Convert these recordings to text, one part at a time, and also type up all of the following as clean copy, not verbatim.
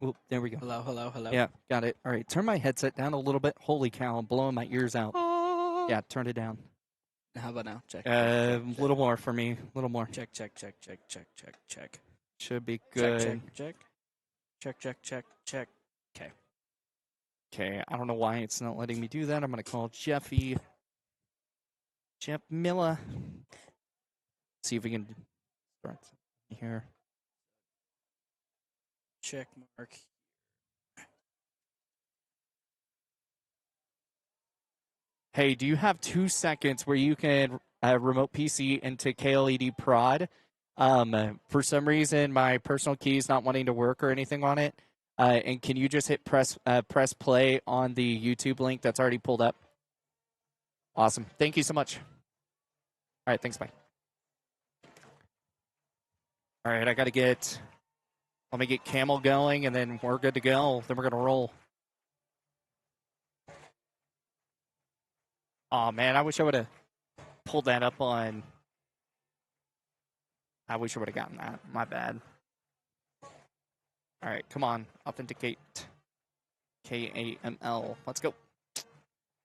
Oop, there we go. Hello, hello, hello. Yeah, got it. All right, turn my headset down a little bit. Holy cow, I'm blowing my ears out. Yeah, turn it down. How about now? Check. A little more for me. A little more. Check, check, check, check, check, check, check. Should be good. Check, check, check. Check, check, check, check. Okay. Okay, I don't know why it's not letting me do that. I'm going to call Jeff Miller. See if we can start here. Check mark. Hey, do you have 2 seconds where you can remote PC into KLED Prod? For some reason, my personal key is not wanting to work or anything on it. And can you just hit press play on the YouTube link that's already pulled up? Awesome. Thank you so much. All right, thanks, bye. All right, let me get KAML going, and then we're good to go. Then we're going to roll. Oh, man, I wish I would have pulled that up on... I wish I would have gotten that. My bad. All right, come on. Authenticate. KAML. Let's go.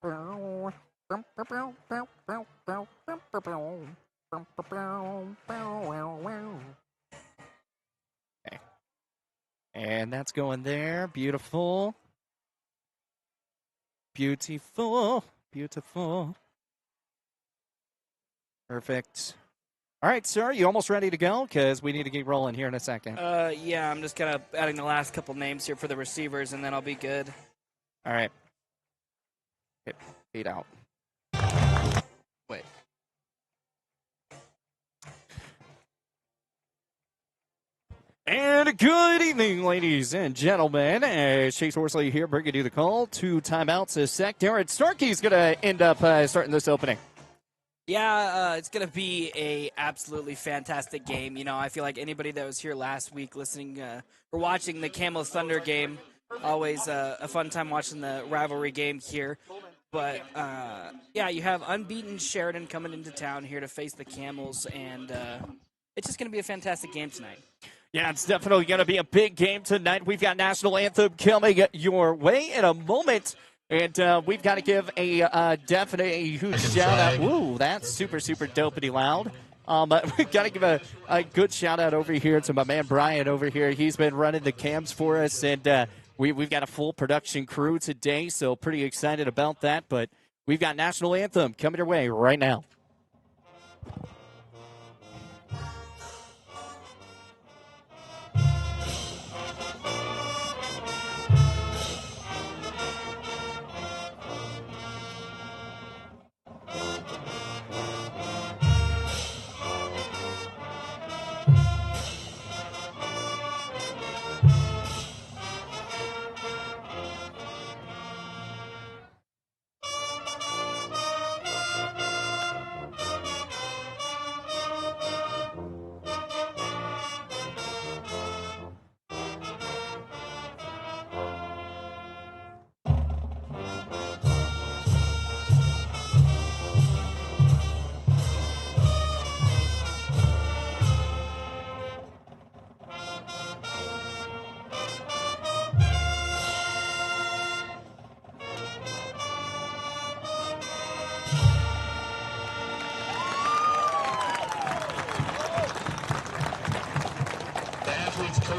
Okay. And that's going there. Beautiful. Beautiful. Beautiful. Perfect. All right, sir, you almost ready to go? Because we need to get rolling here in a second. Yeah, I'm just kind of adding the last couple names here for the receivers, and then I'll be good. All right. Hit fade out. Wait. And good evening, ladies and gentlemen. Chase Horsley here, bringing you the call. 2 timeouts a sec. Darren Starkey's going to end up starting this opening. Yeah, it's going to be a absolutely fantastic game. You know, I feel like anybody that was here last week listening or watching the Camels Thunder game, always a fun time watching the rivalry game here. But, yeah, you have unbeaten Sheridan coming into town here to face the Camels, and it's just going to be a fantastic game tonight. Yeah, it's definitely going to be a big game tonight. We've got National Anthem coming your way in a moment. And we've got to give a huge shout out. Ooh, that's super, super dopey loud. But we've got to give a good shout out over here to my man Brian over here. He's been running the cams for us, and we've got a full production crew today, so pretty excited about that. But we've got National Anthem coming your way right now.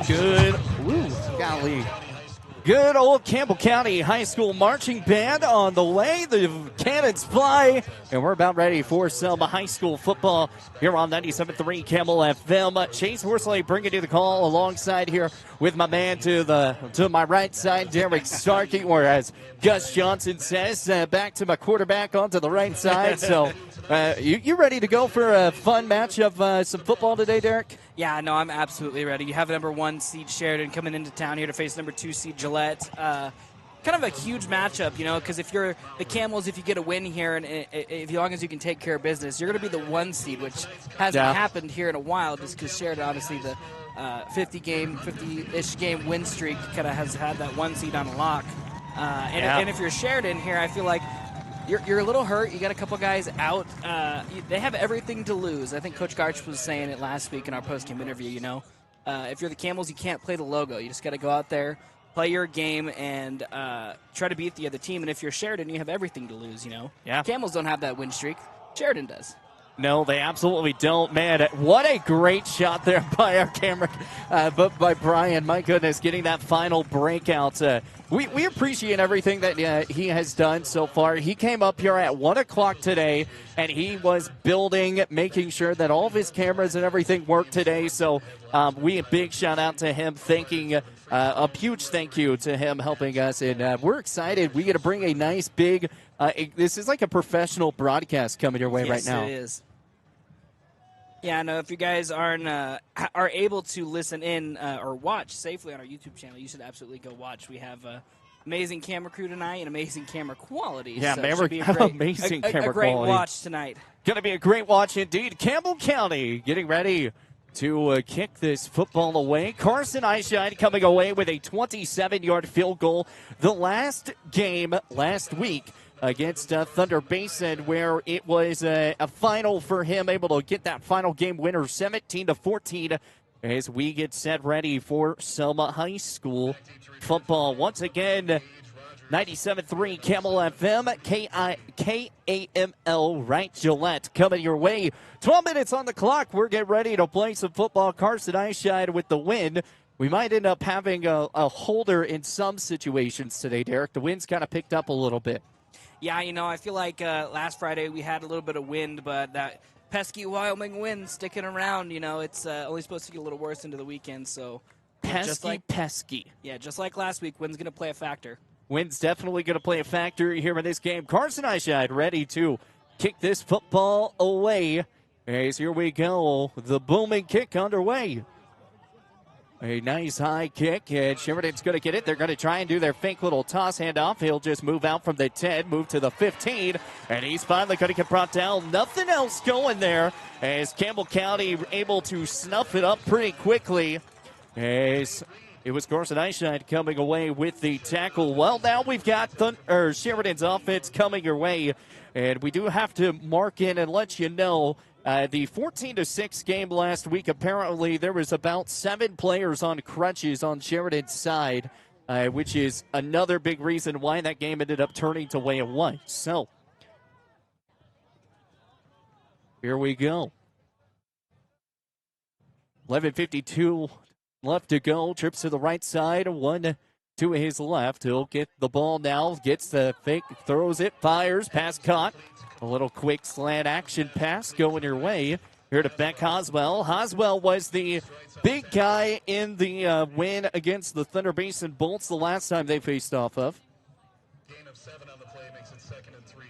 Good, golly. Good old Campbell County High School marching band on the way. The cannons fly, and we're about ready for some high school football here on 97.3 KAML FM. Chase Horsley bringing you the call alongside here with my man to my right side, Derek Starkey, or as Gus Johnson says, back to my quarterback onto the right side. So you ready to go for a fun match of some football today, Derek? Yeah, no, I'm absolutely ready. You have number 1 seed Sheridan coming into town here to face number 2 seed Gillette. Kind of a huge matchup, you know, because if you're the Camels, if you get a win here, and as long as you can take care of business, you're going to be the 1 seed, which hasn't happened here in a while, just because Sheridan, obviously, the 50-ish game win streak kind of has had that 1 seed on lock. And if you're Sheridan here, I feel like you're a little hurt. You got a couple guys out. They have everything to lose. I think Coach Garch was saying it last week in our post-game interview, you know. if you're the Camels, you can't play the logo. You just got to go out there, play your game, and try to beat the other team. And if you're Sheridan, you have everything to lose, you know. Yeah. Camels don't have that win streak. Sheridan does. No, they absolutely don't, man. What a great shot there by our camera, but by Brian. My goodness, getting that final breakout. We appreciate everything that he has done so far. He came up here at 1 o'clock today, and he was building, making sure that all of his cameras and everything worked today. So a big shout out to him, a huge thank you to him helping us. And we're excited. We get to bring a nice big, this is like a professional broadcast coming your way right now. Yes, it is. Yeah, no, if you guys are able to listen in or watch safely on our YouTube channel, you should absolutely go watch. We have amazing camera crew tonight and amazing camera quality. Yeah, so amazing camera quality. A great watch tonight. Going to be a great watch indeed. Campbell County getting ready to kick this football away. Carson Eyeshine coming away with a 27-yard field goal. The last game last week against Thunder Basin, where it was a final for him, able to get that final game winner 17-14 as we get set ready for Selma High School football. Once again, 97.3 KAML FM, KAML, right, Gillette, coming your way. 12 minutes on the clock. We're getting ready to play some football. Carson Eyeshine with the win. We might end up having a holder in some situations today, Derek. The wind's kind of picked up a little bit. Yeah, you know, I feel like last Friday we had a little bit of wind, but that pesky Wyoming wind sticking around, you know, it's only supposed to get a little worse into the weekend. So Pesky. Yeah, just like last week, wind's going to play a factor. Wind's definitely going to play a factor here in this game. Carson Eyeshine ready to kick this football away. As here we go, the booming kick underway. A nice high kick, and Sheridan's going to get it. They're going to try and do their fake little toss handoff. He'll just move out from the 10, move to the 15, and he's finally going to get brought down. Nothing else going there as Campbell County able to snuff it up pretty quickly as it was Carson Eyeshine coming away with the tackle. Well, now we've got Sheridan's offense coming your way, and we do have to mark in and let you know the 14-6 game last week, apparently there was about 7 players on crutches on Sheridan's side, which is another big reason why that game ended up turning to way it was. So, here we go. 11:52 left to go. Trips to the right side, one to his left. He'll get the ball now, gets the fake, throws it, fires, pass caught. A little quick slant action pass going your way. Here to Beck Hoswell. Hoswell was the big guy in the win against the Thunder Basin Bolts the last time they faced off of. Gain of 7 on the play makes it 2nd and 3.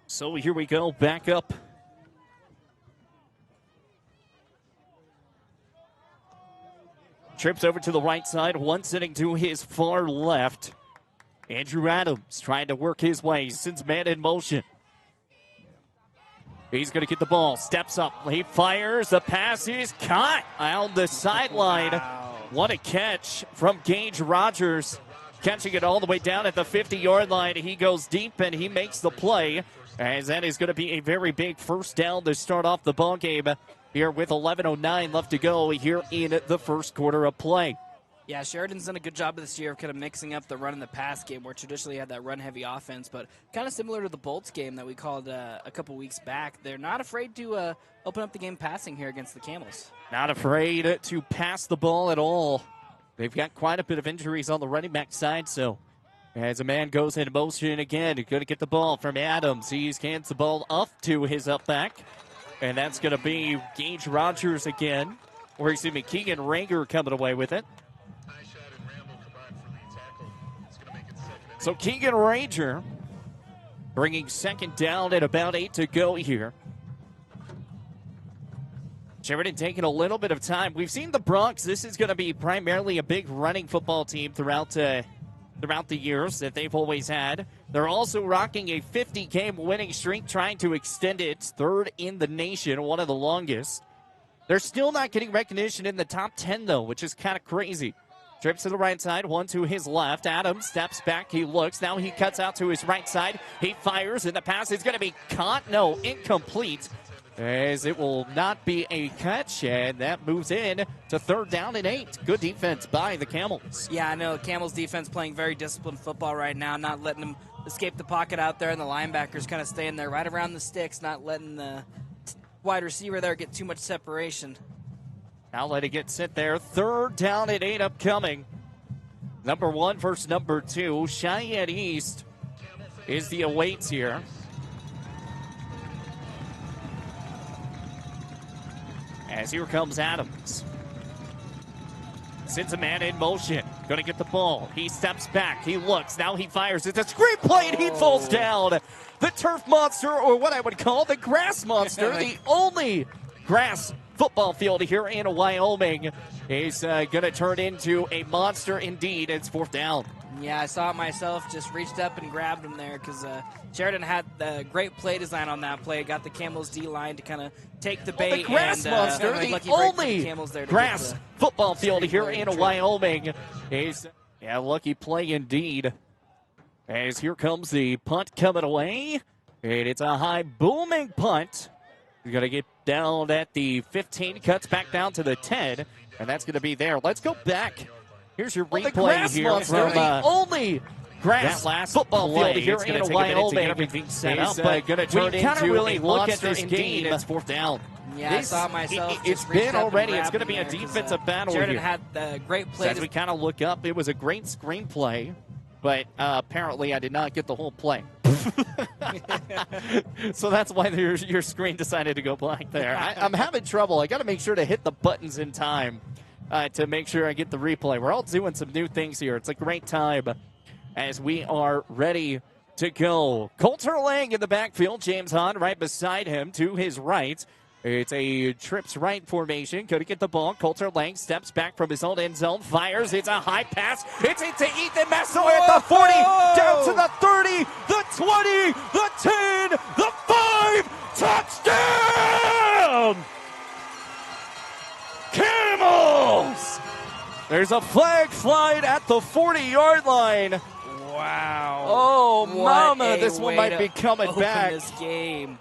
So here we go, back up. Trips over to the right side, one sitting to his far left. Andrew Adams trying to work his way, sends man in motion. He's going to get the ball, steps up, he fires, the pass is caught on the sideline. Wow. What a catch from Gage Rogers, catching it all the way down at the 50-yard line. He goes deep and he makes the play, as that is going to be a very big first down to start off the ball game here with 11:09 left to go here in the first quarter of play. Yeah, Sheridan's done a good job this year of kind of mixing up the run and the pass game, where traditionally had that run-heavy offense, but kind of similar to the Bolts game that we called a couple weeks back. They're not afraid to open up the game passing here against the Camels. Not afraid to pass the ball at all. They've got quite a bit of injuries on the running back side, so as a man goes in motion again, going to get the ball from Adams. He hands the ball up to his up back, and that's going to be Gage Rogers again, or excuse me, Keegan Rager coming away with it. So Keegan Rager bringing second down at about 8 to go here. Sheridan taking a little bit of time. We've seen the Bronx. This is going to be primarily a big running football team throughout the years that they've always had. They're also rocking a 50-game winning streak, trying to extend it. Third in the nation, one of the longest. They're still not getting recognition in the top 10, though, which is kind of crazy. Trips to the right side, one to his left. Adams steps back, he looks. Now he cuts out to his right side. He fires, and the pass is going to be caught. No, incomplete. as it will not be a catch, and that moves in to 3rd down and 8. Good defense by the Camels. Yeah, I know Camels defense playing very disciplined football right now, not letting them escape the pocket out there, and the linebackers kind of staying there right around the sticks, not letting the wide receiver there get too much separation. Now let it get sit there. 3rd down and 8 upcoming. Number 1 versus number 2. Cheyenne East is the awaits here. As here comes Adams. Sends a man in motion. Going to get the ball. He steps back. He looks. Now he fires. It's a screen play, and he falls down. The turf monster, or what I would call the grass monster, the only grass football field here in Wyoming, is going to turn into a monster indeed. It's 4th down. Yeah, I saw it myself. Just reached up and grabbed him there because Sheridan had the great play design on that play. Got the Camels D-line to kind of take the bait. The grass and, monster, the only Camels there grass football field here in Wyoming. Is lucky play indeed. As here comes the punt coming away. And it's a high booming punt. He's going to get down at the 15, cuts back down to the 10, and that's going to be there. Let's go back. Here's your replay here from the only grass football field here in Wyoming. Everything set up, but going to turn into really look at this game. It's 4th down. Yeah, I saw it myself. It's been already. It's going to be a defensive battle Sheridan here. had the great play. So as we kind of look up, it was a great screenplay, but apparently I did not get the whole play. So that's why your screen decided to go blank there. I'm having trouble. I got to make sure to hit the buttons in time to make sure I get the replay. We're all doing some new things here. It's a great time as we are ready to go. Coulter Lang in the backfield. James Hahn right beside him to his right. It's a trips right formation. Going to get the ball. Coulter Lang steps back from his own end zone. Fires. It's a high pass. It's into Ethan Massoy at the 40. Down to the 30. The 20. The 10. The 5. Touchdown! Camels! There's a flag flying at the 40-yard line. Wow. Oh, What mama. This a one way might to be coming open back. this game.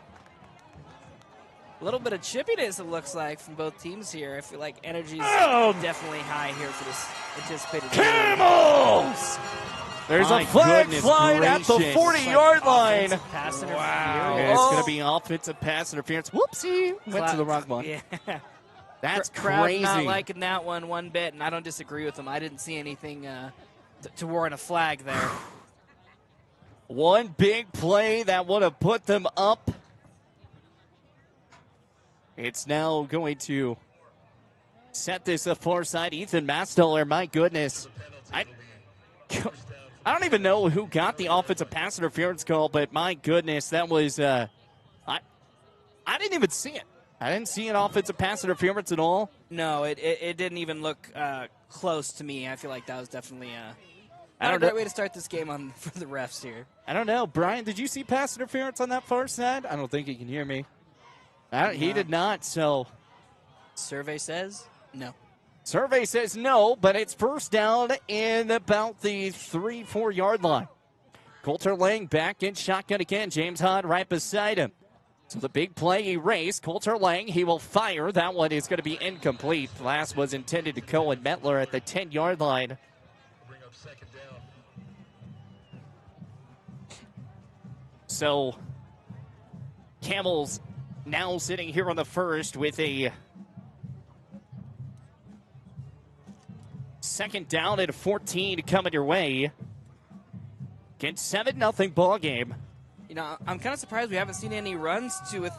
A little bit of chippiness, it looks like, from both teams here. I feel like energy's definitely high here for this anticipated Camels! There's a flag flying at the 40-yard line. Pass interference. Wow. Yeah, it's going to be offensive pass interference. Whoopsie. Went to the wrong one. Yeah. That's Crowd crazy. not liking that one bit, and I don't disagree with them. I didn't see anything to warrant a flag there. One big play that would have put them up. It's now going to set this far side. Ethan Masteller, my goodness. I don't even know who got the offensive pass interference call, but my goodness, that was I didn't even see it. I didn't see an offensive pass interference at all. No, it didn't even look close to me. I feel like that was definitely a great way to start this game on for the refs here. I don't know. Brian, did you see pass interference on that far side? I don't think he can hear me. He did not, so. Survey says no. Survey says no, but it's 1st down in about the 3-4 yard line. Coulter Lang back in shotgun again. James Hahn right beside him. So the big play erased. Coulter Lang, he will fire. That one is going to be incomplete. Last was intended to Cohen Metler at the 10-yard line. Bring up 2nd down. So Camels now sitting here on the 1st with a 2nd down and 14 coming your way. Against 7-0 ball game. You know, I'm kind of surprised we haven't seen any runs with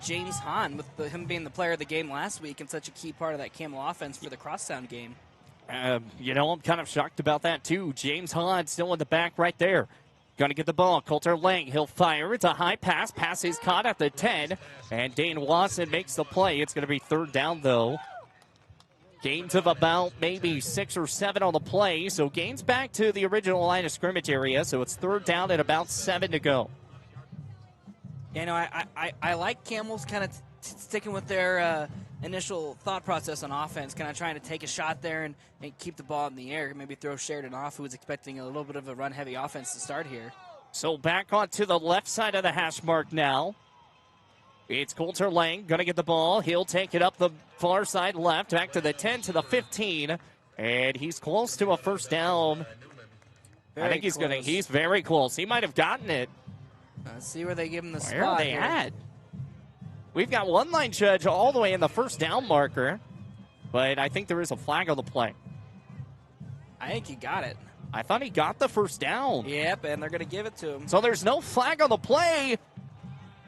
James Hahn, with him being the player of the game last week and such a key part of that Camel offense for the crosstown game. I'm kind of shocked about that, too. James Hahn still in the back right there. Going to get the ball. Coulter Lang, he'll fire. It's a high pass. Pass is caught at the 10. And Dane Watson makes the play. It's going to be 3rd down, though. Gains of about maybe 6 or 7 on the play. So gains back to the original line of scrimmage area. So it's 3rd down and about 7 to go. You know, I like Camels kind of sticking with their initial thought process on offense, kind of trying to take a shot there and keep the ball in the air, maybe throw Sheridan off, who was expecting a little bit of a run-heavy offense to start here. So back onto the left side of the hash mark now It's Coulter Lang going to get the ball. He'll take it up the far side left, back to the 10 to the 15, and he's close to a first down. I think he's very close. He might have gotten it. Let's see where they give him the spot. Where are they at? We've got one line judge all the way in the first down marker, but I think there is a flag on the play. I think he got it. I thought he got the first down. Yep, and they're going to give it to him. So there's no flag on the play.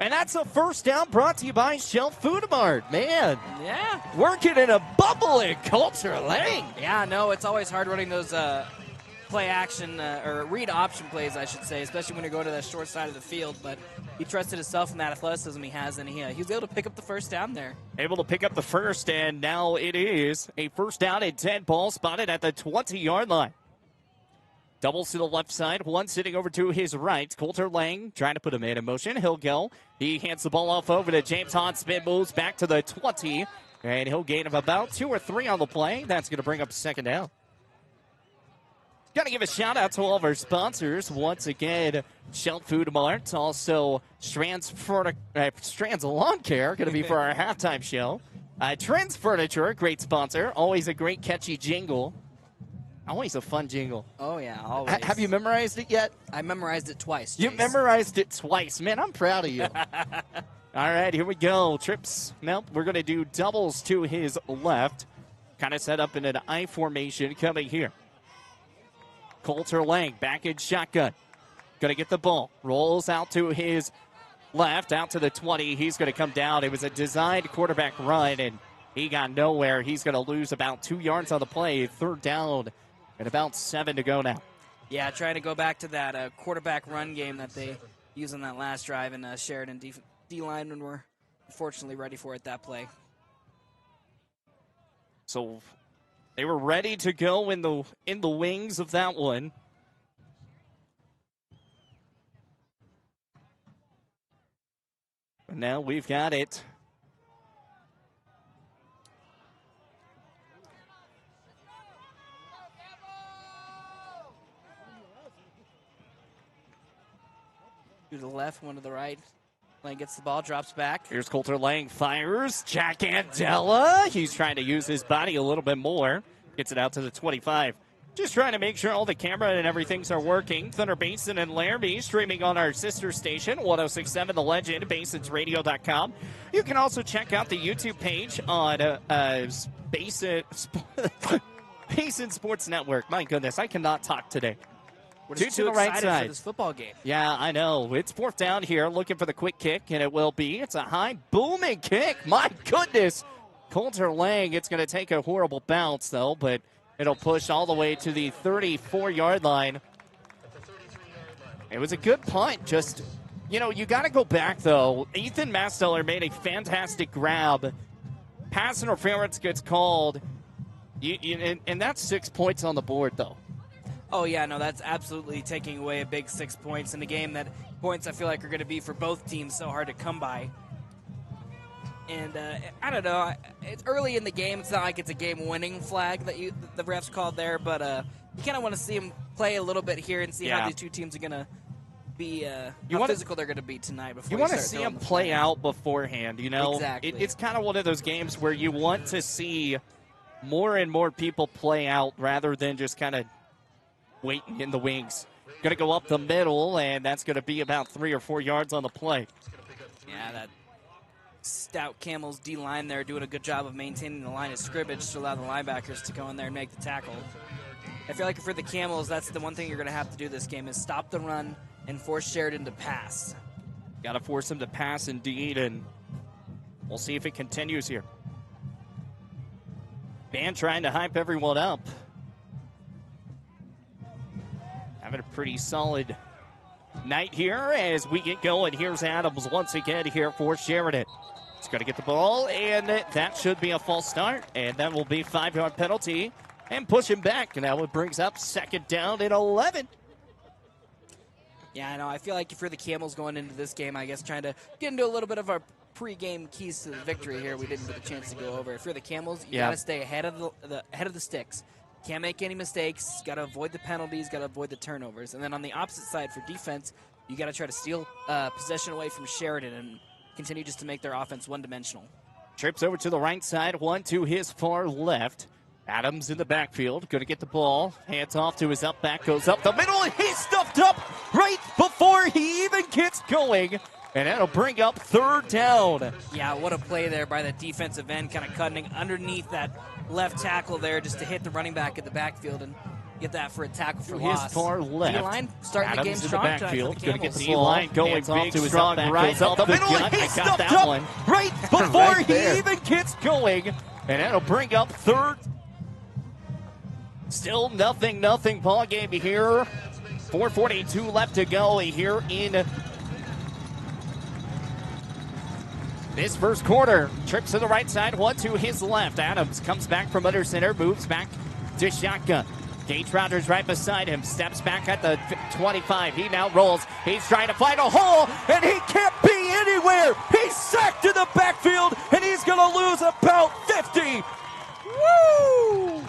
And that's a first down brought to you by Shell Food Mart. Man. Yeah. Working in a bubble in Coulter Lang. Yeah, no, it's always hard running those play action or read option plays, I should say, especially when you're going to that short side of the field. But he trusted himself in that athleticism he has, and he was able to pick up the first down there. Able to pick up the first, and now it is a first down and 10, ball spotted at the 20-yard line. Doubles to the left side, one sitting over to his right. Coulter Lang trying to put a man in motion. He'll go. He hands the ball off over to James Hahn. Spin moves back to the 20, and he'll gain of about 2 or 3 on the play. That's going to bring up second down. Got to give a shout out to all of our sponsors. Once again, Shell Food Mart, also Strands Lawn Care, going to be for our halftime show. Trends Furniture, great sponsor. Always a great catchy jingle. Always a fun jingle. Oh, yeah, always. Have you memorized it yet? I memorized it twice, Chase. You memorized it twice. Man, I'm proud of you. All right, here we go. Trips. Nope, we're going to do doubles to his left. Kind of set up in an I formation coming here. Coulter Lang back in shotgun. Going to get the ball. Rolls out to his left, out to the 20. He's going to come down. It was a designed quarterback run, and he got nowhere. He's going to lose about 2 yards on the play. Third down. And about 7 to go now. Yeah, trying to go back to that quarterback run game that they used on that last drive, and Sheridan D linemen were unfortunately ready for it that play. So they were ready to go in the wings of that one. And now we've got it. To the left, one to the right. Lang gets the ball, drops back. Here's Coulter Lang, fires. Jack Andela. He's trying to use his body a little bit more. Gets it out to the 25. Just trying to make sure all the camera and everything's are working. Thunder Basin and Laramie streaming on our sister station, 106.7 The Legend, BasonsRadio.com. You can also check out the YouTube page on Basin Sports Network. My goodness, I cannot talk today. We're just too excited for this football game. Yeah, I know. It's fourth down here, looking for the quick kick, and it will be. It's a high booming kick. My goodness. Coulter Lang, it's going to take a horrible bounce, though, but it'll push all the way to the 34-yard line. It was a good punt. Just, you got to go back, though. Ethan Masteller made a fantastic grab. Pass interference gets called, and that's 6 points on the board, though. Oh, yeah, no, that's absolutely taking away a big 6 points in a game that points I feel like are going to be for both teams so hard to come by. And I don't know, it's early in the game. It's not like it's a game-winning flag that the refs called there, but you kind of want to see them play a little bit here and see how these two teams are going to be, how physical they're going to be tonight. Before you want to see them play out beforehand, Exactly. It's kind of one of those games where you want to see more and more people play out rather than just kind of waiting in the wings. Going to go up the middle, and that's going to be about 3 or 4 yards on the play. Yeah, that stout Camels D-line there doing a good job of maintaining the line of scrimmage to allow the linebackers to go in there and make the tackle. I feel like for the Camels, that's the one thing you're going to have to do this game is stop the run and force Sheridan to pass. Got to force him to pass indeed, and we'll see if it continues here. Van trying to hype everyone up. Having a pretty solid night here as we get going. Here's Adams once again here for Sheridan. He's going to get the ball, and that should be a false start, and that will be a 5-yard penalty and push him back. And now it brings up second down at 11. Yeah, I know. I feel like if you're the Camels going into this game, I guess trying to get into a little bit of our pre-game keys to the victory here we didn't get a chance to go over. If you're the Camels, you got to stay ahead of the sticks. Can't make any mistakes. Got to avoid the penalties. Got to avoid the turnovers. And then on the opposite side for defense, you got to try to steal possession away from Sheridan. And continue just to make their offense one-dimensional. Trips over to the right side, one to his far left. Adams in the backfield, going to get the ball. Hands off to his up back, goes up the middle, and he's stuffed up right before he even gets going. And that'll bring up 3rd down. Yeah, what a play there by the defensive end, kind of cutting underneath that left tackle there just to hit the running back in the backfield and get that for a tackle for loss. His far left. D-line starting Adams the game in strong the backfield. tonight for the Going to get Camels. the line going big, to his strong up back, right goes up the middle. gut. He's I got stuffed that up one. right before Right he there. even gets going. And that'll bring up 3rd. Still nothing ball game here. 4:42 left to go here in this first quarter. Trips to the right side, one to his left. Adams comes back from under center, moves back to shotgun. Gage Rogers right beside him, steps back at the 25. He now rolls. He's trying to find a hole, and he can't be anywhere. He's sacked in the backfield, and he's going to lose about 50. Woo!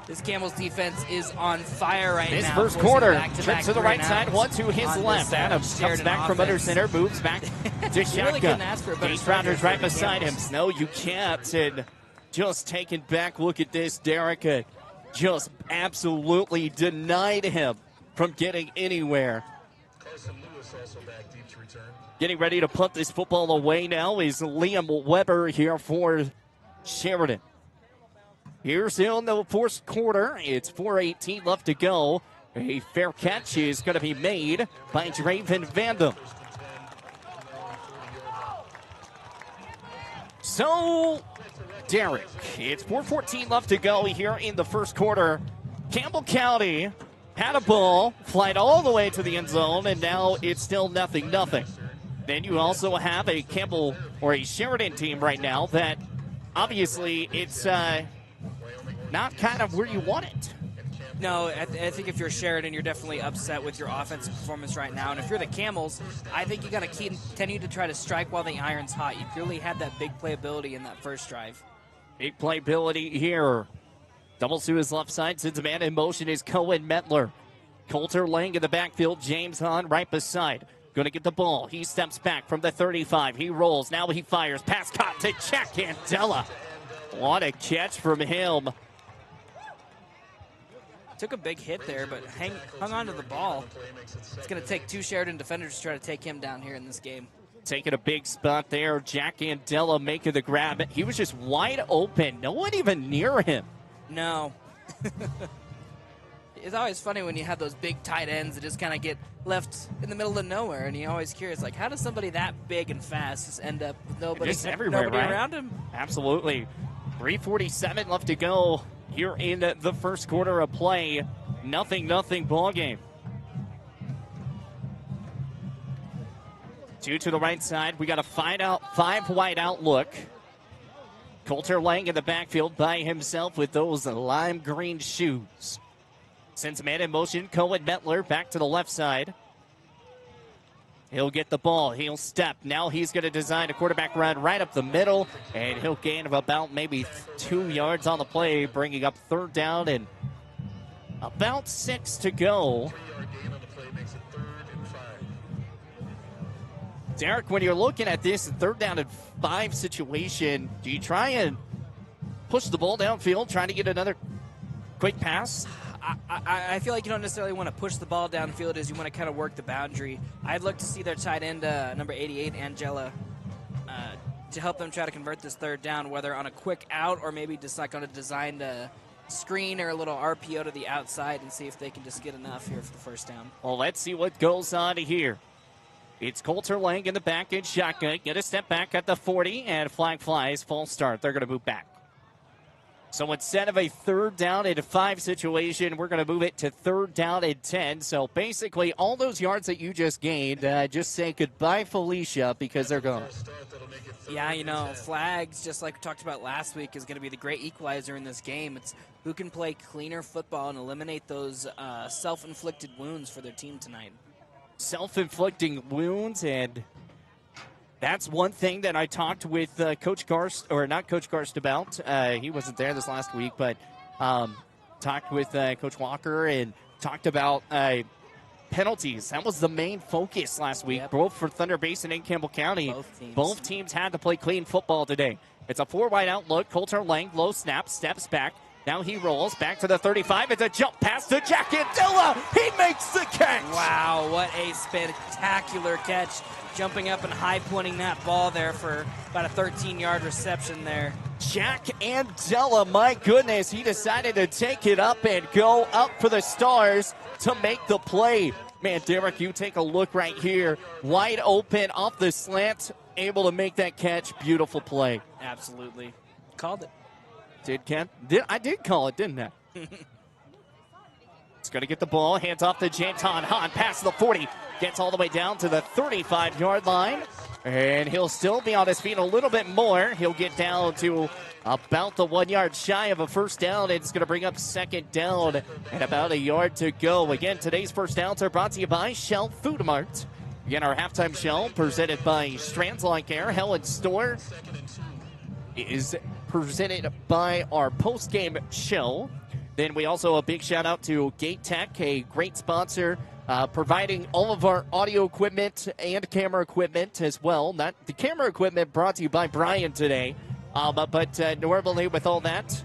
This Camels defense is on fire right This now. first forcing quarter, back-to-back trips to the right 3 and side, outs one to his on left. this, Adams comes Sheridan back from under offense. center, moves back to You really couldn't shotgun. ask for a better Gage start Rogers here right for the beside him. Camels. No, you can't. And just taking back look at this, Derek. Just absolutely denied him from getting anywhere. Carson Lewis also back deep to return. Getting ready to punt this football away now is Liam Weber here for Sheridan. Here's in the fourth quarter. It's 4:18 left to go. A fair catch is going to be made by Draven Vandam. So, Derek, it's 4:14 left to go here in the first quarter. Campbell County had a ball, flight all the way to the end zone, and now it's still 0-0. Then you also have a Campbell or a Sheridan team right now that obviously it's not kind of where you want it. No, I think if you're Sheridan, you're definitely upset with your offensive performance right now. And if you're the Camels, I think you got to continue to try to strike while the iron's hot. You clearly had that big playability in that first drive. Big playability here. Doubles to his left side. Sends a man in motion is Cohen Metler. Coulter laying in the backfield. James Hahn right beside. Going to get the ball. He steps back from the 35. He rolls. Now he fires. Pass caught to Jack Andela. What a catch from him. Took a big hit there, but hung on to the ball. It's going to take 2 Sheridan defenders to try to take him down here in this game. Taking a big spot there. Jack Andela making the grab. He was just wide open. No one even near him. No. It's always funny when you have those big tight ends that just kind of get left in the middle of nowhere, and you're always curious, like, how does somebody that big and fast just end up with nobody, Just everywhere, nobody right? around him? Absolutely. 3:47 left to go here in the first quarter of play. 0-0 ball game. 2 to the right side. We got a 5 wide out look. Coulter laying in the backfield by himself with those lime green shoes. Sends a man in motion. Cohen Metler back to the left side. He'll get the ball. He'll step. Now he's going to design a quarterback run right up the middle, and he'll gain about maybe 2 yards on the play, bringing up 3rd down and about 6 to go. 3-yard gain on the play makes it 3rd and 5. Derek, when you're looking at this 3rd down and 5 situation, do you try and push the ball downfield, trying to get another quick pass? I feel like you don't necessarily want to push the ball downfield as you want to kind of work the boundary. I'd look to see their tight end, number 88, Angela, to help them try to convert this 3rd down, whether on a quick out or maybe just like on a designed screen or a little RPO to the outside and see if they can just get enough here for the 1st down. Well, let's see what goes on here. It's Coulter laying in the back in shotgun. Get a step back at the 40, and flag flies. False start. They're going to move back. So instead of a 3rd down and 5 situation, we're going to move it to 3rd down and 10. So basically, all those yards that you just gained, just say goodbye, Felicia, because they're gone. Yeah, you know, flags, just like we talked about last week, is going to be the great equalizer in this game. It's who can play cleaner football and eliminate those self-inflicted wounds for their team tonight. Self-inflicting wounds, and that's one thing that I talked with Coach Garst, or not Coach Garst about. He wasn't there this last week, but talked with Coach Walker and talked about penalties. That was the main focus last week, both for Thunder Basin and Campbell County. Both teams had to play clean football today. It's a 4-wide outlook. Coulter Lang, low snap, steps back. Now he rolls back to the 35. It's a jump pass to Jack Andilla. He makes the catch. Wow, what a spectacular catch. Jumping up and high pointing that ball there for about a 13-yard reception there. Jack Andella, my goodness, he decided to take it up and go up for the Stars to make the play. Man, Derek, you take a look right here. Wide open off the slant, able to make that catch. Beautiful play. Absolutely. Called it. Did Ken? I did call it, didn't I? It's going to get the ball. Hands off to James Hahn. Hahn past the 40. Gets all the way down to the 35-yard line. And he'll still be on his feet a little bit more. He'll get down to about the 1 yard shy of a first down. It's going to bring up second down and about a yard to go. Again, today's first downs are brought to you by Shell Food Mart. Again, our halftime shell presented by Strands Lawn Care. Helen Store is presented by our post-game shell. Then we also a big shout out to Gate Tech, a great sponsor, providing all of our audio equipment and camera equipment as well. Not the camera equipment brought to you by Brian today, but normally with all that.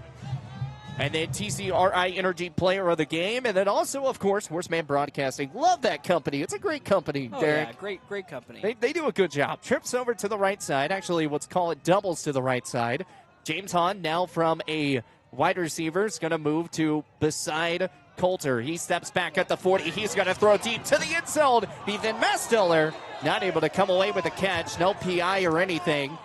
And then TCRI Energy Player of the Game, and then also, of course, Horseman Broadcasting. Love that company. It's a great company, Derek. Yeah, great company. They do a good job. Trips over to the right side. Actually, let's call it doubles to the right side. James Hahn now from a wide receiver is going to move to beside Coulter. He steps back at the 40. He's going to throw deep to the end zone. Ethan Mastiller not able to come away with a catch. No PI or anything.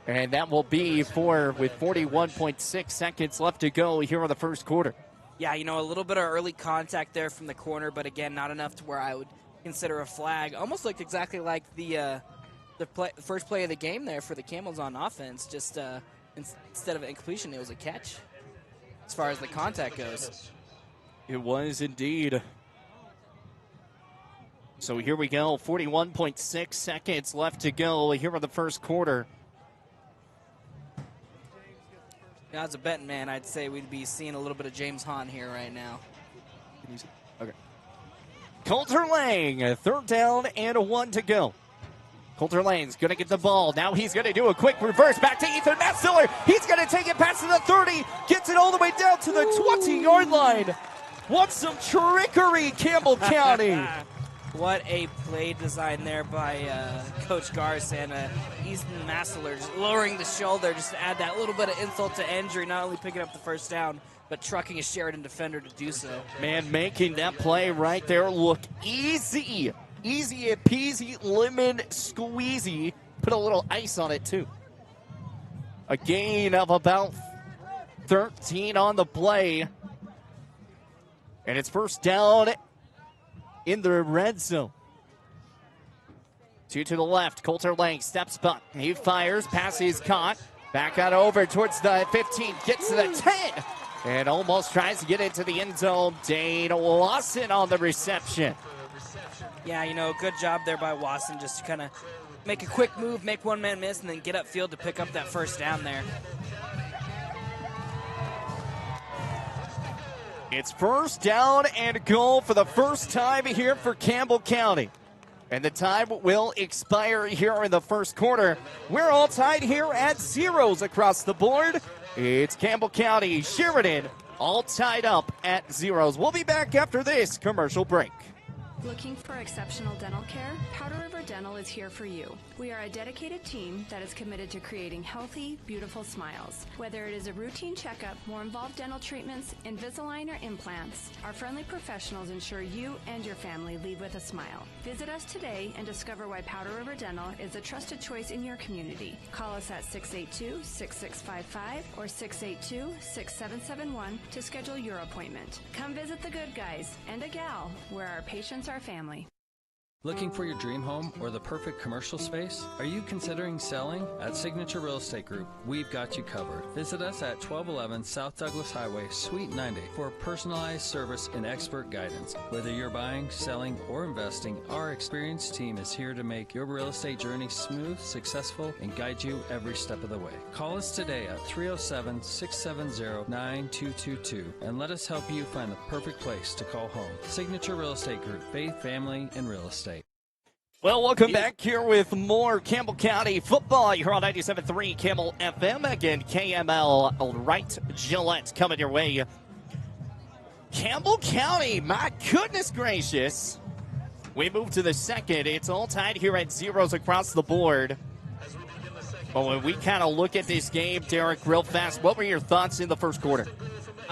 And that will be with 41.6 seconds left to go here in the first quarter. Yeah, a little bit of early contact there from the corner, but again, not enough to where I would consider a flag. Almost looked exactly like the first play of the game there for the Camels on offense. Just instead of an incompletion, it was a catch as far as the contact goes. It was indeed. So here we go, 41.6 seconds left to go here in the first quarter. Now, as a betting man, I'd say we'd be seeing a little bit of James Hahn here right now. Okay. Coulter Lang, third down and 1 to go. Coulter Lang's going to get the ball. Now he's going to do a quick reverse back to Ethan Mastiller. He's going to take it past the 30, gets it all the way down to the 20-yard line. What some trickery, Campbell County. What a play design there by Coach Garce and Ethan Mastiller, just lowering the shoulder just to add that little bit of insult to injury, not only picking up the first down, but trucking a Sheridan defender to do so. Man, making that play right there look easy. Easy peasy, lemon squeezy. Put a little ice on it, too. A gain of about 13 on the play. And it's first down in the red zone. 2 to the left. Coulter Lang steps back. He fires. Pass is caught. Back on over towards the 15. Gets to the 10. And almost tries to get into the end zone. Dane Lawson on the reception. Yeah, good job there by Wasson just to kind of make a quick move, make one man miss, and then get upfield to pick up that first down there. It's first down and goal for the first time here for Campbell County. And the time will expire here in the first quarter. We're all tied here at zeros across the board. It's Campbell County, Sheridan, all tied up at zeros. We'll be back after this commercial break. Looking for exceptional dental care? Powder River Dental is here for you. We are a dedicated team that is committed to creating healthy, beautiful smiles. Whether it is a routine checkup, more involved dental treatments, Invisalign, or implants, our friendly professionals ensure you and your family leave with a smile. Visit us today and discover why Powder River Dental is a trusted choice in your community. Call us at 682-6655 or 682-6771 to schedule your appointment. Come visit the good guys and a gal where our patients are family. Looking for your dream home or the perfect commercial space? Are you considering selling? At Signature Real Estate Group, we've got you covered. Visit us at 1211 South Douglas Highway, Suite 90 for personalized service and expert guidance. Whether you're buying, selling, or investing, our experienced team is here to make your real estate journey smooth, successful, and guide you every step of the way. Call us today at 307-670-9222 and let us help you find the perfect place to call home. Signature Real Estate Group, faith, family, and real estate. Well, welcome back here with more Campbell County football. You're on 97.3 Camel FM. Again, KML Right Gillette coming your way. Campbell County, my goodness gracious. We move to the second. It's all tied here at zeros across the board. But when we kind of look at this game, Derek, real fast, what were your thoughts in the first quarter?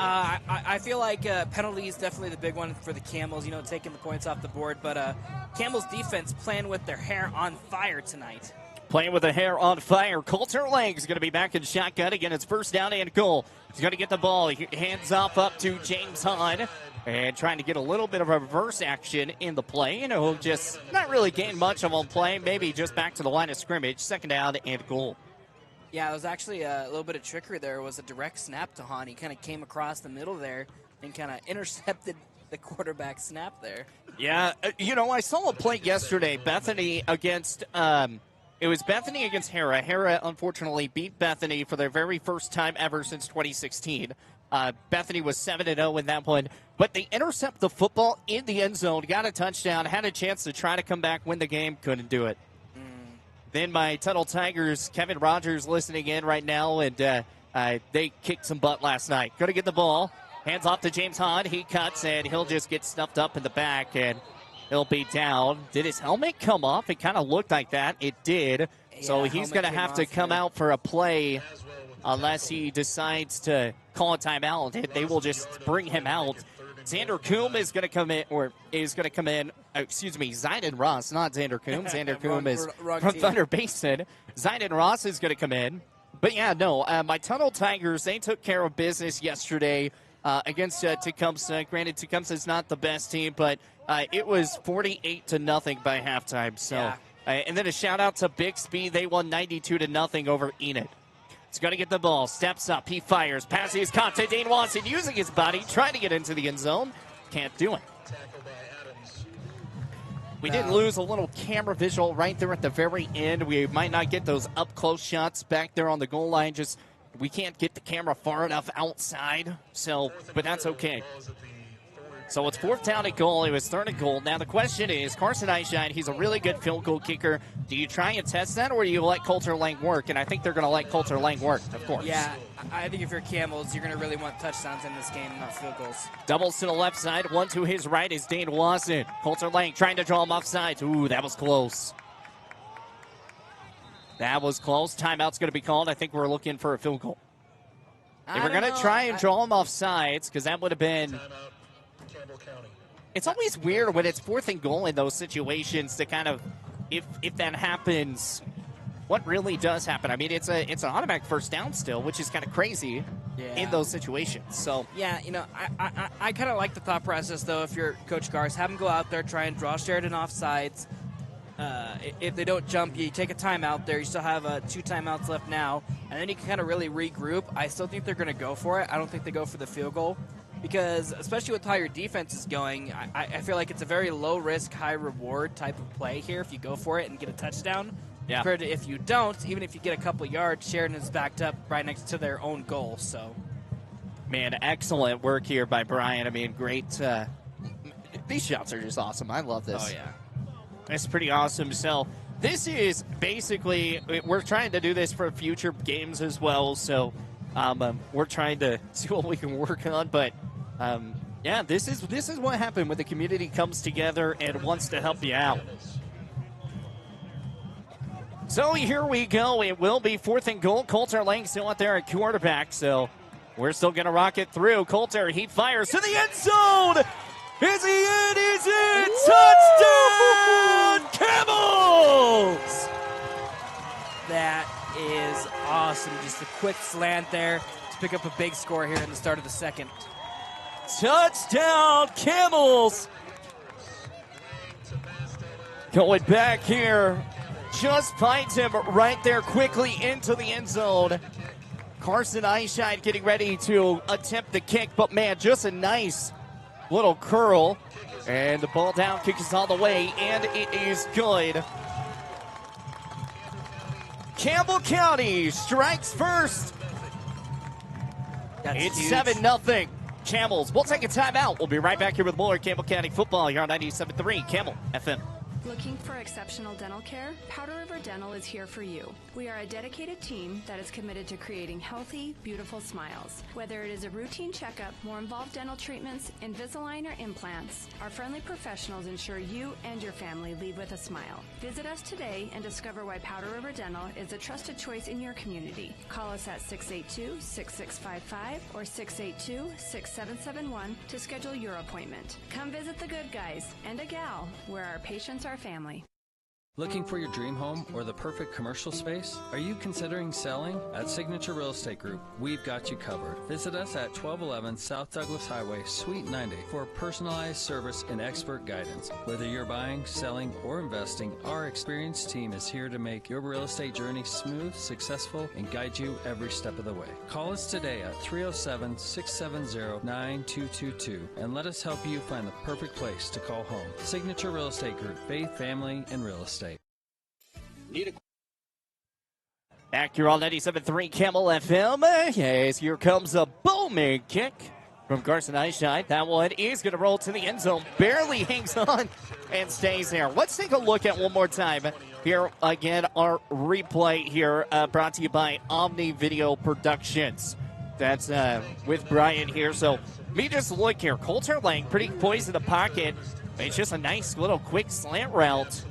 I feel like penalty is definitely the big one for the Camels, taking the points off the board. But Camels defense playing with their hair on fire tonight. Playing with the hair on fire. Coulter Lang is going to be back in shotgun. Again, it's first down and goal. He's going to get the ball. Hands off up to James Hahn. And trying to get a little bit of a reverse action in the play. He'll just not really gain much of a play. Maybe just back to the line of scrimmage. Second down and goal. Yeah, it was actually a little bit of trickery there. It was a direct snap to Hahn. He kind of came across the middle there and kind of intercepted the quarterback snap there. Yeah, I saw a play yesterday. Bethany against it was Bethany against Hera. Hera, unfortunately, beat Bethany for their very first time ever since 2016. Bethany was 7-0 in that one. But they intercept the football in the end zone, got a touchdown, had a chance to try to come back, win the game, couldn't do it. Then my Tuttle Tigers, Kevin Rogers, listening in right now, and they kicked some butt last night. Going to get the ball. Hands off to James Hahn. He cuts, and he'll just get stuffed up in the back, and he'll be down. Did his helmet come off? It kind of looked like that. It did. Yeah, so he's going to have to come out for a play unless he decides to call a timeout. They will just bring him out. Xander Coombe is going to come in, Zyden Ross, not Xander Coombe. Xander Coombe is from Thunder Basin. Zyden Ross is going to come in. But, yeah, no, my Tuttle Tigers, they took care of business yesterday against Tecumseh. Granted, Tecumseh is not the best team, but it was 48-0 by halftime. So, yeah. And then a shout-out to Bixby. They won 92-0 over Enid. He's going to get the ball. Steps up. He fires. Pass is caught to Dane Watson using his body, trying to get into the end zone. Can't do it. We did lose a little camera visual right there at the very end. We might not get those up-close shots back there on the goal line. Just we can't get the camera far enough outside. So, but that's okay. So it's fourth down and goal. It was third and goal. Now the question is, Carson Eyeshine, he's a really good field goal kicker. Do you try and test that, or do you let Coulter Lang work? And I think they're going to let Coulter Lang work, of course. Yeah, I think if you're Camels, you're going to really want touchdowns in this game, not field goals. Doubles to the left side. One to his right is Dane Wasson. Coulter Lang trying to draw him offside. Ooh, that was close. That was close. Timeout's going to be called. I think we're looking for a field goal. They were going to try and draw him offsides because that would have been... It's always weird when it's fourth and goal in those situations to kind of, if that happens, what really does happen? I mean, it's an automatic first down still, which is kind of crazy in those situations. So yeah, I kind of like the thought process though. If you're Coach Gars, have him go out there, try and draw Sheridan offsides. If they don't jump you, take a timeout there. You still have 2 timeouts left now, and then you can kind of really regroup. I still think they're going to go for it. I don't think they go for the field goal. Because, especially with how your defense is going, I feel like it's a very low-risk, high-reward type of play here if you go for it and get a touchdown. Yeah. Compared to if you don't, even if you get a couple yards, Sheridan is backed up right next to their own goal. So, man, excellent work here by Brian. I mean, great. These shots are just awesome. I love this. Oh, yeah. It's pretty awesome. So, this is basically, we're trying to do this for future games as well. So, we're trying to see what we can work on, but yeah, this is what happened when the community comes together and wants to help you out. So here we go. It will be fourth and goal. Coulter Lang still out there at quarterback, so we're still going to rock it through. Coulter, he fires to the end zone. Is he in? Is it? Touchdown, Camels! That is awesome. Just a quick slant there to pick up a big score here in the start of the second. Touchdown, Camels! Going back here. Just finds him right there quickly into the end zone. Carson Eyeshine getting ready to attempt the kick, but man, just a nice little curl. And the ball down, kick is all the way, and it is good. Campbell County strikes first. That's It's huge. 7-0. Camels. We'll take a timeout. We'll be right back here with more Campbell County football here on 97.3 Camel FM. Looking for exceptional dental care? Powder River Dental is here for you. We are a dedicated team that is committed to creating healthy, beautiful smiles. Whether it is a routine checkup, more involved dental treatments, Invisalign, or implants, our friendly professionals ensure you and your family leave with a smile. Visit us today and discover why Powder River Dental is a trusted choice in your community. Call us at 682-6655 or 682-6771 to schedule your appointment. Come visit the good guys and a gal where our patients are family. Looking for your dream home or the perfect commercial space? Are you considering selling? At Signature Real Estate Group, we've got you covered. Visit us at 1211 South Douglas Highway, Suite 90 for personalized service and expert guidance. Whether you're buying, selling, or investing, our experienced team is here to make your real estate journey smooth, successful, and guide you every step of the way. Call us today at 307-670-9222 and let us help you find the perfect place to call home. Signature Real Estate Group, faith, family, and real estate. Back here on 97.3 Camel FM. Yes, here comes a Bowman kick from Carson Eyeshine. That one is going to roll to the end zone. Barely hangs on and stays there. Let's take a look at one more time. Here again, our replay here brought to you by Omni Video Productions. That's with Brian here. So, me just look here. Coulter Lang pretty poised in the pocket. It's just a nice little quick slant route.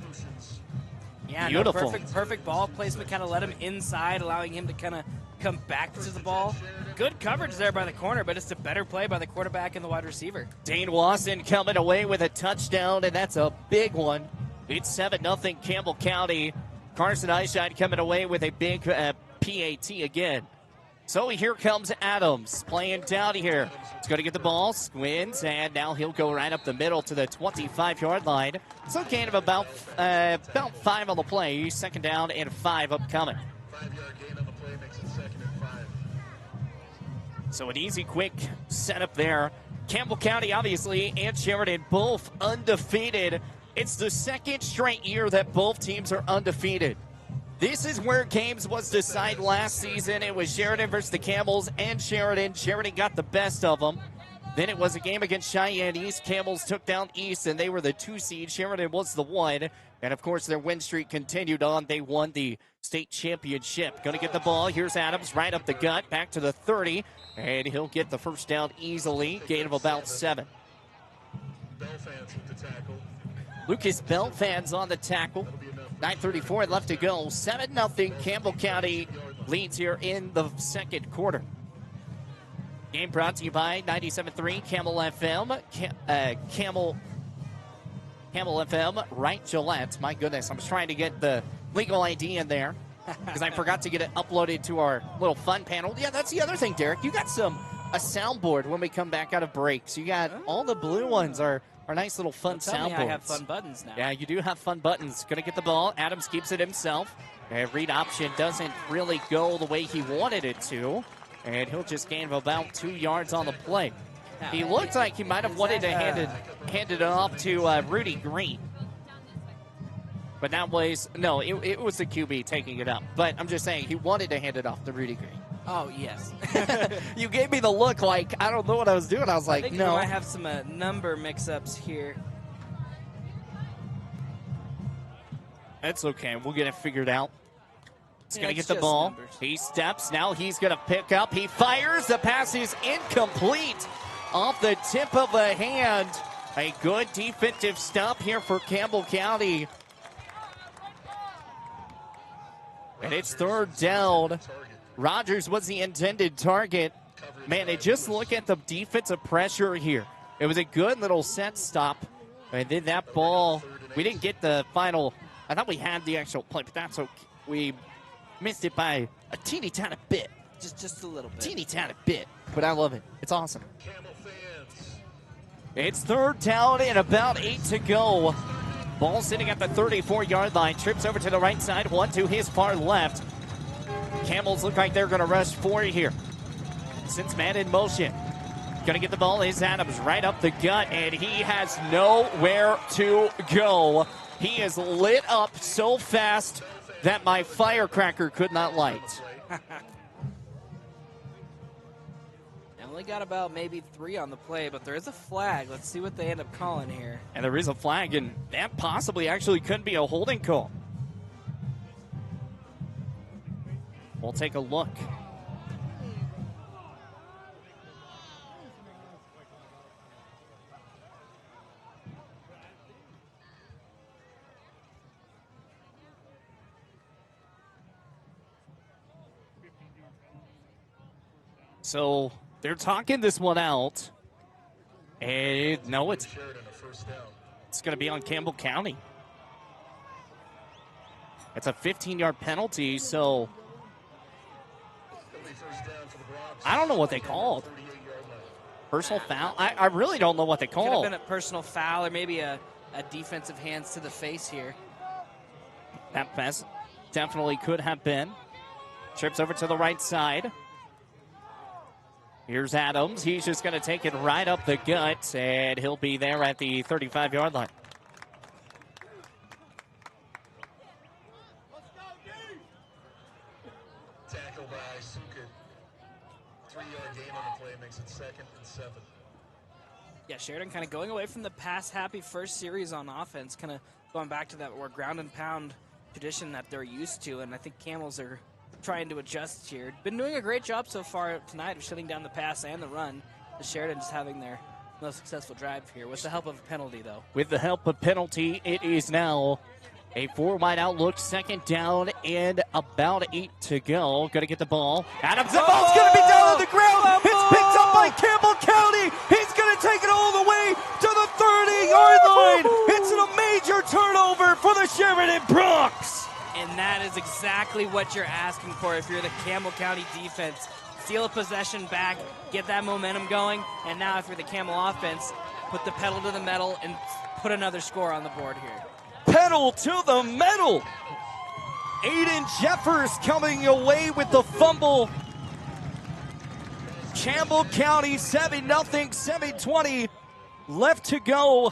Yeah, Beautiful. No, perfect ball placement. Kind of let him inside, allowing him to kind of come back to the ball. Good coverage there by the corner, but it's a better play by the quarterback and the wide receiver. Dane Wasson coming away with a touchdown, and that's a big one. It's 7-0 Campbell County. Carson Eyeshine coming away with a big PAT again. So here comes Adams playing down here. He's going to get the ball, squints, and now he'll go right up the middle to the 25-yard line. So gain of about 5 on the play. 2nd down and 5 upcoming. 5-yard gain on the play makes it 2nd and 5. So an easy, quick setup there. Campbell County, obviously, and Sheridan both undefeated. It's the 2nd straight year that both teams are undefeated. This is where games was decided last season. It was Sheridan versus the Camels and Sheridan. Sheridan got the best of them. Then it was a game against Cheyenne East. Camels took down East, and they were the 2 seed. Sheridan was the 1. And, of course, their win streak continued on. They won the state championship. Going to get the ball. Here's Adams right up the gut, back to the 30. And he'll get the first down easily. Gain of about 7. Bell fans with the tackle. Lucas Bell fans on the tackle. 9:34 left to go. 7-0 Campbell County leads here in the 2nd quarter. Game brought to you by 97.3 Camel FM. Camel FM, right Gillette. My goodness, I was trying to get the legal ID in there because I forgot to get it uploaded to our little fun panel. Yeah, that's the other thing, Derek. You got a soundboard when we come back out of breaks. You got all the blue ones are nice little fun Tell me soundboards. I have fun buttons now. Yeah, you do have fun buttons. Going to get the ball. Adams keeps it himself. And read option doesn't really go the way he wanted it to. And he'll just gain about 2 yards on the play. He looked like he might have wanted to hand it off to Rudy Green. But that was, no, it was the QB taking it up. But I'm just saying, he wanted to hand it off to Rudy Green. Oh, yes. You gave me the look like, I don't know what I was doing. I was like, I think no. we might have some number mix-ups here. That's okay. We'll get it figured out. He's going to get it's the just ball. numbers. He steps. Now he's going to pick up. He fires. The pass is incomplete off the tip of the hand. A good defensive stop here for Campbell County. And it's 3rd down. Rogers was the intended target. Man, they just look at the defensive pressure here. It was a good little set stop. And then that ball, we didn't get the final. I thought we had the actual play, but that's okay. We missed it by a teeny tiny bit. Just a little bit. Teeny tiny bit. But I love it. It's awesome. Camel fans. It's 3rd down and about 8 to go. Ball sitting at the 34-yard line. Trips over to the right side. One to his far left. Camels look like they're going to rush 4 here. Since man in motion. Going to get the ball is Adams right up the gut, and he has nowhere to go. He is lit up so fast that my firecracker could not light. Only got about maybe 3 on the play, but there is a flag. Let's see what they end up calling here. And there is a flag, and that possibly actually could be a holding call. We'll take a look. So they're talking this one out. And no, it's going to be on Campbell County. It's a 15-yard penalty, so I don't know what they called. Personal foul? I really don't know what they Could have called. been a personal foul or maybe a defensive hands to the face here. That pass definitely could have been. Trips over to the right side. Here's Adams. He's just going to take it right up the gut, and he'll be there at the 35-yard line. Tackle by Suka. 3-yard gain on the play makes it 2nd and 7. Yeah, Sheridan kind of going away from the pass-happy first series on offense, kind of going back to that more ground-and-pound tradition that they're used to, and I think Camels are trying to adjust here. Been doing a great job so far tonight of shutting down the pass and the run. The Sheridan just having their most successful drive here with the help of a penalty, though. With the help of penalty, it is now a 4-wide outlook, 2nd down and about 8 to go. Going to get the ball. Adams, the ball's going to be down on the ground. It's picked up by Campbell County. He's going to take it all the way to the 30-yard line. It's a major turnover for the Sheridan Bronx. And that is exactly what you're asking for if you're the Campbell County defense. Steal a possession back, get that momentum going, and now if you're the Camel offense, put the pedal to the metal and put another score on the board here. Pedal to the metal. Aiden Jeffers coming away with the fumble. Campbell County 7-0, 7:20 left to go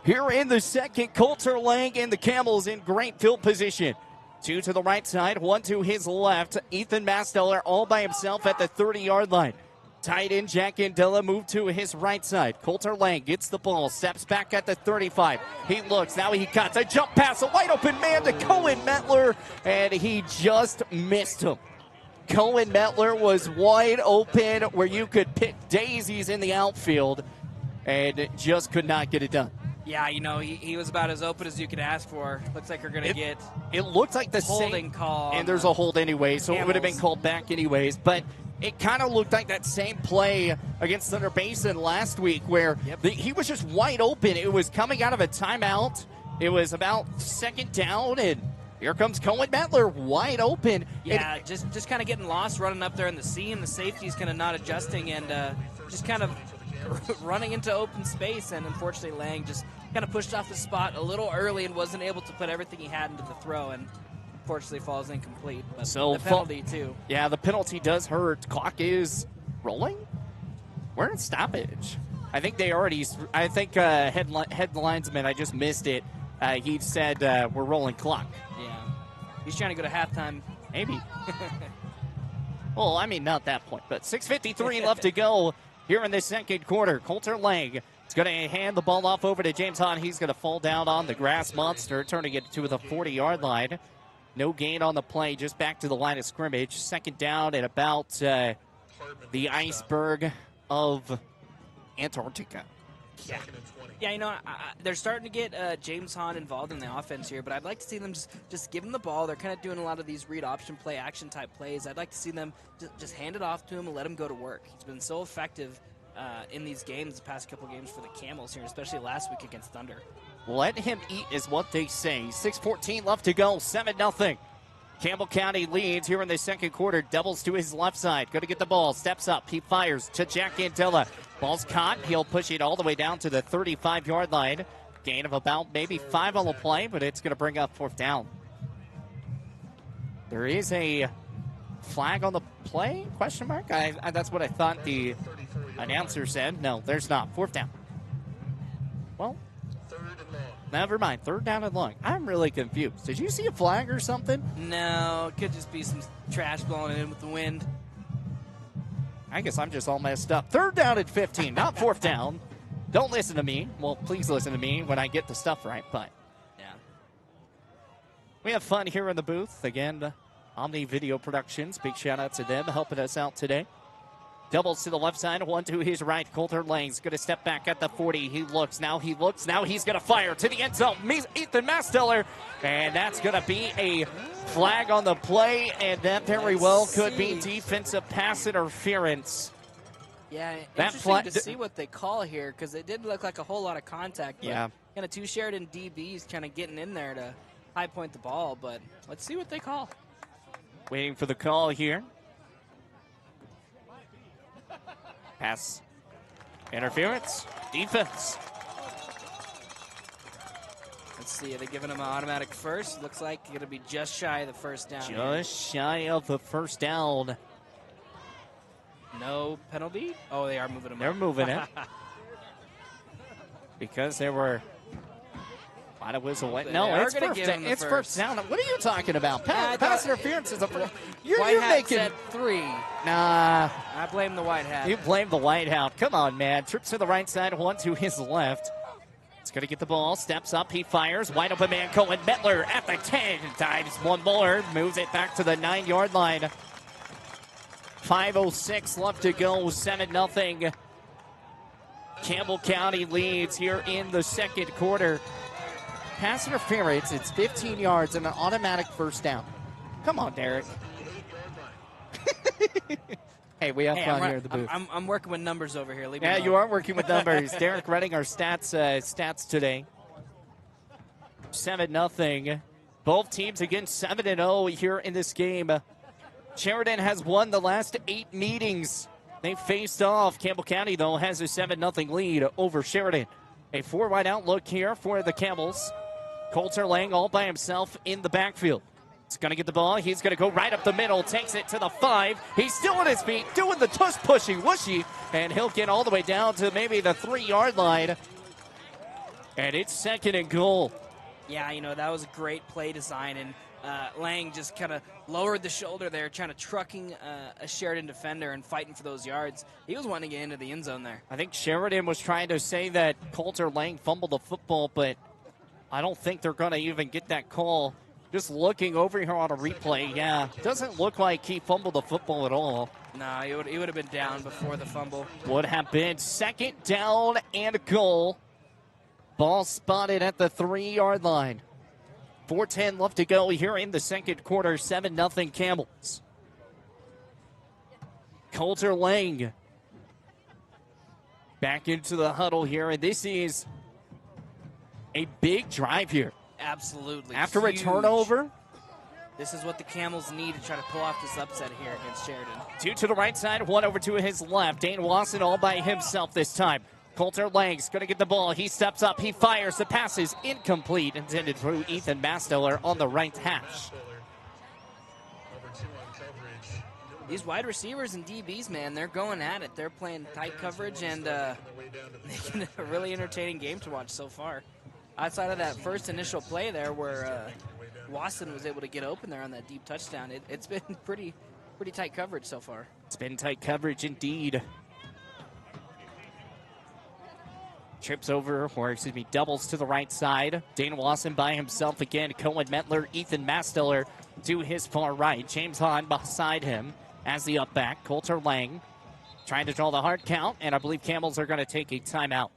here in the second. Coulter Lang and the Camels in great field position. 2 to the right side, 1 to his left. Ethan Masteller all by himself at the 30-yard line. Tight end Jack Andela moved to his right side. Coulter Lang gets the ball, steps back at the 35. He looks, now he cuts a jump pass, a wide open man to Cohen Metler, and he just missed him. Cohen Metler was wide open where you could pick daisies in the outfield and just could not get it done. Yeah, you know, he was about as open as you could ask for. Looks like we're going to get it looked like the holding same call. And there's a hold anyway, so Camels. it would have been called back anyways. But it kind of looked like that same play against Thunder Basin last week where he was just wide open. It was coming out of a timeout. It was about 2nd down, and here comes Cohen Metler wide open. Yeah, and just kind of getting lost, running up there in the seam. The safety's kind of not adjusting and just kind of running into open space. And unfortunately, Lang just kind of pushed off the spot a little early and wasn't able to put everything he had into the throw, and unfortunately falls incomplete. But so the penalty, too. Yeah, the penalty does hurt. Clock is rolling. We're in stoppage. I think they already, head linesman, I just missed it. He said we're rolling clock. Yeah. He's trying to go to halftime. Maybe. Well, I mean, not that point, but 6:53 left to go here in the second quarter. Coulter Lang is going to hand the ball off over to James Hahn. He's going to fall down on the grass monster, turning it to the 40-yard line. No gain on the play, just back to the line of scrimmage. 2nd down at about the iceberg of Antarctica. Yeah. Yeah, you know, they're starting to get James Hahn involved in the offense here, but I'd like to see them just give him the ball. They're kind of doing a lot of these read option play, action type plays. I'd like to see them just hand it off to him and let him go to work. He's been so effective in these games, the past couple games for the Camels here, especially last week against Thunder. Let him eat is what they say. 6:14 left to go, 7-0. Campbell County leads here in the second quarter. Doubles to his left side. Going to get the ball. Steps up. He fires to Jack Antilla. Ball's caught. He'll push it all the way down to the 35-yard line. Gain of about maybe 5 on the play, but it's going to bring up 4th down. There is a flag on the play? Question mark? That's what I thought the announcer said. No, there's not. 4th down. Well, never mind. 3rd down and long. I'm really confused. Did you see a flag or something? No, it could just be some trash blowing in with the wind. I guess I'm just all messed up. 3rd down and 15, not 4th down. Don't listen to me. Well, please listen to me when I get the stuff right, but yeah. We have fun here in the booth. Again, Omni Video Productions. Big shout out to them helping us out today. Doubles to the left side, 1 to his right. Coulter Lang's going to step back at the 40. He looks, now he's going to fire to the end zone. Ethan Masteller, and that's going to be a flag on the play, and that very well could be defensive pass interference. Yeah, that interesting to see what they call here, because it did look like a whole lot of contact. Yeah. Kind of 2 Sheridan DBs kind of getting in there to high point the ball, but let's see what they call. Waiting for the call here. Pass interference, defense. Let's see, are they giving him an automatic first? Looks like it's going to be just shy of the 1st down. Just shy of the 1st down. No penalty? Oh, they are moving him. They're moving it. Because there were a lot of whistle. No, it's first down. What are you talking about? Pass interference is a first. You're making at 3. Nah. I blame the white hat. You blame the white hat. Come on, man. Trips to the right side, 1 to his left. He's going to get the ball. Steps up. He fires. Wide open man, Cohen Metler at the 10. Dives one more. Moves it back to the 9-yard line. 5:06 left to go. 7-0. Campbell County leads here in the 2nd quarter. Pass interference. It's 15 yards and an automatic 1st down. Come on, Derek. Hey, we have fun here in the booth. I'm working with numbers over here. Leave me Yeah, alone. you are working with numbers. Derek running our stats today. 7-0. Both teams again 7-0 here in this game. Sheridan has won the last 8 meetings. They faced off. Campbell County, though, has a 7-0 lead over Sheridan. A 4-wide outlook here for the Camels. Coulter Lang all by himself in the backfield. He's going to get the ball. He's going to go right up the middle. Takes it to the 5. He's still on his feet, doing the tush pushing whooshy. And he'll get all the way down to maybe the 3-yard line. And it's 2nd and goal. Yeah, that was a great play design. And Lang just kind of lowered the shoulder there, trying to trucking a Sheridan defender and fighting for those yards. He was wanting to get into the end zone there. I think Sheridan was trying to say that Coulter Lang fumbled the football, but I don't think they're going to even get that call. Just looking over here on a replay, yeah, doesn't look like he fumbled the football at all. No, he would have been down before the fumble. Would have been 2nd down and goal. Ball spotted at the 3-yard line. 4:10 left to go here in the 2nd quarter. 7-0 Camels. Coulter Lang back into the huddle here, and this is a big drive here. Absolutely. After huge. a turnover. This is what the Camels need to try to pull off this upset here against Sheridan. 2 to the right side, 1 over to his left. Dane Wasson all by himself this time. Coulter Lang's going to get the ball. He steps up. He fires. The pass is incomplete. Intended for Ethan Masteller on the right hash. These wide receivers and DBs, man, they're going at it. They're playing tight coverage and making it a really entertaining game to watch so far. Outside of that first initial play there where Wasson was able to get open there on that deep touchdown, it's been pretty tight coverage so far. It's been tight coverage indeed. Trips over, or excuse me, doubles to the right side. Dane Wasson by himself again. Cohen Metler, Ethan Masteller to his far right. James Hahn beside him as the up back. Coulter Lang trying to draw the hard count, and I believe Camels are going to take a timeout.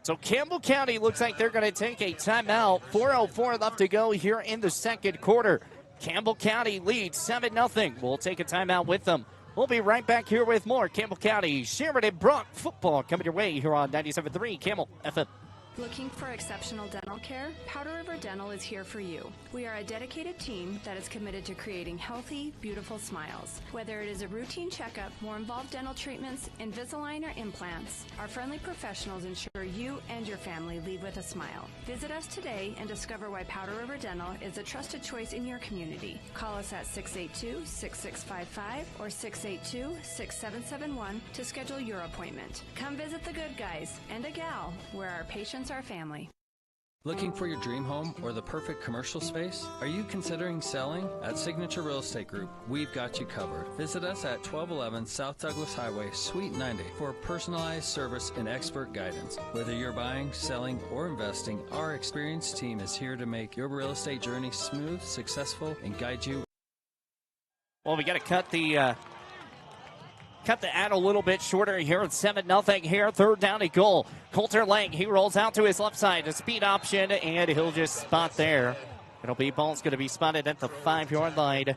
So Campbell County looks like they're going to take a timeout. 4:04 left to go here in the 2nd quarter. Campbell County leads 7-0. We'll take a timeout with them. We'll be right back here with more Campbell County Sheridan Brock football coming your way here on 97.3 Camel FM. Looking for exceptional dental care? Powder River Dental is here for you. We are a dedicated team that is committed to creating healthy, beautiful smiles. Whether it is a routine checkup, more involved dental treatments, Invisalign, or implants, our friendly professionals ensure you and your family leave with a smile. Visit us today and discover why Powder River Dental is a trusted choice in your community. Call us at 682-6655 or 682-6771 to schedule your appointment. Come visit the good guys and a gal where our patients are family. Looking for your dream home or the perfect commercial space? Are you considering selling? At Signature Real Estate Group, we've got you covered. Visit us at 1211 South Douglas Highway, Suite 90 for personalized service and expert guidance. Whether you're buying, selling, or investing, our experienced team is here to make your real estate journey smooth, successful, and guide you. Well, we got to cut the ad a little bit shorter here. It's 7-0 here. Third down and goal. Coulter Lang, he rolls out to his left side. A speed option, and he'll just spot there. Ball's going to be spotted at the 5-yard line.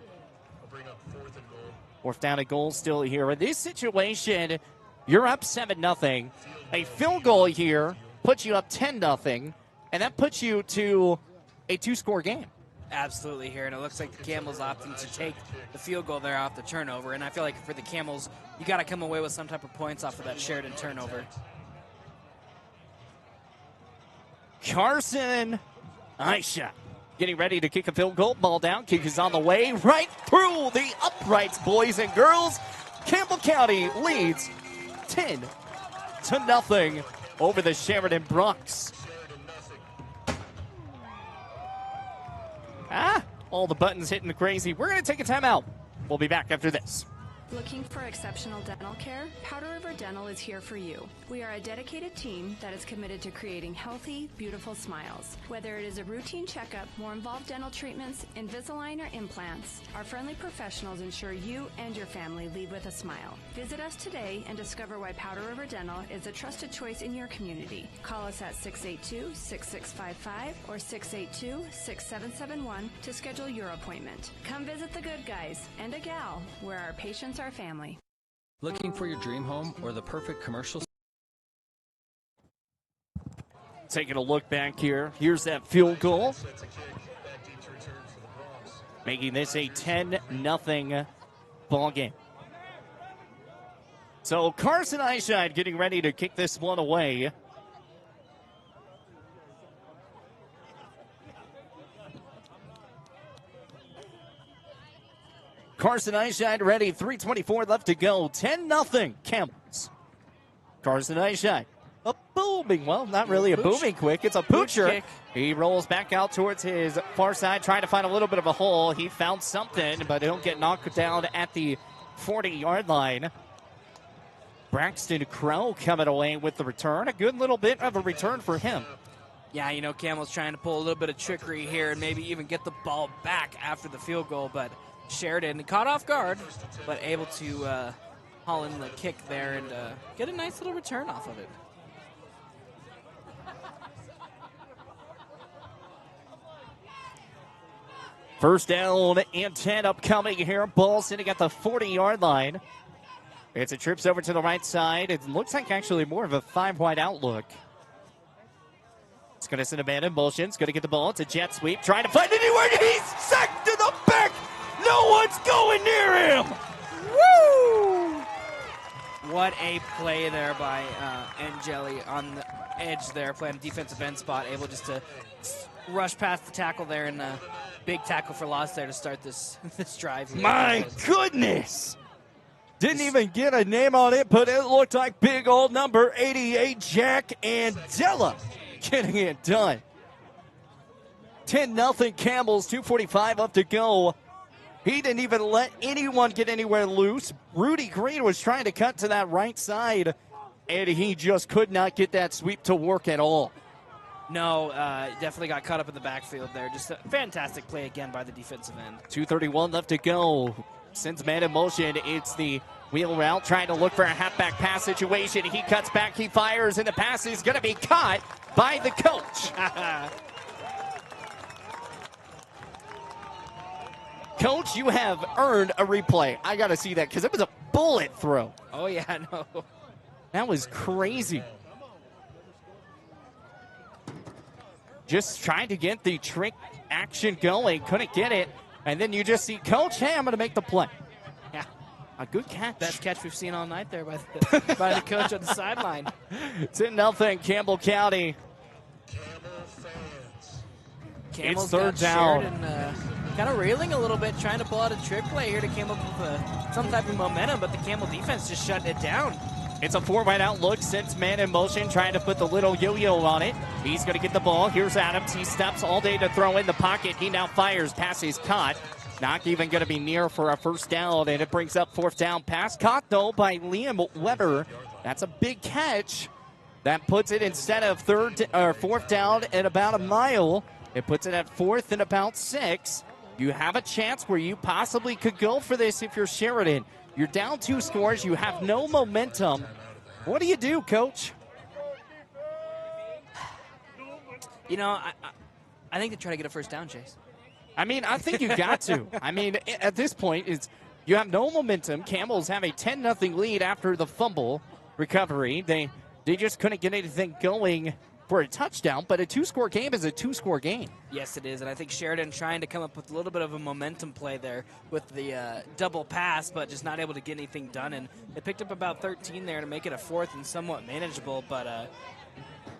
Fourth down and goal still here. In this situation, you're up 7-0. A field goal here puts you up 10-0, and that puts you to a two-score game. Absolutely here, and it looks like the Camels opting to take the field goal there off the turnover, and I feel like for the Camels, you got to come away with some type of points off of that Sheridan turnover. Carson Aisha getting ready to kick a field goal. Ball down, kick is on the way, right through the uprights, boys and girls. Campbell County leads 10-0 over the Sheridan Bronx. All the buttons hitting crazy. We're going to take a timeout. We'll be back after this. Looking for exceptional dental care? Powder River Dental is here for you. We are a dedicated team that is committed to creating healthy, beautiful smiles. Whether it is a routine checkup, more involved dental treatments, Invisalign, or implants, our friendly professionals ensure you and your family leave with a smile. Visit us today and discover why Powder River Dental is a trusted choice in your community. Call us at 682-6655 or 682-6771 to schedule your appointment. Come visit the good guys and a gal where our patients are family. Looking for your dream home or the perfect commercial? Taking a look back here. Here's that field goal, making this a 10-0 ball game. So Carson Eyeshine getting ready to kick this one away. Carson Eyeshine ready, 3:24 left to go, 10-0 Camels. Carson Eyeshine, a booming, well, not really a booming quick, it's a poocher. Kick. He rolls back out towards his far side, trying to find a little bit of a hole. He found something, but he'll get knocked down at the 40-yard line. Braxton Crow coming away with the return. A good little bit of a return for him. Yeah, you know, Camel's trying to pull a little bit of trickery here and maybe even get the ball back after the field goal, but Sheridan caught off guard, but able to haul in the kick there and get a nice little return off of it. First down and 10 upcoming here. Ball sitting at the 40-yard line. It's a trips over to the right side. It looks like actually more of a 5-wide outlook. It's going to send a man in motion. It's going to get the ball. It's a jet sweep. Trying to find anywhere. He's sacked to the back. No one's going near him. Woo! What a play there by Angeli on the edge there, playing defensive end spot, able just to rush past the tackle there, and a big tackle for loss there to start this drive here. My goodness. Didn't even get a name on it, but it looked like big old number 88, Jack Andela, getting it done. 10-0 Camels, 2:45 up to go. He didn't even let anyone get anywhere loose. Rudy Green was trying to cut to that right side, and he just could not get that sweep to work at all. No, definitely got caught up in the backfield there. Just a fantastic play again by the defensive end. 2:31 left to go. Sends man in motion. It's the wheel route, trying to look for a halfback pass situation. He cuts back, he fires, and the pass is going to be caught by the coach. Coach, you have earned a replay. I got to see that because it was a bullet throw. Oh, yeah, no. That was crazy. just trying to get the trick action going. Couldn't get it. And then you just see Coach, hey, I'm going to make the play. Yeah. A good catch. Best catch we've seen all night there by the, by the coach on the sideline. 10-0 Campbell County. Camels It's third got down. Sheridan, kind of reeling a little bit, trying to pull out a trick play here to come up with some type of momentum, but the Camel defense just shutting it down. It's a 4-wide out look, sends man in motion, trying to put the little yo-yo on it. He's going to get the ball. Here's Adams. He steps all day to throw in the pocket. He now fires. Pass is caught. Not even going to be near for a first down, and it brings up fourth down. Pass caught, though, by Liam Weber. That's a big catch. That puts it instead of fourth down at about a mile. It puts it at fourth and about 6. You have a chance where you possibly could go for this if you're Sheridan. You're down 2 scores. You have no momentum. What do you do, Coach? You know, I think they try to get a first down, Chase. I mean, I think you got to. I mean, at this point, you have no momentum. Camels have a 10-0 lead after the fumble recovery. They just couldn't get anything going for a touchdown, but a 2-score game is a 2-score game. Yes, it is, and I think Sheridan trying to come up with a little bit of a momentum play there with the double pass, but just not able to get anything done, and they picked up about 13 there to make it a fourth and somewhat manageable, but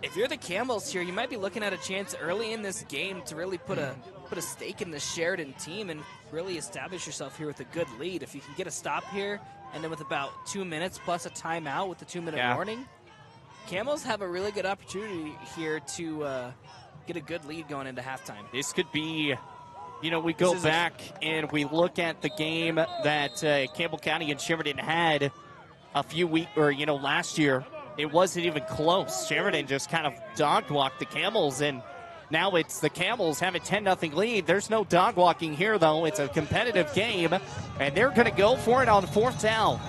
if you're the Camels here, you might be looking at a chance early in this game to really put a stake in the Sheridan team and really establish yourself here with a good lead. If you can get a stop here, and then with about 2 minutes plus a timeout with the 2-minute warning, Camels have a really good opportunity here to get a good lead going into halftime. This could be, we go back and we look at the game that Campbell County and Sheridan had a few weeks, or, last year. It wasn't even close. Sheridan just kind of dog-walked the Camels, and now it's the Camels have a 10-0 lead. There's no dog-walking here, though. It's a competitive game, and they're going to go for it on fourth down.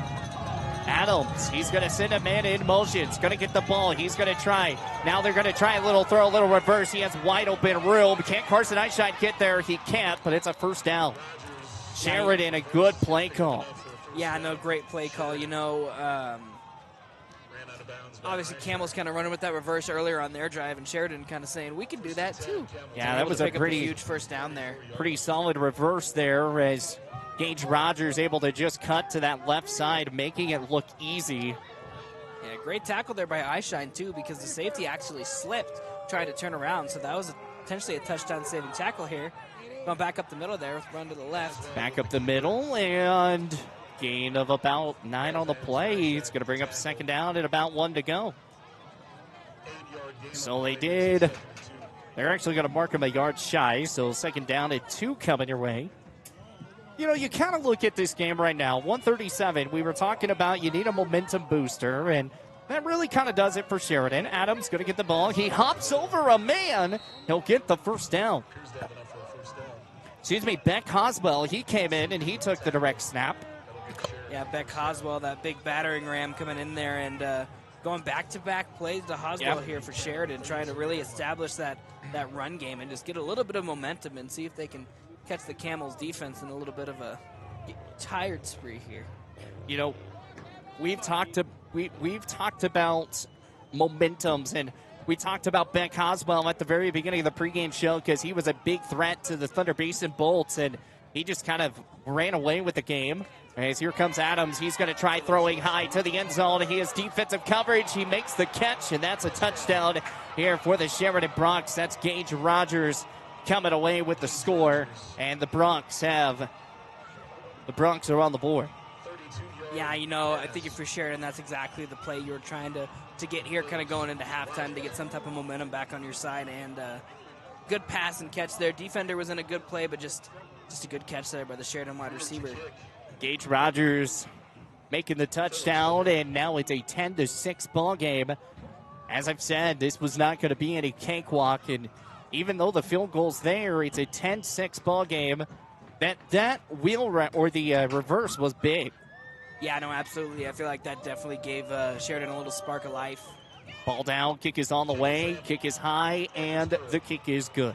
Adams, he's going to send a man in motion. He's going to get the ball. He's going to try. Now they're going to try a little throw, a little reverse. He has wide open room. Can't Carson Eichstein get there? He can't, but it's a first down. Sheridan, a good play call. Yeah, no, great play call. Obviously, Camels kind of running with that reverse earlier on their drive, and Sheridan kind of saying, we can do that too. Yeah, that was a pretty huge first down there. Pretty solid reverse there as Gage Rogers able to just cut to that left side, making it look easy. Yeah, great tackle there by Eyeshine too, because the safety actually slipped trying to turn around, so that was potentially a touchdown-saving tackle here. Going back up the middle there, run to the left. Back up the middle, and gain of about 9 on the play. It's going to bring up second down and about 1 to go. So they did. They're actually going to mark him a yard shy, so second down and 2 coming your way. You kind of look at this game right now, 137. We were talking about you need a momentum booster, and that really kind of does it for Sheridan. Adams going to get the ball. He hops over a man. He'll get the first down. Beck Hoswell, he came in and he took the direct snap. Yeah, Beck Hoswell, that big battering ram coming in there and going back-to-back plays to Hoswell here for Sheridan, trying to really establish that run game and just get a little bit of momentum and see if they can catch the Camels defense in a little bit of a tired spree here. We've talked about momentums, and we talked about Beck Hoswell at the very beginning of the pregame show because he was a big threat to the Thunder Basin Bolts, and he just kind of ran away with the game. As here comes Adams, he's going to try throwing high to the end zone. He has defensive coverage. He makes the catch, and that's a touchdown here for the Sheridan Broncs. That's Gage Rogers coming away with the score, and the Broncs are on the board. Yeah, I think if you're Sheridan, that's exactly the play you were trying to get here, kind of going into halftime to get some type of momentum back on your side, and good pass and catch there. Defender was in a good play, but just a good catch there by the Sheridan wide receiver. Gage Rogers making the touchdown, and now it's a 10-6 ball game. As I've said, this was not going to be any cakewalk, and even though the field goal's there, it's a 10-6 ball game. That reverse was big. Yeah, no, absolutely. I feel like that definitely gave Sheridan a little spark of life. Ball down, kick is on the way, kick is high, and the kick is good.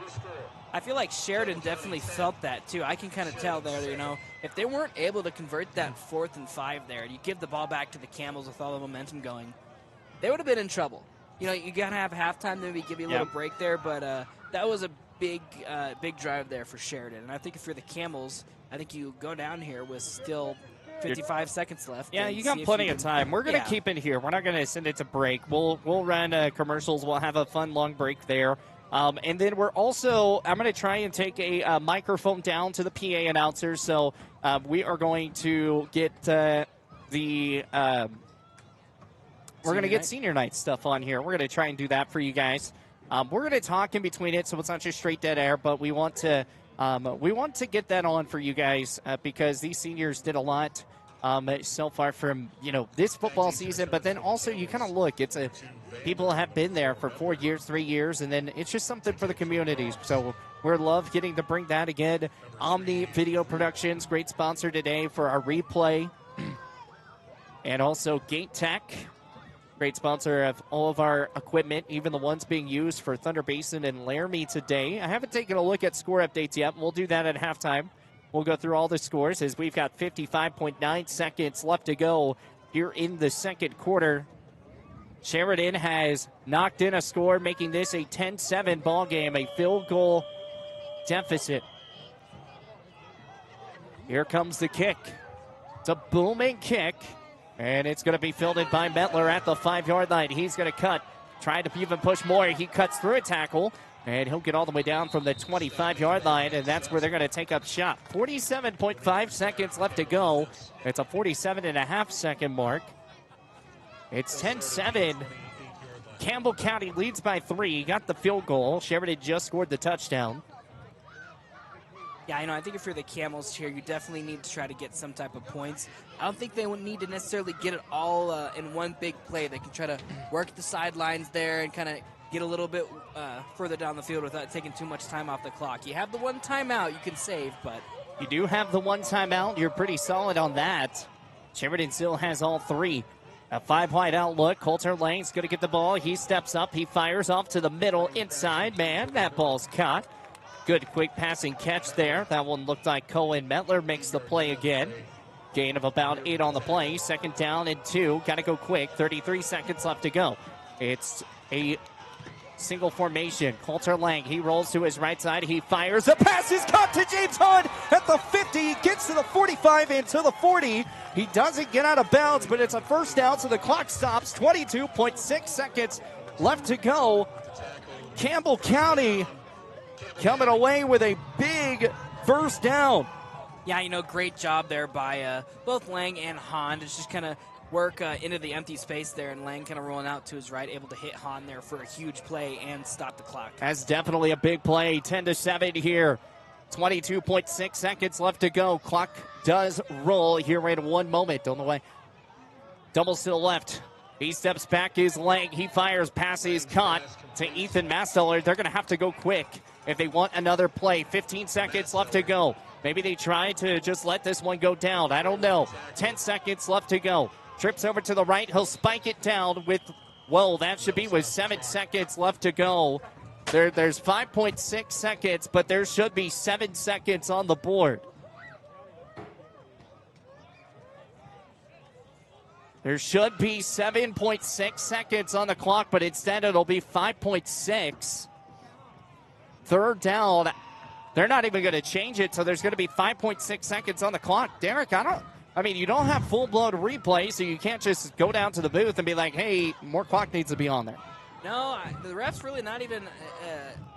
I feel like Sheridan definitely felt that, too. I can kind of tell there, if they weren't able to convert that 4th and 5 there, you give the ball back to the Camels with all the momentum going, they would have been in trouble. You got to have halftime, maybe give you a little break there, but That was a big drive there for Sheridan. And I think if you're the Camels, I think you go down here with still 55 seconds left. Yeah, you got plenty of time. We're going to keep it here. We're not going to send it to break. We'll run commercials. We'll have a fun long break there. And then we're also, I'm going to try and take a microphone down to the PA announcers. So we are going to get we're going to get senior night stuff on here. We're going to try and do that for you guys. We're going to talk in between it, so it's not just straight dead air, but we want to get that on for you guys because these seniors did a lot so far from this football season. But then also you kind of look, people have been there for 4 years, 3 years, and then it's just something for the communities. So we're love getting to bring that again. Omni Video Productions, great sponsor today for our replay, and also Gate Tech. Great sponsor of all of our equipment, even the ones being used for Thunder Basin and Laramie today. I haven't taken a look at score updates yet. We'll do that at halftime. We'll go through all the scores as we've got 55.9 seconds left to go here in the second quarter. Sheridan has knocked in a score, making this a 10-7 ball game, a field goal deficit. Here comes the kick. It's a booming kick. And it's going to be fielded by Metler at the 5-yard line. He's going to cut, try to even push more. He cuts through a tackle, and he'll get all the way down from the 25-yard line, and that's where they're going to take up shot. 47.5 seconds left to go. It's a 47.5-second mark. It's 10-7. Campbell County leads by 3. He got the field goal. Sheridan just scored the touchdown. Yeah, I think if you're the Camels here, you definitely need to try to get some type of points. I don't think they would need to necessarily get it all in one big play. They can try to work the sidelines there and kind of get a little bit further down the field without taking too much time off the clock. You have the one timeout you can save, but... You do have the one timeout. You're pretty solid on that. Sheridan still has all 3. A 5-wide outlook. Coulter Lang's going to get the ball. He steps up. He fires off to the middle inside. Man, that ball's caught. Good quick passing catch there. That one looked like Cohen. Metler makes the play again. Gain of about 8 on the play. Second down and 2. Got to go quick. 33 seconds left to go. It's a single formation. Coulter Lang, he rolls to his right side. He fires. The pass is caught to James Hunt at the 50. He gets to the 45 and to the 40. He doesn't get out of bounds, but it's a first down, so the clock stops. 22.6 seconds left to go. Campbell County coming away with a big first down. Yeah, great job there by both Lang and Hahn to just kind of work into the empty space there, and Lang kind of rolling out to his right, able to hit Hahn there for a huge play and stop the clock. That's definitely a big play. 10-7 here. 22.6 seconds left to go. Clock does roll here in 1 moment. On the way. Doubles to the left. He steps back his Lang. He fires. Pass is caught to Ethan Masteller. They're going to have to go quick if they want another play. 15 seconds left to go. Maybe they try to just let this one go down. I don't know. 10 seconds left to go. Trips over to the right. He'll spike it down with, well, that should be with 7 seconds left to go. There's 5.6 seconds, but there should be 7 seconds on the board. There should be 7.6 seconds on the clock, but instead it'll be 5.6. Third down. They're not even going to change it, so there's going to be 5.6 seconds on the clock. Derek, you don't have full-blown replay, so you can't just go down to the booth and be like, hey, more clock needs to be on there. No, the ref's really not even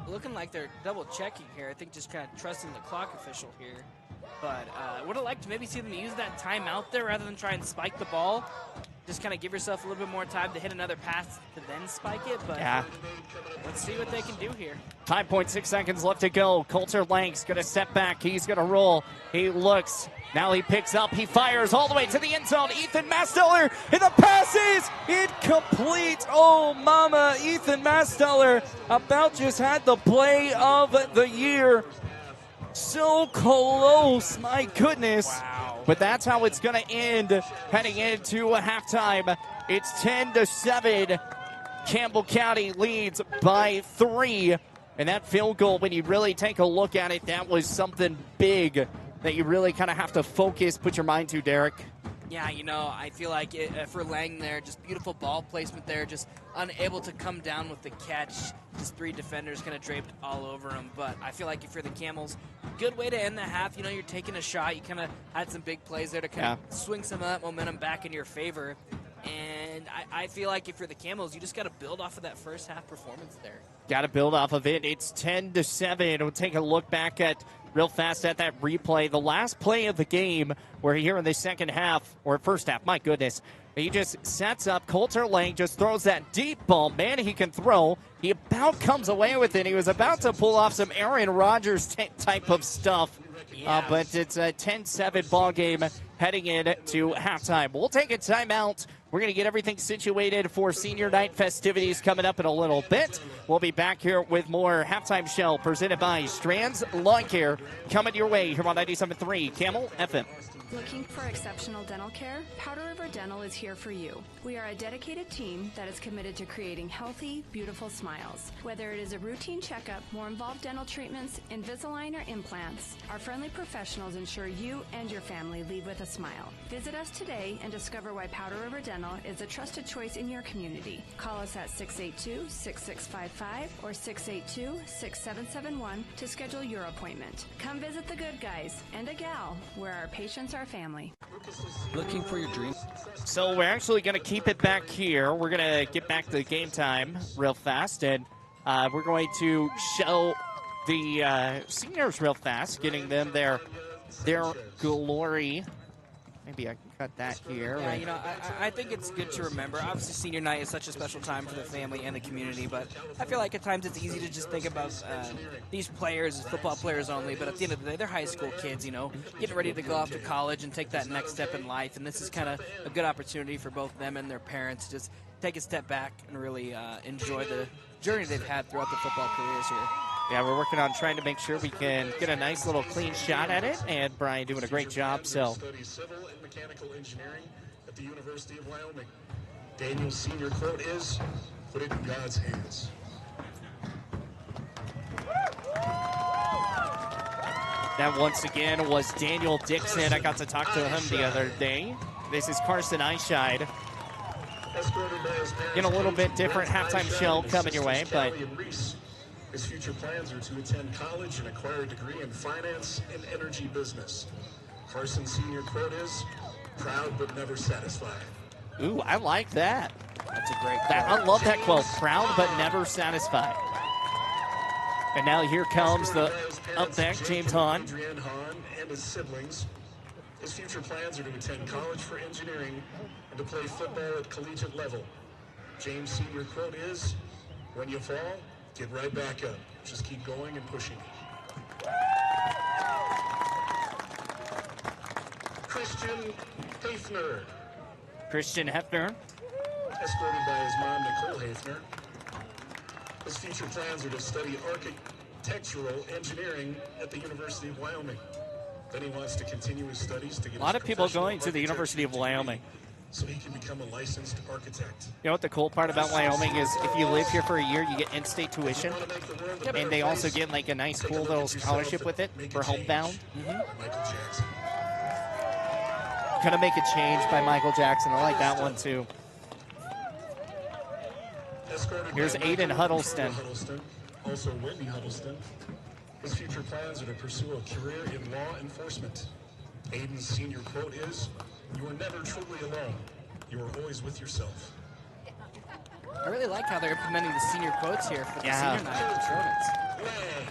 looking like they're double-checking here. I think just kind of trusting the clock official here. But I would have liked to maybe see them use that timeout there rather than try and spike the ball. Just kind of give yourself a little bit more time to hit another pass to then spike it. But yeah, let's see what they can do here. 5.6 seconds left to go. Coulter Lang's going to step back. He's going to roll. He looks. Now he picks up. He fires all the way to the end zone. Ethan Masteller, and the pass is incomplete. Oh, mama. Ethan Masteller about just had the play of the year. So close, my goodness. Wow. But that's how it's going to end heading into a halftime. It's 10-7. Campbell County leads by 3. And that field goal, when you really take a look at it, that was something big that you really kind of have to focus, put your mind to, Derek. Yeah, I feel like for Lang there, just beautiful ball placement there, just unable to come down with the catch. Just 3 defenders kind of draped all over him. But I feel like if you're the Camels, good way to end the half. You're taking a shot. You kind of had some big plays there to kind of swing some of that momentum back in your favor. And I feel like if you're the Camels, you just got to build off of that first half performance there. Got to build off of it. It's 10-7. We'll take a look back at real fast at that replay. The last play of the game, we're here in the second half, or first half, my goodness. He just sets up. Coulter Lang just throws that deep ball. Man, he can throw. He about comes away with it. He was about to pull off some Aaron Rodgers type of stuff. But it's a 10-7 ball game heading into halftime. We'll take a timeout. We're going to get everything situated for senior night festivities coming up in a little bit. We'll be back here with more Halftime Show presented by Strands Lawn Care coming your way here on 97.3 Camel FM. Looking for exceptional dental care? Powder River Dental is here for you. We are a dedicated team that is committed to creating healthy, beautiful smiles. Whether it is a routine checkup, more involved dental treatments, Invisalign, or implants, our friendly professionals ensure you and your family leave with a smile. Visit us today and discover why Powder River Dental is a trusted choice in your community. Call us at 682-6655 or 682-6771 to schedule your appointment. Come visit the good guys and a gal where our patients are family. Looking for your dream? So we're actually going to keep it back here. We're going to get back to game time real fast, and we're going to show the seniors real fast, getting them their glory. Maybe I can cut that here. Yeah, I think it's good to remember. Obviously, senior night is such a special time for the family and the community, but I feel like at times it's easy to just think about these players as football players only, but at the end of the day, they're high school kids, getting ready to go off to college and take that next step in life, and this is kind of a good opportunity for both them and their parents to just take a step back and really enjoy the journey they've had throughout their football careers here. Yeah, we're working on trying to make sure we can get a nice little clean shot at it, and Brian doing a great job. So, Studies civil and mechanical engineering at the University of Wyoming. Daniel's senior quote is, "Put it in God's hands." that once again was Daniel Dixon. I got to talk to him the other day. This is Carson Eichscheid. In a little bit different halftime show coming your way, but his future plans are to attend college and acquire a degree in finance and energy business. Carson's senior quote is, "Proud but never satisfied." Ooh, I like that. That's a great quote. I love that quote. Proud but never satisfied. And now here comes the up back, James Hahn. Adrian Hahn and his siblings. His future plans are to attend college for engineering and to play football at collegiate level. James' senior quote is, "When you fall, get right back up. Just keep going and pushing." Christian Hafner. Christian Hefner. Escorted by his mom, Nicole Hafner. His future plans are to study architectural engineering at the University of Wyoming. Then he wants to continue his studies to get A lot of people going to the University of Wyoming. So he can become a licensed architect. You know what the cool part about Wyoming is? If you live here for a year, you get in-state tuition. And they also get like a nice, cool little scholarship with it for homebound. Michael Jackson. Gonna Make a Change by Michael Jackson. I like that one too. Escorted Here's by Aiden Michael Huddleston. Also Wendy Huddleston. His future plans are to pursue a career in law enforcement. Aiden's senior quote is, "You are never truly alone. You are always with yourself." I really like how they're implementing the senior quotes here for the Yeah. senior night performance. Lang.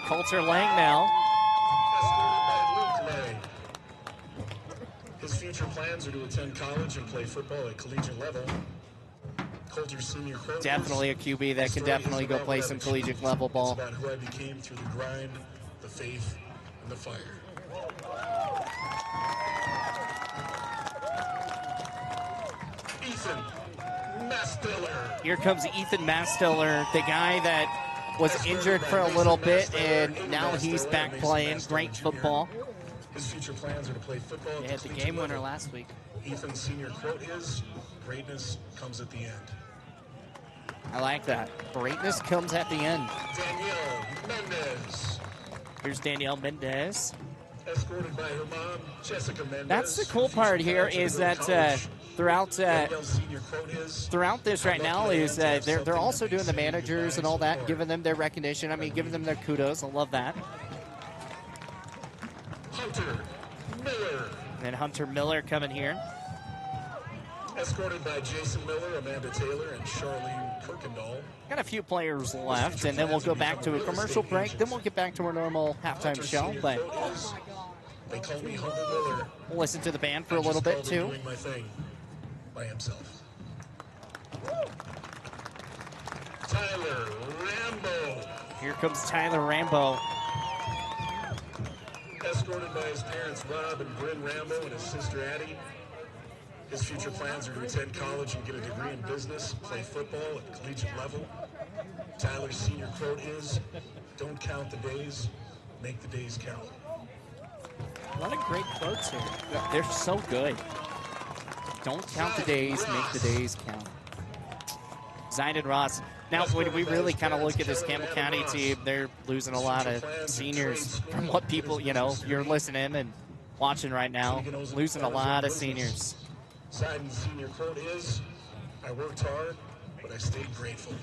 Coulter Lang now. Escorted by Luke Lang. His future plans are to attend college and play football at collegiate level. Coulter's senior quote Definitely a is, QB that "The can story definitely is go about play who some I've collegiate achieved. level ball." It's about who I became through the grind, the faith, and the fire. Ethan Mastiller. Here comes Ethan Mastiller, the guy that was injured for a little bit, and now he's back playing great football. His future plans are to play football. They had the game winner last week. Ethan's senior quote is, "Greatness comes at the end." I like that. Greatness comes at the end. Danielle Mendez. Here's Danielle Mendez. Escorted by her mom, Jessica Mendez. That's the cool part here is that throughout this right now is they're also doing the managers and all that, giving them their recognition. I mean, giving them their kudos. I love that. Hunter Miller. And Hunter Miller coming here. Escorted by Jason Miller, Amanda Taylor, and Charlene Kirkendall. Got a few players left, and then we'll go back to a commercial break. Then we'll get back to our normal halftime show. But they call me Hunter Miller. We'll listen to the band for a little bit too. Doing my thing by himself. Tyler Rambo. Here comes Tyler Rambo. Escorted by his parents Rob and Bryn Rambo and his sister Addie. His future plans are to attend college and get a degree in business, play football at collegiate level. Tyler's senior quote is, "Don't count the days, make the days count." A lot of great quotes here. They're so good. Don't count the days, make the days count. Zion Ross. Now, when we really kind of look at this Campbell County team, they're losing a lot of seniors from what people, you're listening and watching right now. Losing a lot of seniors. Ziden's senior quote is, "I worked hard, but I stayed grateful."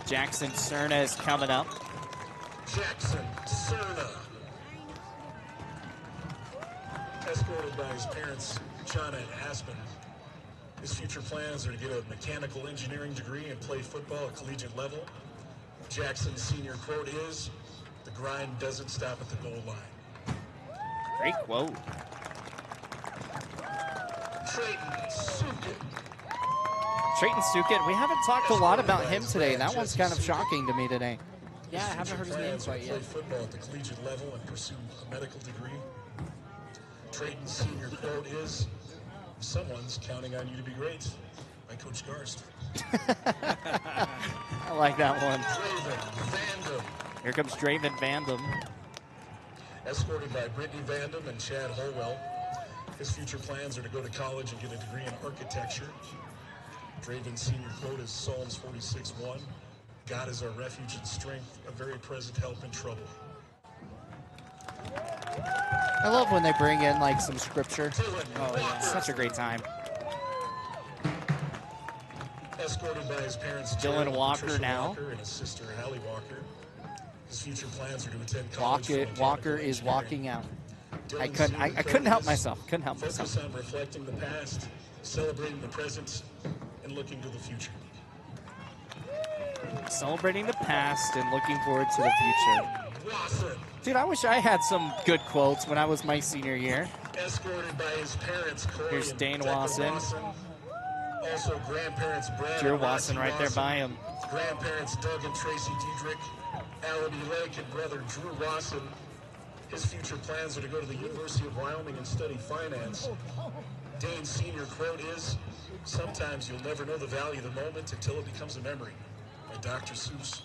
Jackson Cerna is coming up. Jackson Cerna. Escorted by his parents, Shauna and Aspen. His future plans are to get a mechanical engineering degree and play football at collegiate level. Jackson's senior quote is, "The grind doesn't stop at the goal line." Great quote. Trayton Sukett, we haven't talked a lot about him today. That one's kind of shocking to me today. Yeah, I haven't heard his name quite yet. Play football at the collegiate level and pursue a medical degree. Trayton's senior quote is, "Someone's counting on you to be great," by Coach Garst. I like that one. Draven Vandam. Here comes Draven Vandam. Escorted by Brittany Vandam and Chad Holwell. His future plans are to go to college and get a degree in architecture. Draven's senior quote is Psalms 46:1. "God is our refuge and strength, a very present help in trouble." I love when they bring in like some scripture. Oh, yeah. Such a great time. Escorted by his parents Dylan Jared Walker Patricia now. Walker and his sister Hallie Walker. His future plans are to attend college. Walker is walking out. I couldn't help myself. Focus on reflecting the past, celebrating the present, and looking to the future. Celebrating the past and looking forward to the future. Wasson. Dude, I wish I had some good quotes when I was my senior year. Escorted by his parents, Corey Here's and Dane Becca Wasson. Also, grandparents Brad Drew and Wasson Rossi right there by him. Grandparents Doug and Tracy Diedrich, Alabama Lake, and brother Drew Wasson. His future plans are to go to the University of Wyoming and study finance. Dane's senior quote is, "Sometimes you'll never know the value of the moment until it becomes a memory," by Dr. Seuss.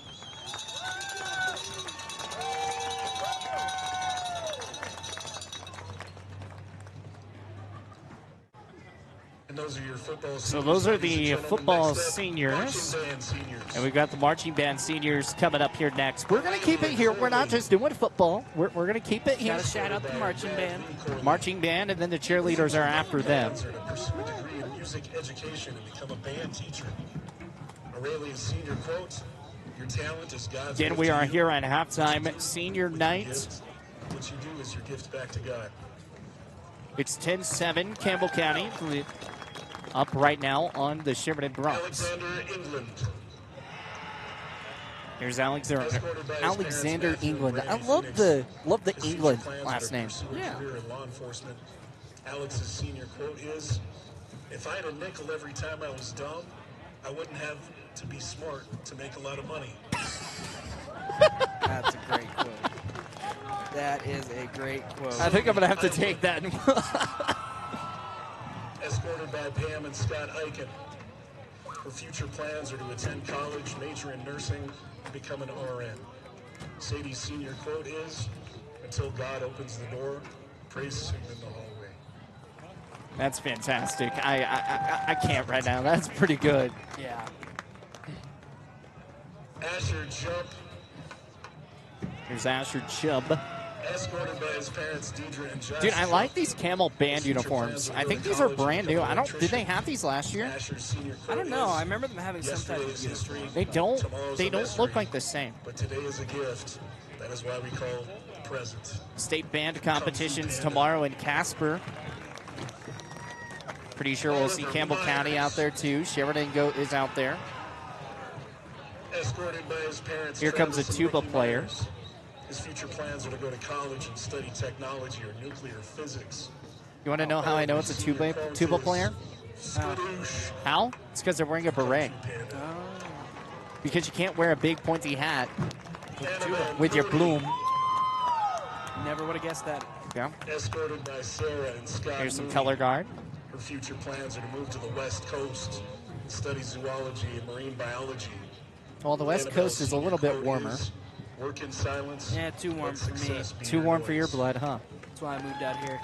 And those are your football So seniors, those are ladies and the gentlemen. football Next up, seniors. marching band seniors. And we've got the marching band seniors coming up here next. We're going to keep it here. We're not just doing football. We're going to keep it here. Gotta shout out the marching band. Marching band, and then the cheerleaders are after them. Plans are to pursue a degree in music education and become a band teacher. Aurelia's senior quote, "Your talent is God's Again, gift we to are you. here on halftime senior night. What you do is your gift back to God." It's 10-7 Campbell County up right now on the Sheridan Bronx. Alexander England. Here's Alexander Escorted by his parents, Matthew and England. I Brandy love the Phoenix. His England future plans last are to name. pursue a career in law enforcement. Alex's senior quote is, "If I had a nickel every time I was dumb, I wouldn't have to be smart to make a lot of money." That's a great quote. That is a great quote. I think I'm going to have to take that. Escorted by Pam and Scott Eichen. Her future plans are to attend college, major in nursing, and become an RN. Sadie's senior quote is, "Until God opens the door, praise him in the hallway." That's fantastic. I can't right now. That's pretty good. Yeah. Asher Jump. Here's Asher Chubb. Escorted by his parents, Deidre and Josh. Dude, I like these Camel band uniforms. I think these are brand new. Did they have these last year? I don't know. I remember them having some type of history. They don't look like the same. But today is a gift. That is why we call present. State band competitions tomorrow in Casper. Pretty sure we'll see Campbell County out there too. Sheridan is out there. Escorted by his parents. Here comes a tuba player. His future plans are to go to college and study technology or nuclear physics. You want to know how I know it's a tuba player? How? It's because they're wearing a beret. Because you can't wear a big pointy hat with your plume. Never would have guessed that. Yeah. Escorted by Sarah and Scott. Here's some Mooney. color guard. Her future plans are to move to the West Coast and study zoology and marine biology. Well, the West Coast is a little bit warmer. Work in silence. Yeah, too warm for me. Too warm for your blood, huh? That's why I moved out here.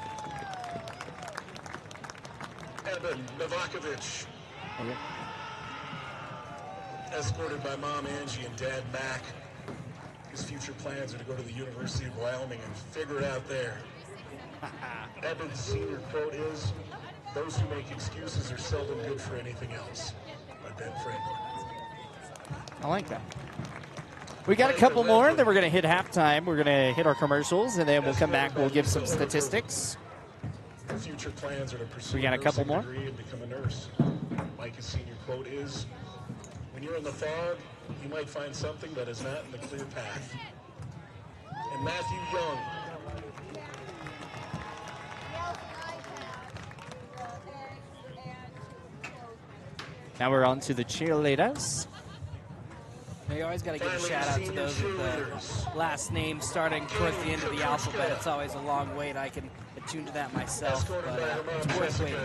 Eben Novakovic. Okay. Escorted by Mom Angie and Dad Mac. His future plans are to go to the University of Wyoming and figure it out there. Eben's senior quote is, "Those who make excuses are seldom good for anything else." By Ben Franklin. I like that. We got a couple more, then we're going to hit halftime. We're going to hit our commercials, and then we'll come back. We'll give some statistics. Future plans are to pursue We got a couple more. degree and become a nurse. Mike's senior quote is, "When you're in the fog, you might find something that is not in the clear path." And Matthew Young. Now we're on to the cheerleaders. You always got to give a shout out to those with the last name starting towards the end of the alphabet. It's always a long wait. I can attune to that myself, but it's worth waiting.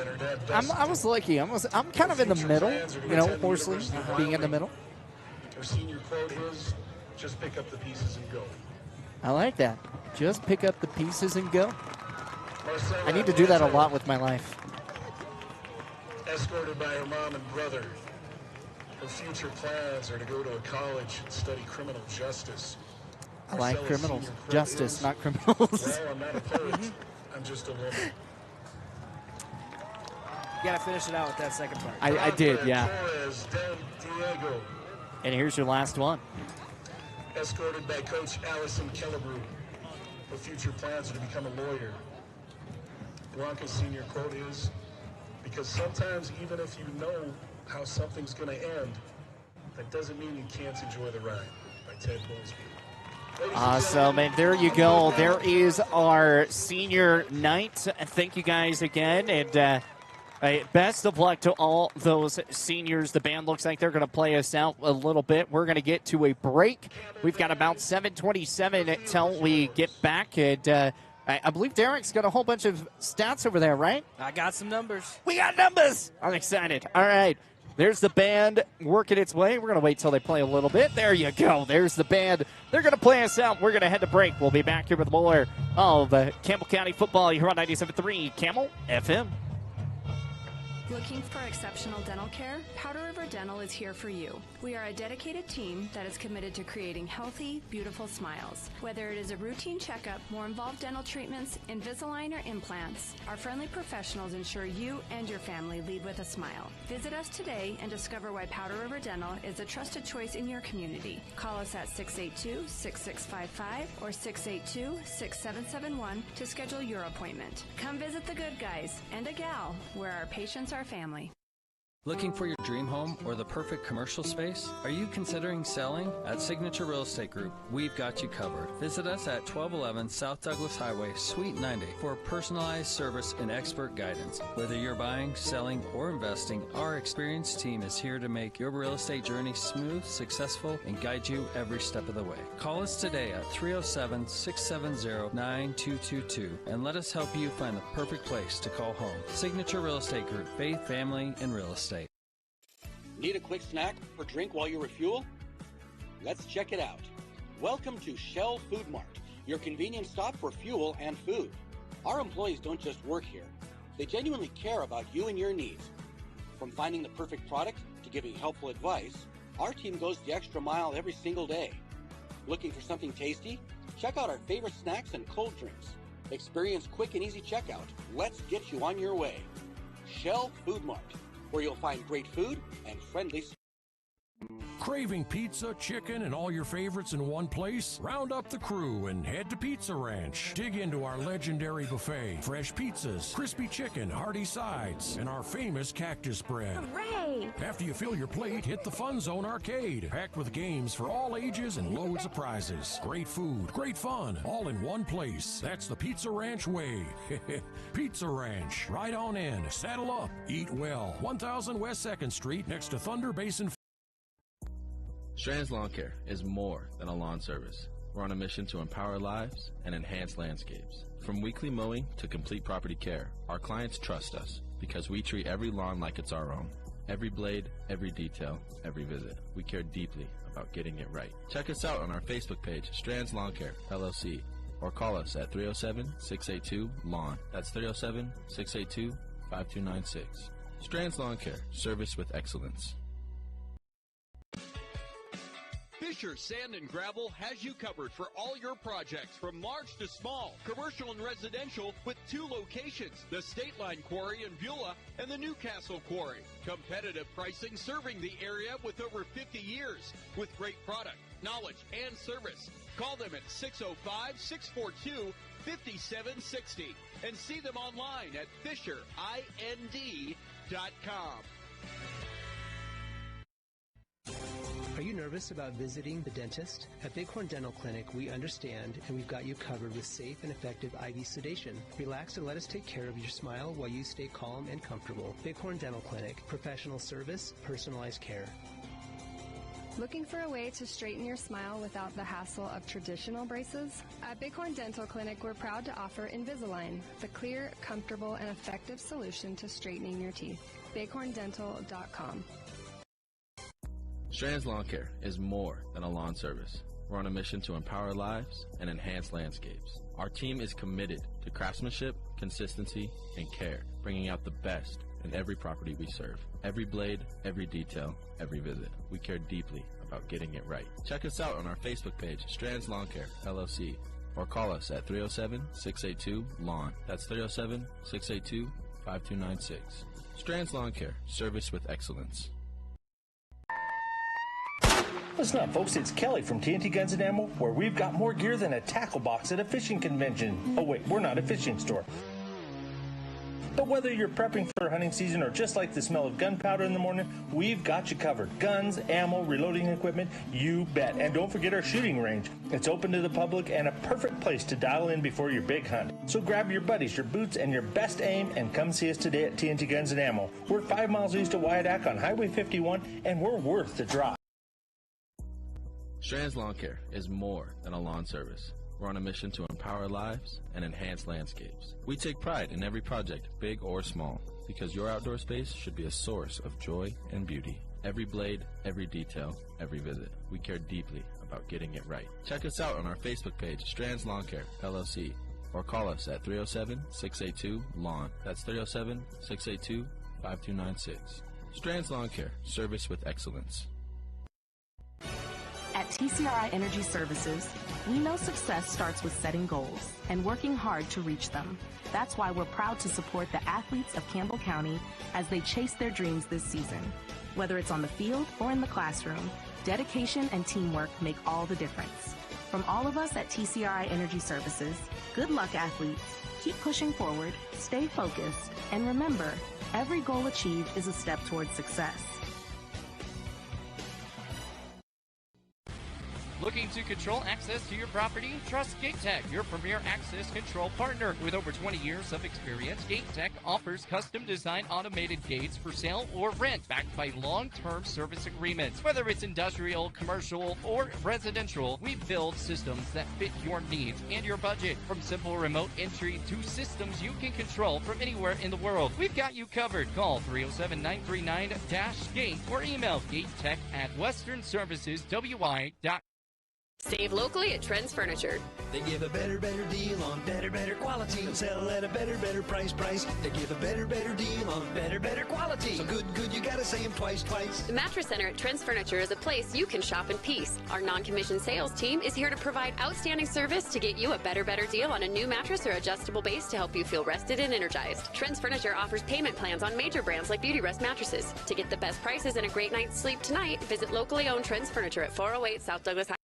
I was lucky. I'm kind of in the middle, you know, Horsley being in the middle. Her senior quote is, "Just pick up the pieces and go." I like that. Just pick up the pieces and go. I need to do that a lot with my life. Escorted by her mom and brother. Her future plans are to go to a college and study criminal justice. I like Marcella's criminals. senior quote Justice, is, not criminals. "Well, I'm not a poet. I'm just a woman." You got to finish it out with that second part. I did, yeah. Torres del Diego. And here's your last one. Escorted by Coach Allison Kellebrew. Her future plans are to become a lawyer. Blanca's senior quote is, "Because sometimes even if you know how something's going to end, that doesn't mean you can't enjoy the ride." By Ted Bowlesby. Awesome, and there you go. There is our senior night. Thank you guys again, and best of luck to all those seniors. The band looks like they're going to play us out a little bit. We're going to get to a break. We've got about 7:27 until we get back, and I believe Derek's got a whole bunch of stats over there, right? I got some numbers. We got numbers. I'm excited. All right. There's the band working its way. We're going to wait till they play a little bit. There you go. There's the band. They're going to play us out. We're going to head to break. We'll be back here with more of Campbell County football here on 97.3 Camel FM. Looking for exceptional dental care? Powder River Dental is here for you. We are a dedicated team that is committed to creating healthy, beautiful smiles. Whether it is a routine checkup, more involved dental treatments, Invisalign, or implants, our friendly professionals ensure you and your family leave with a smile. Visit us today and discover why Powder River Dental is a trusted choice in your community. Call us at 682-6655 or 682-6771 to schedule your appointment. Come visit the good guys and a gal where our patients are family. Looking for your dream home or the perfect commercial space? Are you considering selling? At Signature Real Estate Group, we've got you covered. Visit us at 1211 South Douglas Highway, Suite 90 for personalized service and expert guidance. Whether you're buying, selling, or investing, our experienced team is here to make your real estate journey smooth, successful, and guide you every step of the way. Call us today at 307-670-9222 and let us help you find the perfect place to call home. Signature Real Estate Group, faith, family, and real estate. Need a quick snack or drink while you refuel? Let's check it out. Welcome to Shell Food Mart, your convenient stop for fuel and food. Our employees don't just work here. They genuinely care about you and your needs. From finding the perfect product to giving helpful advice, our team goes the extra mile every single day. Looking for something tasty? Check out our favorite snacks and cold drinks. Experience quick and easy checkout. Let's get you on your way. Shell Food Mart, where you'll find great food and friendly. Craving pizza, chicken, and all your favorites in one place? Round up the crew and head to Pizza Ranch. Dig into our legendary buffet, fresh pizzas, crispy chicken, hearty sides, and our famous cactus bread. Hooray! After you fill your plate, hit the Fun Zone Arcade, packed with games for all ages and loads of prizes. Great food, great fun, all in one place. That's the Pizza Ranch way. Pizza Ranch. Ride on in, saddle up, eat well. 1000 West 2nd Street, next to Thunder Basin. Strand's Lawn Care is more than a lawn service. We're on a mission to empower lives and enhance landscapes. From weekly mowing to complete property care, our clients trust us because we treat every lawn like it's our own. Every blade, every detail, every visit. We care deeply about getting it right. Check us out on our Facebook page, Strand's Lawn Care, LLC, or call us at 307-682-LAWN. That's 307-682-5296. Strand's Lawn Care, service with excellence. Fisher Sand and Gravel has you covered for all your projects from large to small, commercial and residential, with 2 locations, the State Line Quarry in Beulah and the Newcastle Quarry. Competitive pricing serving the area with over 50 years, with great product, knowledge, and service. Call them at 605-642-5760 and see them online at FisherIND.com. Are you nervous about visiting the dentist? At Bighorn Dental Clinic, we understand and we've got you covered with safe and effective IV sedation. Relax and let us take care of your smile while you stay calm and comfortable. Bighorn Dental Clinic, professional service, personalized care. Looking for a way to straighten your smile without the hassle of traditional braces? At Bighorn Dental Clinic, we're proud to offer Invisalign, the clear, comfortable, and effective solution to straightening your teeth. BighornDental.com. Strand's Lawn Care is more than a lawn service. We're on a mission to empower lives and enhance landscapes. Our team is committed to craftsmanship, consistency, and care, bringing out the best in every property we serve. Every blade, every detail, every visit. We care deeply about getting it right. Check us out on our Facebook page, Strand's Lawn Care, LLC, or call us at 307-682-LAWN. That's 307-682-5296. Strand's Lawn Care, service with excellence. Listen up, folks. It's Kelly from TNT Guns and Ammo, where we've got more gear than a tackle box at a fishing convention. Oh, wait, we're not a fishing store. But whether you're prepping for hunting season or just like the smell of gunpowder in the morning, we've got you covered. Guns, ammo, reloading equipment, you bet. And don't forget our shooting range. It's open to the public and a perfect place to dial in before your big hunt. So grab your buddies, your boots, and your best aim and come see us today at TNT Guns and Ammo. We're 5 miles east of Wyandotte on Highway 51, and we're worth the drive. Strand's Lawn Care is more than a lawn service. We're on a mission to empower lives and enhance landscapes. We take pride in every project, big or small, because your outdoor space should be a source of joy and beauty. Every blade, every detail, every visit. We care deeply about getting it right. Check us out on our Facebook page, Strand's Lawn Care, LLC, or call us at 307-682-LAWN. That's 307-682-5296. Strand's Lawn Care, service with excellence. At TCRI Energy Services, we know success starts with setting goals and working hard to reach them. That's why we're proud to support the athletes of Campbell County as they chase their dreams this season. Whether it's on the field or in the classroom, dedication and teamwork make all the difference. From all of us at TCRI Energy Services, good luck, athletes. Keep pushing forward, stay focused, and remember, every goal achieved is a step towards success. Looking to control access to your property? Trust GateTech, your premier access control partner. With over 20 years of experience, GateTech offers custom-designed automated gates for sale or rent, backed by long-term service agreements. Whether it's industrial, commercial, or residential, we build systems that fit your needs and your budget. From simple remote entry to systems you can control from anywhere in the world, we've got you covered. Call 307-939-GATE or email gatetech@westernserviceswi.com. Save locally at Trends Furniture. They give a better deal on better quality. And sell at a better price. They give a better deal on better quality. So good, you gotta say them twice. The Mattress Center at Trends Furniture is a place you can shop in peace. Our non-commissioned sales team is here to provide outstanding service to get you a better deal on a new mattress or adjustable base to help you feel rested and energized. Trends Furniture offers payment plans on major brands like Beauty Rest mattresses. To get the best prices and a great night's sleep tonight, visit locally owned Trends Furniture at 408 South Douglas Highway.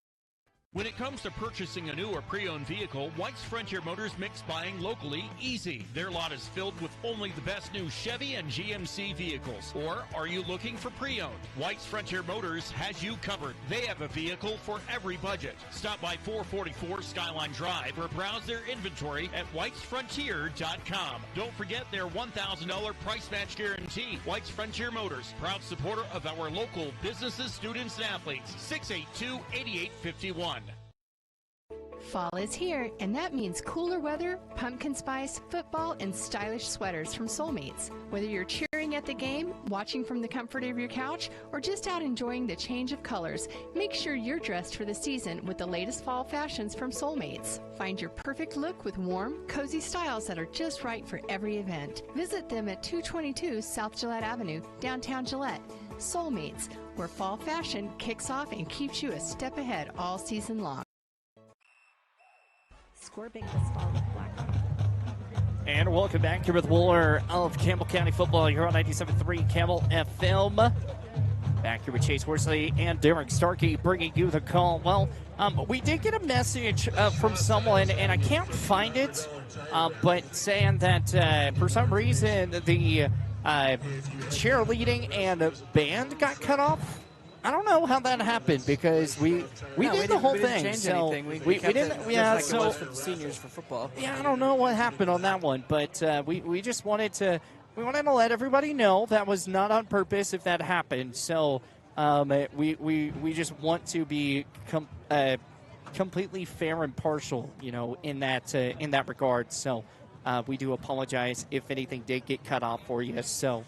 When it comes to purchasing a new or pre-owned vehicle, White's Frontier Motors makes buying locally easy. Their lot is filled with only the best new Chevy and GMC vehicles. Or are you looking for pre-owned? White's Frontier Motors has you covered. They have a vehicle for every budget. Stop by 444 Skyline Drive or browse their inventory at whitesfrontier.com. Don't forget their $1,000 price match guarantee. White's Frontier Motors, proud supporter of our local businesses, students, and athletes. 682-8851. Fall is here, and that means cooler weather, pumpkin spice, football, and stylish sweaters from Soulmates. Whether you're cheering at the game, watching from the comfort of your couch, or just out enjoying the change of colors, make sure you're dressed for the season with the latest fall fashions from Soulmates. Find your perfect look with warm, cozy styles that are just right for every event. Visit them at 222 South Gillette Avenue, downtown Gillette. Soulmates, where fall fashion kicks off and keeps you a step ahead all season long. Score big this fall with Blackhawk. And welcome back here with Wooler of Campbell County Football here on 97.3 Camel FM. Back here with Chase Horsley and Derek Starkey bringing you the call. Well, we did get a message from someone, and I can't find it, but saying that for some reason the cheerleading and band got cut off. I don't know how that happened because we did the whole thing. Change so anything. we didn't. Yeah, like so it was for the seniors for football. Yeah, I don't know what happened on that one, but we just wanted to let everybody know that was not on purpose if that happened. So we just want to be completely fair and partial, in that regard. So we do apologize if anything did get cut off for you. So.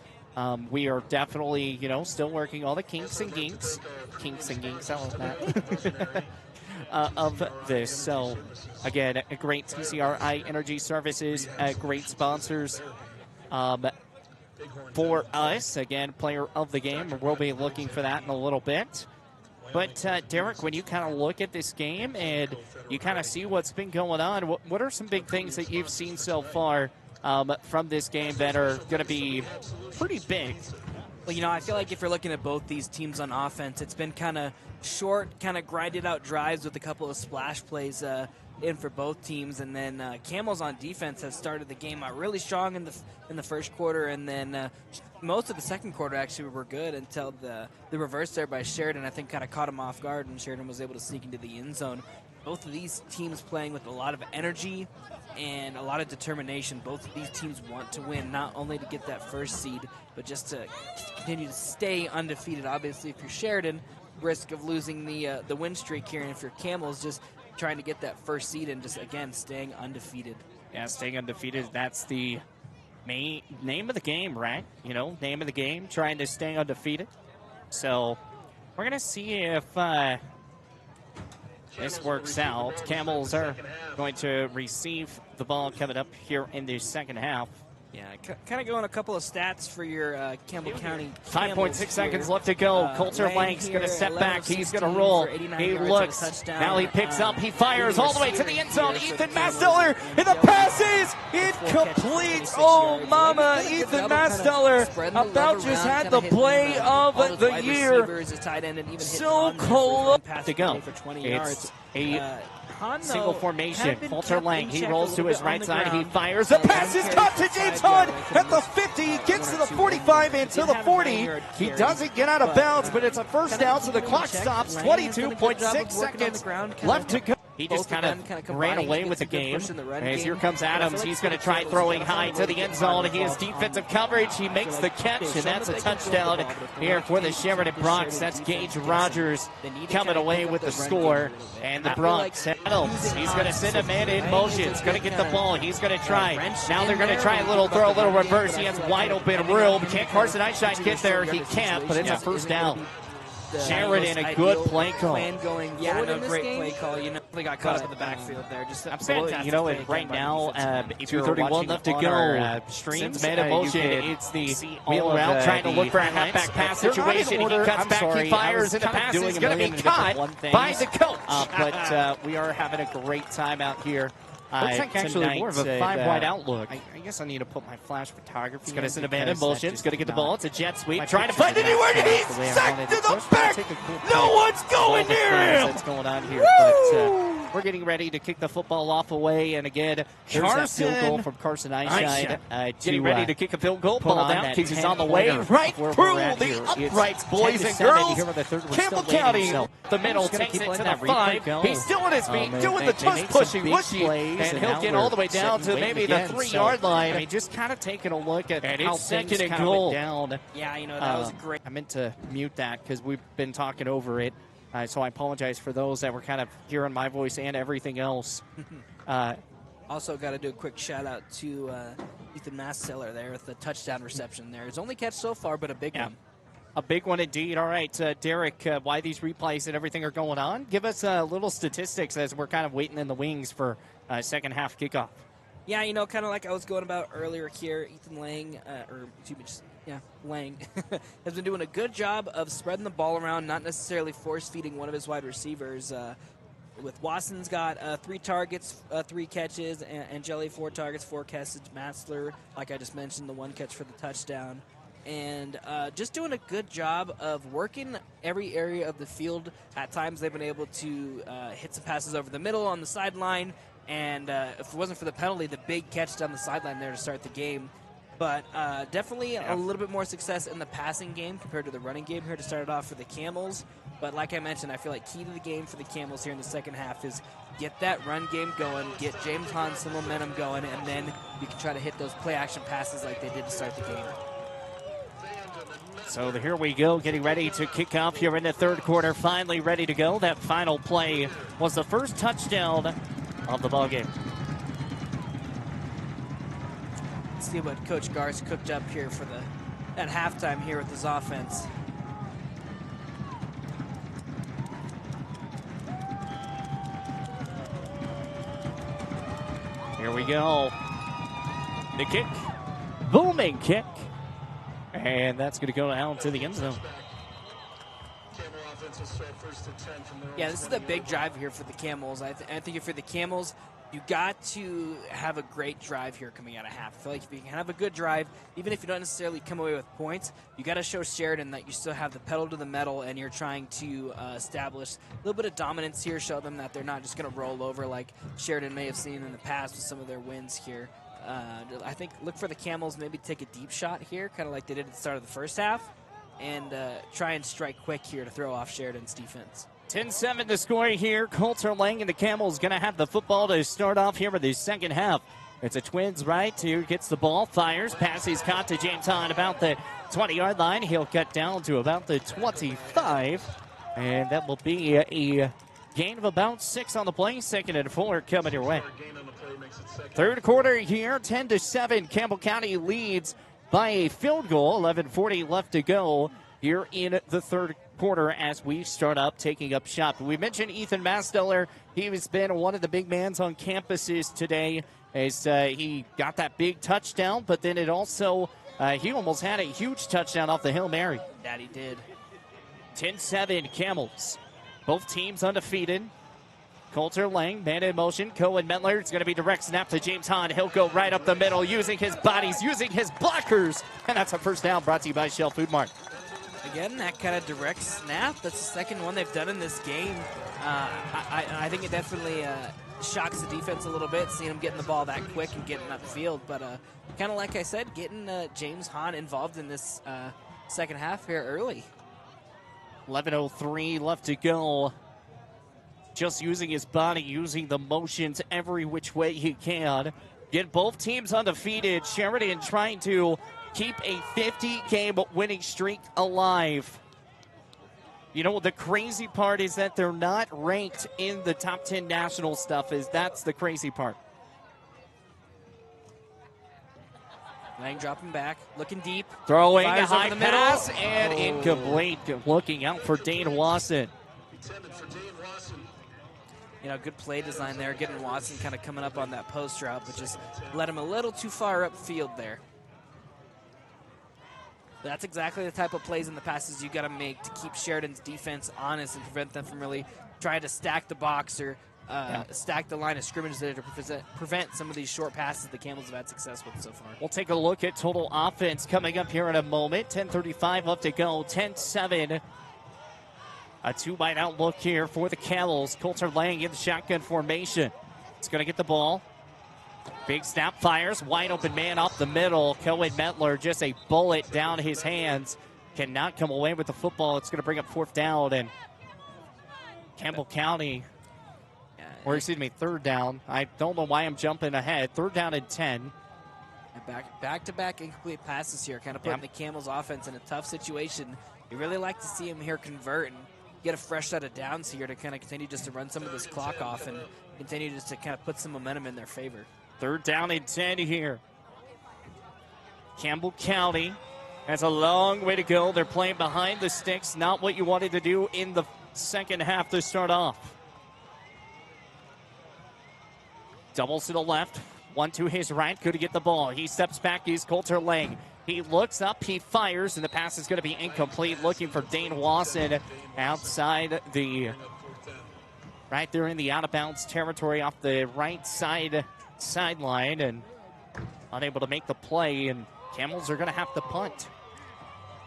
We are definitely, still working all the kinks and ginks, I love that, of this. So, again, a great TCRI Energy Services, great sponsors for us. Again, player of the game. We'll be looking for that in a little bit. But, Derek, when you kind of look at this game and you kind of see what's been going on, what are some big things that you've seen so far from this game that are going to be pretty big? Well, I feel like if you're looking at both these teams on offense, it's been kind of short, kind of grinded out drives with a couple of splash plays in for both teams. And then Camels on defense has started the game out really strong in the first quarter, and then most of the second quarter actually were good until the reverse there by Sheridan, I think, kind of caught him off guard, and Sheridan was able to sneak into the end zone. Both of these teams playing with a lot of energy and a lot of determination. Both of these teams want to win, not only to get that first seed, but just to continue to stay undefeated. Obviously, if you're Sheridan, risk of losing the win streak here, and if you're Camels, just trying to get that first seed and just, again, staying undefeated. Yeah, staying undefeated, that's the main name of the game, right? Name of the game, trying to stay undefeated. So we're going to see if this works out. Camels are going to receive the ball coming up here in the second half. Yeah, kind of going a couple of stats for your Campbell County. 5.6 seconds left to go. Coulter Lank's going to step back. He's going to roll. He looks. Now he picks up. He fires all the way to the end zone. Ethan Masteller in the passes. Incomplete. Oh, mama. Ethan Masteller about just had the play of the year. So close to go. It's a single formation. Coulter Lang, he rolls to his right side. He fires. The pass is caught to James Hunt at the 50. He gets to the 45 and to the 40. He doesn't get out of bounds, but it's a first down, so the clock stops. 22.6 seconds left to go. He just kind of ran away with the game. As here comes Adams. He's going to try throwing high to the end zone. He has defensive coverage. He makes the catch, and that's a touchdown here for the Sheridan Bronx. That's Gage Rogers coming away with the score. And the Bronx, Adams, he's going to send a man in motion. He's going to get the ball. He's going to try. Now they're going to try a little throw, a little reverse. He has wide open room. Can Carson Eichstein get there? He can't, but it's a first down. the Sheridan, most a good ideal play call. plan going Yeah, forward no, in this great game. play call. You know, They got caught up in the backfield there. Just a Absolutely. fantastic You know, play and again right by the now, defensive if end. you're 31 left to go. Streams Man in motion. It's the wheel route trying to look for a halfback pass situation. He cuts back, he fires, and the pass is going to be caught by the coach. But we are having a great time out here. Looks like actually tonight, more of a 5-wide and, outlook. I guess I need to put my flash photography. It's going to in send a man in because that motion. It's just going to get the did ball. not- It's a jet sweep. my Trying to picture find did not anywhere. turn out He's the way I sacked wanted to it. So I the was trying back. to take a cool No pic one's of going all the near things him. That's going on here, but we're getting ready to kick the football off away, and again, there's that field goal Carson from Carson Eyeshine. getting ready to kick a field goal. put Ball on down. that Kicks is on the way. 10-pointer Right of where through we're at the here. It's uprights, boys 10-7 and girls. here with the third. We're Campbell still waiting, County, so the I'm middle, just gonna takes keep it to letting the that replay 5. go. He's still on his feet, Man, doing the they tush made some pushing, big whooshy, plays, and he'll now get all we're the way down sitting to waiting maybe the again. 3-yard line. I mean, just kind of taking a look at And how it's things second and kind of goal. went down. Yeah, you know, that was great. I meant to mute that because we've been talking over it. So I apologize for those that were kind of hearing my voice and everything else. Also, got to do a quick shout out to Ethan Masseller there with the touchdown reception there. His only catch so far, but a big one. A big one indeed. All right, Derek, why these replays and everything are going on? Give us little statistics as we're kind of waiting in the wings for second half kickoff. Yeah, you know, kind of like I was going about earlier here, Ethan Lang, Lang, has been doing a good job of spreading the ball around, not necessarily force-feeding one of his wide receivers. With Watson's got 3 targets, 3 catches, and Jelly 4 targets, 4 catches. Massler, like I just mentioned, the 1 catch for the touchdown. And just doing a good job of working every area of the field. At times they've been able to hit some passes over the middle on the sideline. And if it wasn't for the penalty, the big catch down the sideline there to start the game. But definitely a little bit more success in the passing game compared to the running game here to start it off for the Camels. But like I mentioned, I feel like key to the game for the Camels here in the second half is get that run game going, get James Hahn some momentum going, and then you can try to hit those play-action passes like they did to start the game. So here we go, getting ready to kick off here in the third quarter. Finally ready to go. That final play was the first touchdown of the ball game. Let's see what Coach Gar's cooked up here for at halftime here with his offense. Here we go. The kick, booming kick, and that's going to go out to the end zone. Yeah, this is a big drive here for the Camels. I think if you're the Camels, you got to have a great drive here coming out of half. I feel like if you can have a good drive, even if you don't necessarily come away with points, you got to show Sheridan that you still have the pedal to the metal and you're trying to establish a little bit of dominance here, show them that they're not just going to roll over like Sheridan may have seen in the past with some of their wins here. I think look for the Camels maybe take a deep shot here, kind of like they did at the start of the first half, and try and strike quick here to throw off Sheridan's defense. 10-7 to score here. Coulter Lang and the Camels going to have the football to start off here with the second half. It's a Twins right. Here gets the ball, fires, passes caught to James Hahn about the 20-yard line. He'll cut down to about the 25, and that will be a gain of about 6 on the play. 2nd and 4 coming your way. Third quarter here, 10-7. Campbell County leads by a field goal. 11:40 left to go here in the third quarter as we start up taking up shop. We mentioned Ethan Masteller. He has been one of the big mans on campuses today as he got that big touchdown, but then it also, he almost had a huge touchdown off the Hail Mary. That he did. 10-7 Camels. Both teams undefeated. Coulter Lang, man in motion. Cohen Mentler, it's going to be direct snap to James Hahn. He'll go right up the middle using his bodies, using his blockers. And that's a first down brought to you by Shell Food Mart. Again, that kind of direct snap. That's the second one they've done in this game. I think it definitely shocks the defense a little bit, seeing them getting the ball that quick and getting upfield. But kind of like I said, getting James Hahn involved in this second half here early. 11:03 left to go. Just using his body, using the motions every which way he can. Get both teams undefeated. Sheridan trying to keep a 50-game winning streak alive. You know, the crazy part is that they're not ranked in the top 10 national stuff. That's the crazy part. Lang dropping back, looking deep. Throwing a Fires over high the middle. pass and incomplete. Looking out for Dane Wasson. You know, good play design there, getting Watson kind of coming up on that post route, but just let him a little too far upfield there. That's exactly the type of plays and the passes you got to make to keep Sheridan's defense honest and prevent them from really trying to stack the box or stack the line of scrimmage there to prevent some of these short passes the Camels have had success with so far. We'll take a look at total offense coming up here in a moment. 10:35 left to go, 10-7. A two-wide outlook here for the Camels. Coulter Lang in the shotgun formation. It's going to get the ball. Big snap, fires. Wide open man off the middle. Cohen Metler, just a bullet down his hands. Cannot come away with the football. It's going to bring up fourth down. And Campbell County, or excuse me, third down. I don't know why I'm jumping ahead. Third down and 10. Back-to-back incomplete passes here, kind of putting the Camels offense in a tough situation. You really like to see him here convert and get a fresh set of downs here to kind of continue just to run some of this clock off and continue just to kind of put some momentum in their favor. Third down and 10 here. Campbell County has a long way to go. They're playing behind the sticks, not what you wanted to do in the second half to start off. Doubles to the left, one to his right, good to get the ball. He steps back, he's Coulter Lang. He looks up, he fires, and the pass is going to be incomplete. Looking for Dane Wasson outside the, right there in the out-of-bounds territory off the right sideline, and unable to make the play, and Camels are going to have to punt.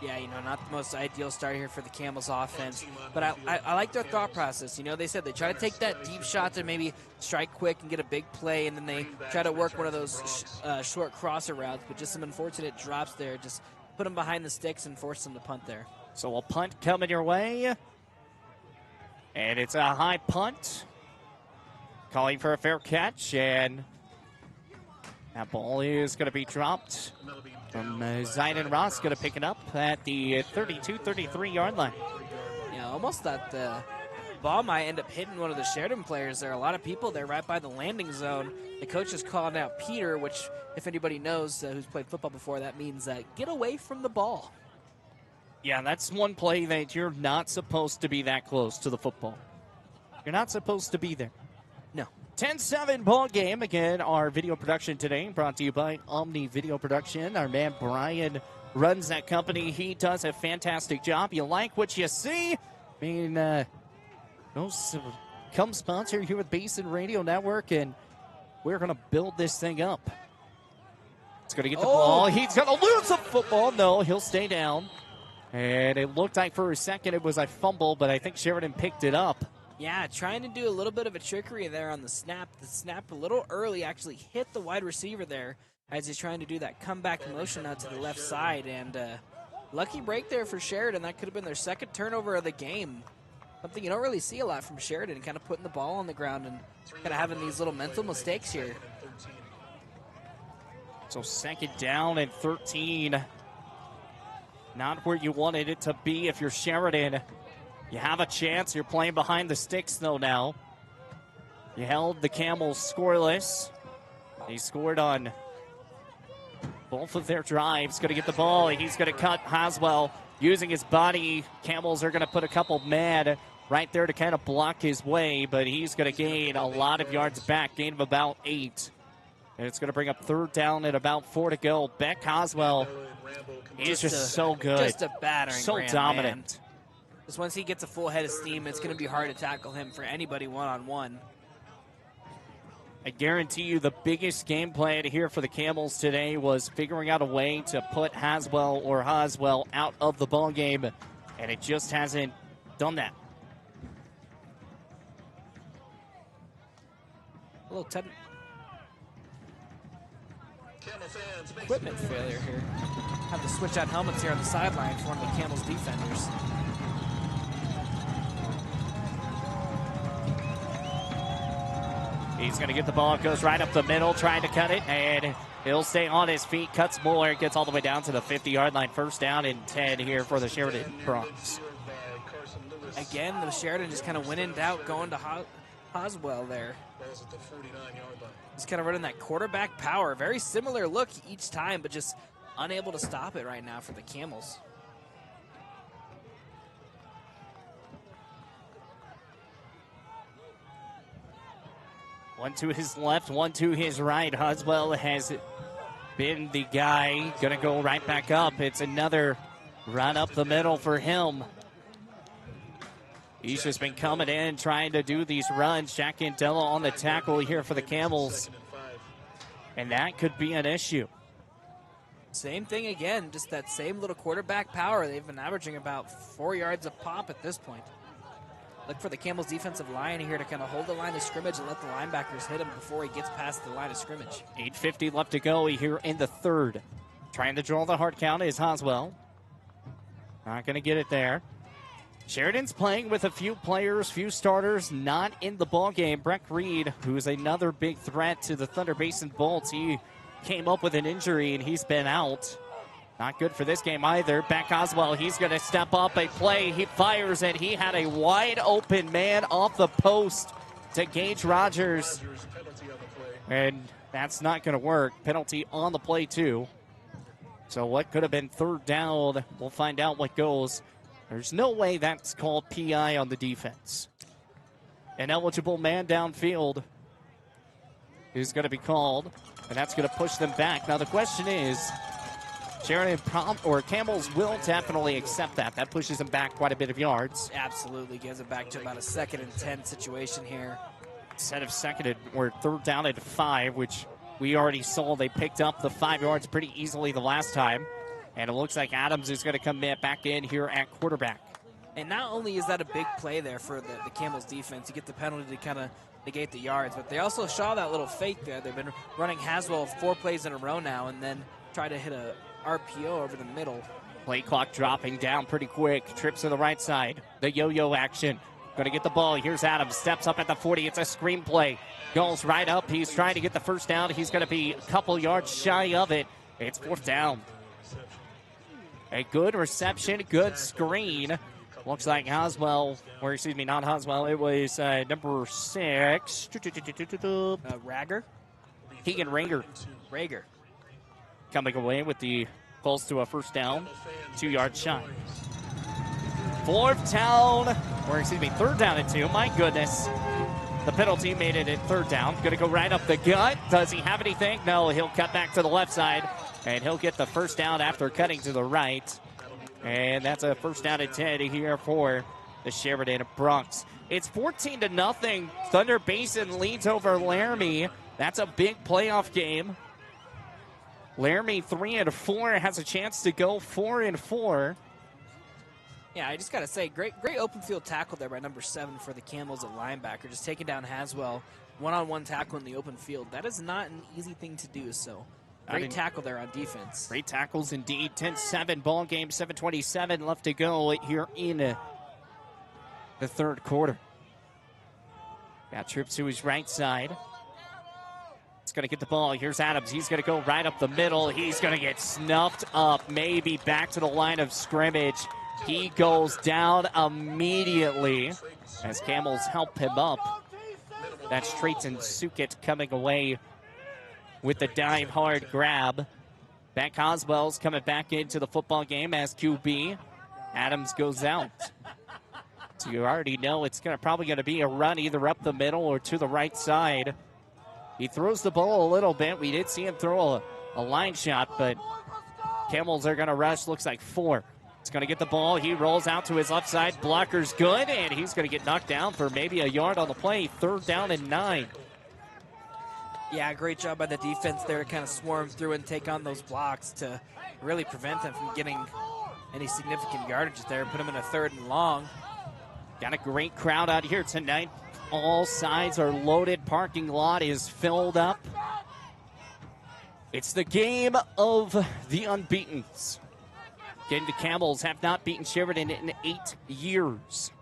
Yeah, you know, not the most ideal start here for the Camels offense, but I like their thought process. You know, they said they try to take that deep shot to maybe strike quick and get a big play, and then they try to work one of those short crosser routes, but just some unfortunate drops there. Just put them behind the sticks and force them to punt there. So a punt coming your way, and it's a high punt. Calling for a fair catch, and that ball is going to be dropped. From Zayden Ross, going to pick it up at the 32-33 yard line. Yeah, almost thought the ball might end up hitting one of the Sheridan players. There are a lot of people there right by the landing zone. The coach is calling out Peter, which, if anybody knows who's played football before, that means get away from the ball. Yeah, that's one play that you're not supposed to be that close to the football. You're not supposed to be there. No. 10-7 ball game. Again, our video production today brought to you by Omni Video Production. Our man Brian runs that company. He does a fantastic job. You like what you see? I mean, come sponsor here with Basin Radio Network, and we're going to build this thing up. It's going to get the ball. He's going to lose the football. No, he'll stay down. And it looked like for a second it was a fumble, but I think Sheridan picked it up. Yeah, trying to do a little bit of a trickery there on the snap. The snap a little early actually hit the wide receiver there as he's trying to do that comeback motion out to the left side. And lucky break there for Sheridan. That could have been their second turnover of the game. Something you don't really see a lot from Sheridan, kind of putting the ball on the ground and kind of having these little mental mistakes here. So second down and 13. Not where you wanted it to be if you're Sheridan. You have a chance. You're playing behind the sticks, though, now. You held the Camels scoreless. He scored on both of their drives. Going to get the ball. He's going to cut Haswell using his body. Camels are going to put a couple men right there to kind of block his way, but he's going to gain a lot of yards back, gain of about 8. And it's going to bring up third down and about 4 to go. Beck Haswell, he's just so good. Just a battering so ram, dominant. Man. Just once he gets a full head of steam, it's going to be hard to tackle him for anybody one-on-one. I guarantee you the biggest game plan here for the Camels today was figuring out a way to put Haswell out of the ball game, and it just hasn't done that. A little equipment failure here. Have to switch out helmets here on the sideline for one of the Camels defenders. He's going to get the ball. It goes right up the middle, trying to cut it, and he'll stay on his feet. Cuts more, gets all the way down to the 50-yard line. First down and 10 here for the Sheridan Bronx. Again, the Sheridan just kind of went in doubt, going to Hoswell there. Ball's at the 49-yard line. He's kind of running that quarterback power. Very similar look each time, but just unable to stop it right now for the Camels. One to his left, one to his right. Hoswell has been the guy. Going to go right back up. It's another run up the middle for him. He's just been coming in, trying to do these runs. Jack Andela on the tackle here for the Camels. And that could be an issue. Same thing again, just that same little quarterback power. They've been averaging about 4 yards a pop at this point. Look for the Camels defensive line here to kind of hold the line of scrimmage and let the linebackers hit him before he gets past the line of scrimmage. 8:50 left to go here in the third. Trying to draw the hard count is Hoswell. Not going to get it there. Sheridan's playing with a few players, few starters not in the ball game. Breck Reed, who is another big threat to the Thunder Basin Bolts, he came up with an injury and he's been out. Not good for this game either. Beck Oswell, he's going to step up a play. He fires it. He had a wide open man off the post to Gage Rogers. And that's not going to work. Penalty on the play too. So what could have been third down, we'll find out what goes. There's no way that's called PI on the defense. An eligible man downfield is going to be called, and that's going to push them back. Now the question is, Sheridan or Camels will definitely accept that. That pushes them back quite a bit of yards. Absolutely gives it back to about a 2nd and 10 situation here. Instead of second or third down at 5, which we already saw they picked up the 5 yards pretty easily the last time. And it looks like Adams is going to come back in here at quarterback. And not only is that a big play there for the Camels defense, you get the penalty to kind of negate the yards, but they also saw that little fake there. They've been running Haswell 4 plays in a row now and then try to hit a RPO over the middle. Play clock dropping down pretty quick. Trips to the right side. The yo-yo action. Going to get the ball. Here's Adams. Steps up at the 40. It's a screen play. Goes right up. He's trying to get the first down. He's going to be a couple yards shy of it. It's 4th down. A good reception, good screen. Looks like Hoswell, or excuse me, not Hoswell. It was number 6. Rager? Keegan Rager. Rager. Coming away with the close to a first down, 2 yards shy. 4th down, or excuse me, 3rd down and 2. My goodness. The penalty made it at 3rd down. Going to go right up the gut. Does he have anything? No, he'll cut back to the left side, and he'll get the first down after cutting to the right. And that's a 1st down and 10 here for the Sheridan Broncs. It's 14-0. Thunder Basin leads over Laramie. That's a big playoff game. Laramie 3-4 has a chance to go 4-4. Yeah, I just got to say, great open field tackle there by number 7 for the Camels at linebacker. Just taking down Haswell, one-on-one tackle in the open field. That is not an easy thing to do, so great tackle there on defense. Great tackles indeed. 10-7 ball game, 7:27 left to go here in the 3rd quarter. Got trips to his right side. He's going to get the ball. Here's Adams. He's going to go right up the middle. He's going to get snuffed up, maybe back to the line of scrimmage. He goes down immediately as Camels help him up. That's Trayton Sukit coming away with the dive hard grab. Beck Oswell's coming back into the football game as QB. Adams goes out. So you already know it's probably going to be a run either up the middle or to the right side. He throws the ball a little bit. We did see him throw a line shot, but Camels are going to rush. Looks like 4. He's going to get the ball. He rolls out to his left side. Blocker's good, and he's going to get knocked down for maybe a yard on the play. 3rd down and 9. Yeah, great job by the defense there to kind of swarm through and take on those blocks to really prevent them from getting any significant yardage there. Put them in a 3rd and long. Got a great crowd out here tonight. All sides are loaded. Parking lot is filled up. It's the game of the unbeatens. Again, the Camels have not beaten Sheridan in 8 years.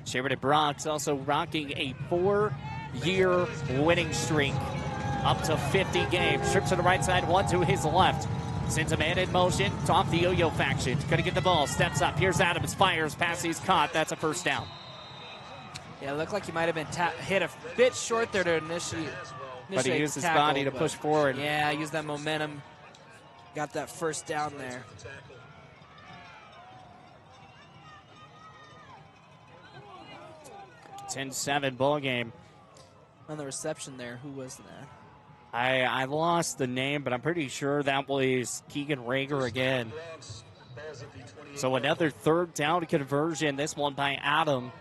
Sheridan Broncs also rocking a 4-year winning streak. Up to 50 games. Trips to the right side, one to his left. Sends a man in motion. It's off the yo-yo faction. Gonna get the ball. Steps up. Here's Adams. Fires. Pass. He's caught. That's a 1st down. Yeah, it looked like he might have been hit a bit short there to initiate. But he used his body to push forward. Yeah, used that momentum. Got that first down there. (10-7) ball game. On the reception there, who was that? I lost the name, but I'm pretty sure that was Keegan Rager again. So another third down conversion, this one by Adam.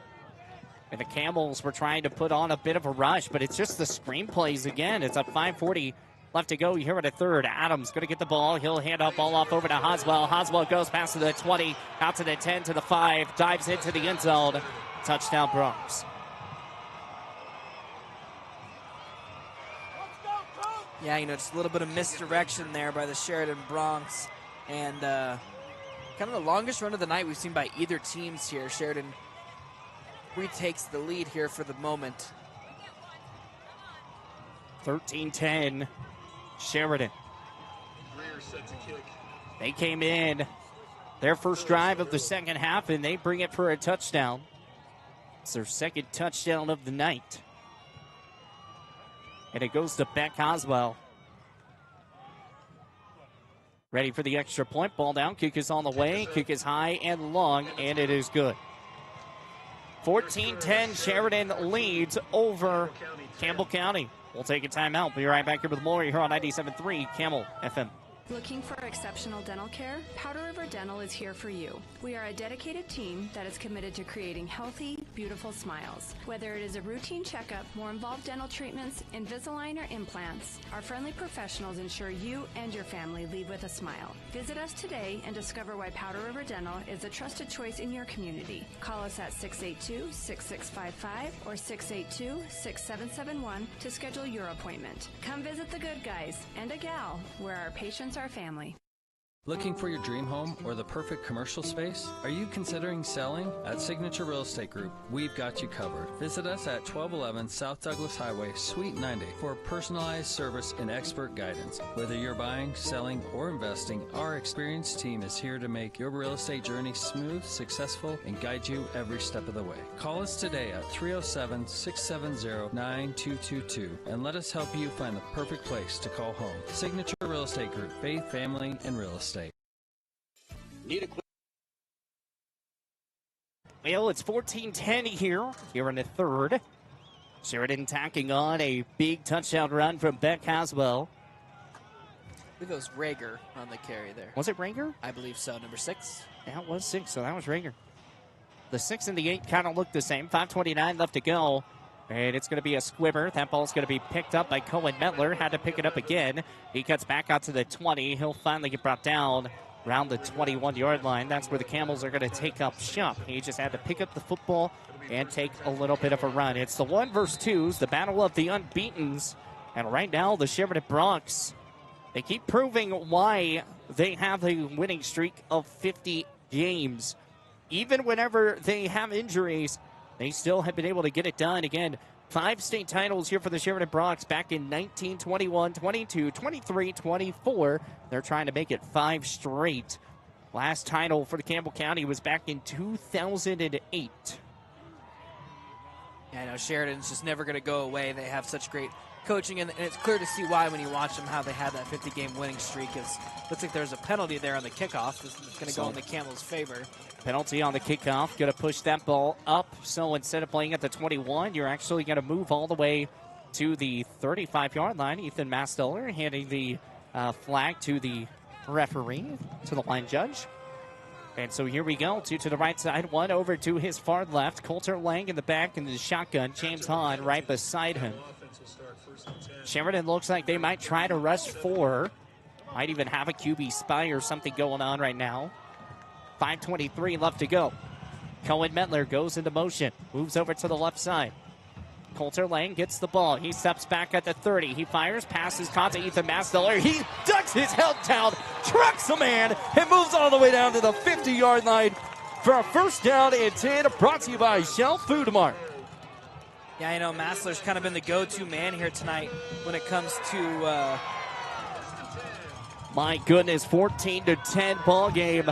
And the Camels were trying to put on a bit of a rush, but it's just the screenplays again. It's a 5:40 left to go here at a third. Adams going to get the ball. He'll hand up ball off over to Hoswell. Hoswell goes past to the 20, out to the 10, to the 5, dives into the end zone. Touchdown Bronx. Yeah, just a little bit of misdirection there by the Sheridan Bronx. And kind of the longest run of the night we've seen by either teams here. Sheridan retakes the lead here for the moment. 13-10, Sheridan. They came in their first drive of the second half, and they bring it for a touchdown. It's their second touchdown of the night. And it goes to Beck Hoswell. Ready for the extra point. Ball down. Kick is on the way. Kick is high and long, and it is good. 14-10, Sheridan leads over Campbell County. We'll take a timeout. Be right back here with more here on 97.3 Camel FM. Looking for exceptional dental care? Powder River Dental is here for you. We are a dedicated team that is committed to creating healthy, beautiful smiles. Whether it is a routine checkup, more involved dental treatments, Invisalign, or implants, our friendly professionals ensure you and your family leave with a smile. Visit us today and discover why Powder River Dental is a trusted choice in your community. Call us at 682-6655 or 682-6771 to schedule your appointment. Come visit the good guys and a gal where our patients our family. Looking for your dream home or the perfect commercial space? Are you considering selling? At Signature Real Estate Group, we've got you covered. Visit us at 1211 South Douglas Highway, Suite 90 for personalized service and expert guidance. Whether you're buying, selling, or investing, our experienced team is here to make your real estate journey smooth, successful, and guide you every step of the way. Call us today at 307-670-9222 and let us help you find the perfect place to call home. Signature Real Estate Group, faith, family, and real estate. Need a quick. Well, it's 14-10 here in the third. Sheridan tacking on a big touchdown run from Beck Hoswell. I believe it was Rager on the carry there. Was it Rager? I believe so, number 6. Yeah, it was 6, so that was Rager. The 6 and the 8 kind of look the same. 5:29 left to go. And it's going to be a squibber. That ball's going to be picked up by Cohen Metler. Had to pick it up again. He cuts back out to the 20. He'll finally get brought down around the 21-yard line. That's where the Camels are going to take up shop. He just had to pick up the football and take a little bit of a run. It's the 1 versus 2s, the battle of the unbeatens. And right now, the Sheridan Bronx, they keep proving why they have a winning streak of 50 games. Even whenever they have injuries, they still have been able to get it done. Again, 5 state titles here for the Sheridan Bronx back in 1921, 22, 23, 24. They're trying to make it 5 straight. Last title for the Campbell County was back in 2008. Yeah, I know Sheridan's just never going to go away. They have such great coaching, and it's clear to see why when you watch them, how they had that 50-game winning streak. It looks like there's a penalty there on the kickoff. This is going to go in the Camels' favor. Penalty on the kickoff. Going to push that ball up. So instead of playing at the 21, you're actually going to move all the way to the 35-yard line. Ethan Masteller handing the flag to the referee, to the line judge. And so here we go. 2 to the right side, 1 over to his far left. Coulter Lang in the back in the shotgun. James Hahn right beside him. Sheridan looks like they might try to rush 4. Might even have a QB spy or something going on right now. 5:23 left to go. Cohen Metler goes into motion. Moves over to the left side. Coulter Lang gets the ball. He steps back at the 30. He fires, passes, caught to Ethan Masteller. He ducks his head down, trucks a man, and moves all the way down to the 50-yard line for a first down and 10. Brought to you by Shell Food Mart. Yeah, I know Massler's kind of been the go-to man here tonight when it comes to... My goodness, 14-10 ball game.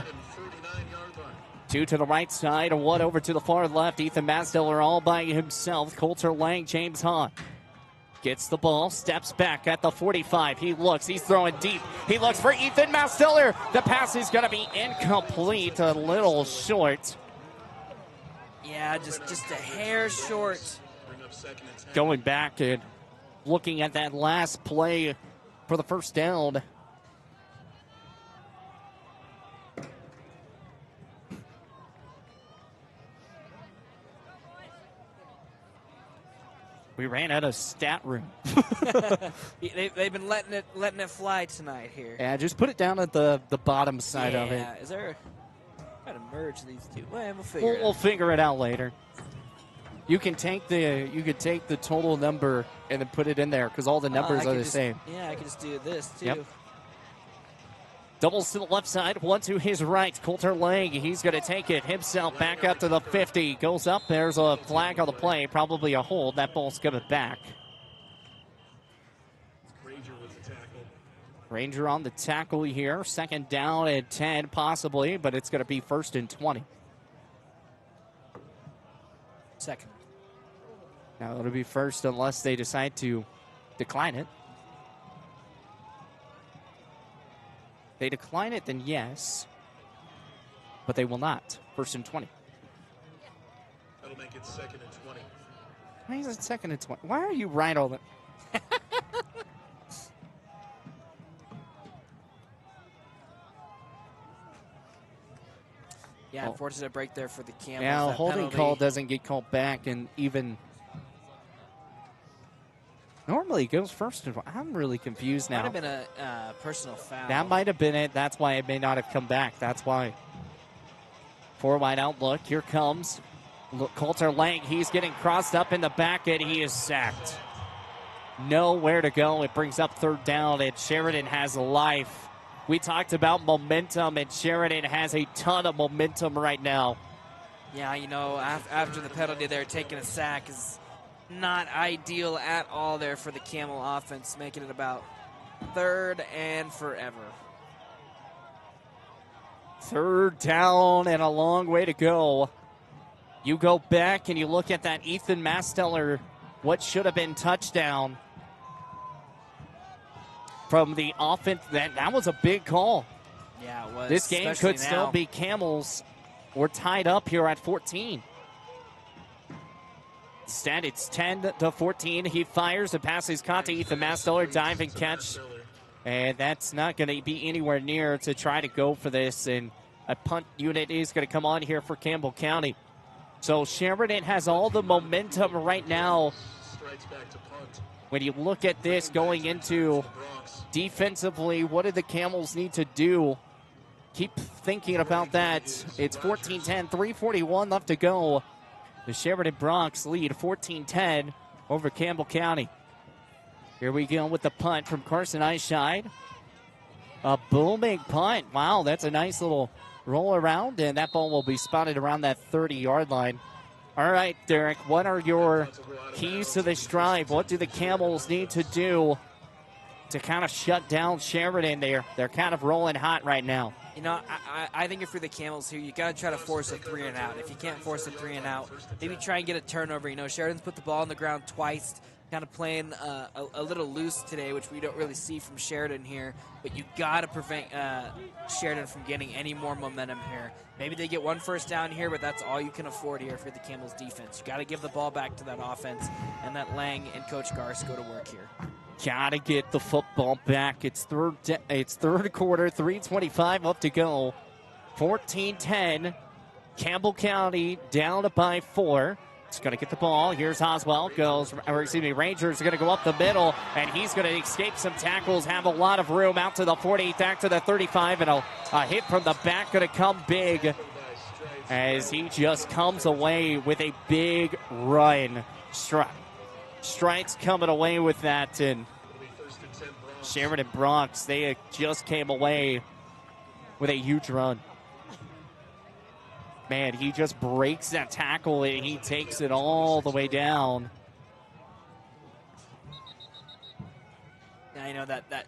Two to the right side, and one over to the far left. Ethan Masdiller all by himself. Coulter Lang, James Hahn. Gets the ball, steps back at the 45. He looks, he's throwing deep. He looks for Ethan Masdiller. The pass is going to be incomplete, a little short. Yeah, just a hair short. Going back and looking at that last play for the first down. We ran out of stat room. They've been letting it fly tonight here. Yeah, just put it down at the bottom side of it. Yeah, is there? Gotta merge these two. Well, We'll figure it out later. You can take the total number and then put it in there because all the numbers are the same. Yeah, I can just do this too. Yep. Doubles to the left side, one to his right. Coulter Lang, he's going to take it himself back up to the 50. Goes up, there's a flag on the play, probably a hold. That ball's coming back. Ranger on the tackle here. Second down and 10 possibly, but it's going to be 1st and 20. Second. Now it'll be first unless they decide to decline it. They decline it, then yes. But they will not. 1st and 20. That'll make it 2nd and 20. Why is it 2nd and 20? Why are you right all the... Yeah, unfortunate break there for the Camels. Yeah, a holding penalty. call doesn't get called back, and even... Normally it goes 1st and 20. I'm really confused now. Might have been a personal foul. That might have been it. That's why it may not have come back. That's why. 4 wide out look. Here comes Coulter Lang. He's getting crossed up in the back, and he is sacked. Nowhere to go. It brings up 3rd down, and Sheridan has life. We talked about momentum, and Sheridan has a ton of momentum right now. Yeah, you know, after the penalty there, taking a sack is not ideal at all there for the Camel offense, making it about 3rd and forever. 3rd down and a long way to go. You go back and you look at that Ethan Masdiller, what should have been touchdown from the offense. That was a big call. Yeah, it was. This game could still be Camels. We're tied up here at 14. Instead, it's 10-14. He fires. The pass is caught to Ethan Masdiller. Dive and catch. And that's not going to be anywhere near to try to go for this. And a punt unit is going to come on here for Campbell County. So Sheridan has all the momentum right now. When you look at this going into defensively, what do the Camels need to do? Keep thinking about that. It's 14-10, 3:41 left to go. The Sheridan Bronx lead 14-10 over Campbell County. Here we go with the punt from Carson Eichscheid. A booming punt. Wow, that's a nice little roll around, and that ball will be spotted around that 30-yard line. All right, Derek, what are your keys to this drive? What do the Camels need to do to kind of shut down Sheridan? They're kind of rolling hot right now. You know, I think if you're the Camels here, you got to try to force a 3 and out. If you can't force a 3 and out, maybe try and get a turnover. You know, Sheridan's put the ball on the ground twice, kind of playing a little loose today, which we don't really see from Sheridan here. But you got to prevent Sheridan from getting any more momentum here. Maybe they get 1 first down here, but that's all you can afford here for the Camels defense. You got to give the ball back to that offense, and that Lang and Coach Garce go to work here. Gotta get the football back. It's third quarter, 3:25 up to go. 14-10. Campbell County down by 4. It's going to get the ball. Here's Oswald. Rangers are going to go up the middle, and he's going to escape some tackles, have a lot of room out to the 40, back to the 35, and a hit from the back going to come big as he just comes away with a big run. Strikes coming away with that, and Sheridan Bronx, they just came away with a huge run. Man, he just breaks that tackle and he takes it all the way down. Now, you know, that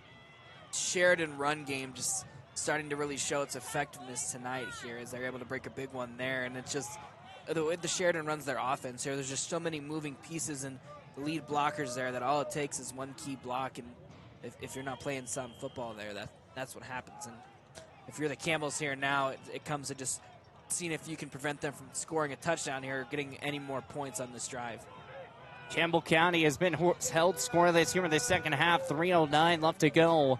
Sheridan run game just starting to really show its effectiveness tonight here as they're able to break a big one there. And it's just the way the Sheridan runs their offense here, there's just so many moving pieces and the lead blockers there that all it takes is one key block. And if you're not playing sound football there, that's what happens. And if you're the Campbells here now, it comes to just seeing if you can prevent them from scoring a touchdown here or getting any more points on this drive. Campbell County has been held scoreless here in the second half. 3:09 left to go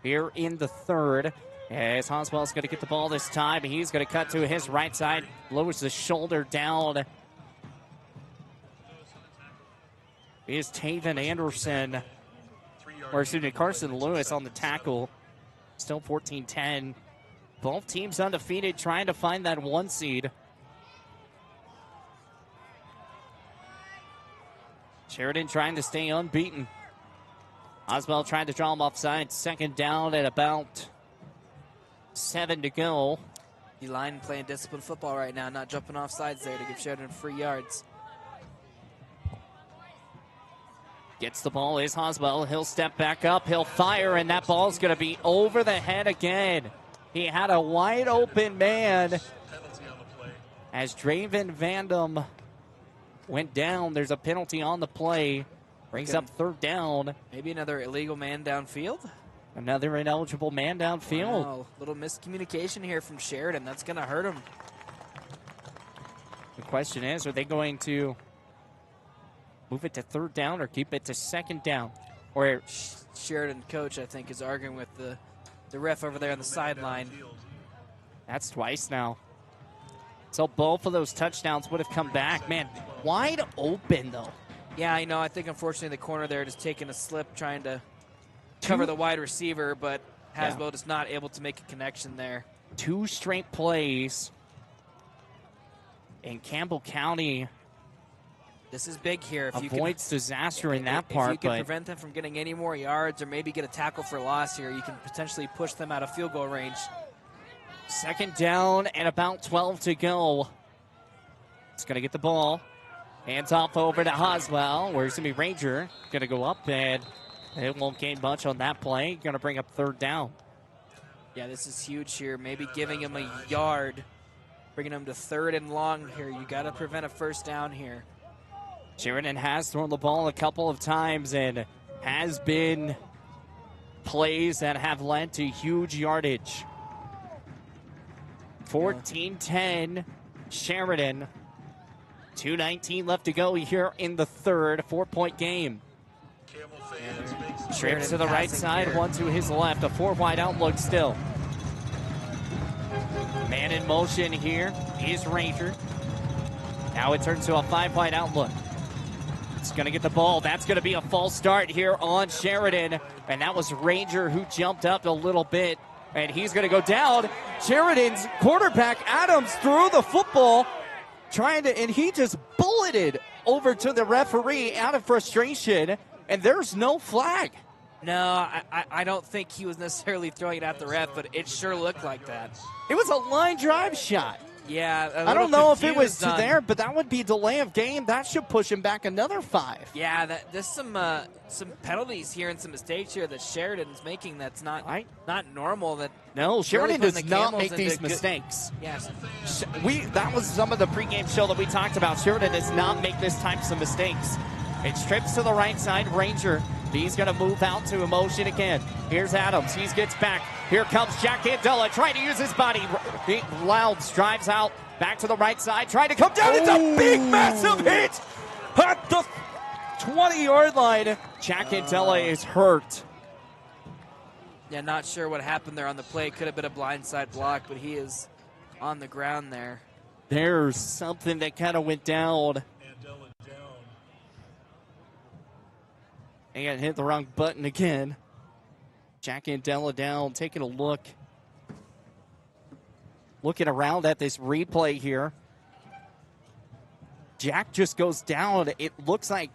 here in the third. As Hoswell's going to get the ball this time. He's going to cut to his right side. Lowers the shoulder down. Is Taven Anderson. Or excuse me, Carson Lewis on the tackle. Still 14-10. Both teams undefeated, trying to find that 1 seed. Sheridan trying to stay unbeaten. Oswald trying to draw him offside. Second down at about 7 to go. The line playing disciplined football right now, not jumping off sides there to give Sheridan free yards. Gets the ball, is Oswald. He'll step back up, he'll fire, and that ball's going to be over the head again. He had a wide open man as Draven Vandam went down. There's a penalty on the play. Brings up third down. Maybe another illegal man downfield. Another ineligible man downfield. Wow, little miscommunication here from Sheridan. That's going to hurt him. The question is, are they going to move it to third down or keep it to second down? Or Sheridan coach, I think, is arguing with the ref over there on the sideline. That's twice now. So both of those touchdowns would have come back. Man, wide open, though. Yeah, I know. I think, unfortunately, the corner there just taking a slip, trying to cover the wide receiver, but Haswell just not able to make a connection there. 2 straight plays. And County this is big here. If avoids disaster in that if part. If you can prevent them from getting any more yards or maybe get a tackle for loss here, you can potentially push them out of field goal range. Second down and about 12 to go. It's going to get the ball. Hands off over to Hoswell. Where's going to be Ranger? Going to go up, and it won't gain much on that play. Going to bring up third down. Yeah, this is huge here. Maybe giving him a yard, bringing him to third and long here. You got to prevent a first down here. Sheridan has thrown the ball a couple of times and has been plays that have led to huge yardage. 14-10, Sheridan. 2:19 left to go here in the third. 4-point game. Trips to the right side, one to his left. A 4-wide outlook still. Man in motion here is Ranger. Now it turns to a 5-wide outlook. It's going to get the ball. That's going to be a false start here on Sheridan. And that was Ranger who jumped up a little bit. And he's going to go down. Sheridan's quarterback, Adams, threw the football. And he just bulleted over to the referee out of frustration. And there's no flag. No, I don't think he was necessarily throwing it at the ref, but it sure looked like that. It was a line drive shot. Yeah, I don't know if it was to there, but that would be delay of game. That should push him back another 5. Yeah, there's some penalties here and some mistakes here that Sheridan's making. That's not normal. No, Sheridan does not make these mistakes. Yes, that was some of the pregame show that we talked about. Sheridan does not make this types of mistakes. It strips to the right side. Ranger, he's going to move out to motion again. Here's Adams. He gets back. Here comes Jack Candela trying to use his body. Louds drives out back to the right side, trying to come down. It's a big, massive hit at the 20-yard line. Jack Candela is hurt. Yeah, not sure what happened there on the play. Could have been a blindside block, but he is on the ground there. There's something that kind of went down. And hit the wrong button again. Jack Andela down, taking a look. Looking around at this replay here. Jack just goes down. It looks like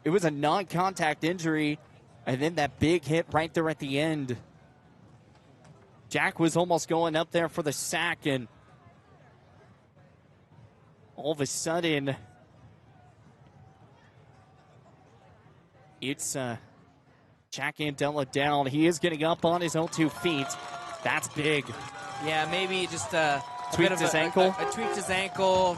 it was a non-contact injury. And then that big hit right there at the end. Jack was almost going up there for the sack. And all of a sudden, it's Jack Andela down. He is getting up on his own 2 feet. That's big. Yeah, maybe just a Tweaked bit of his ankle? A tweaked his ankle,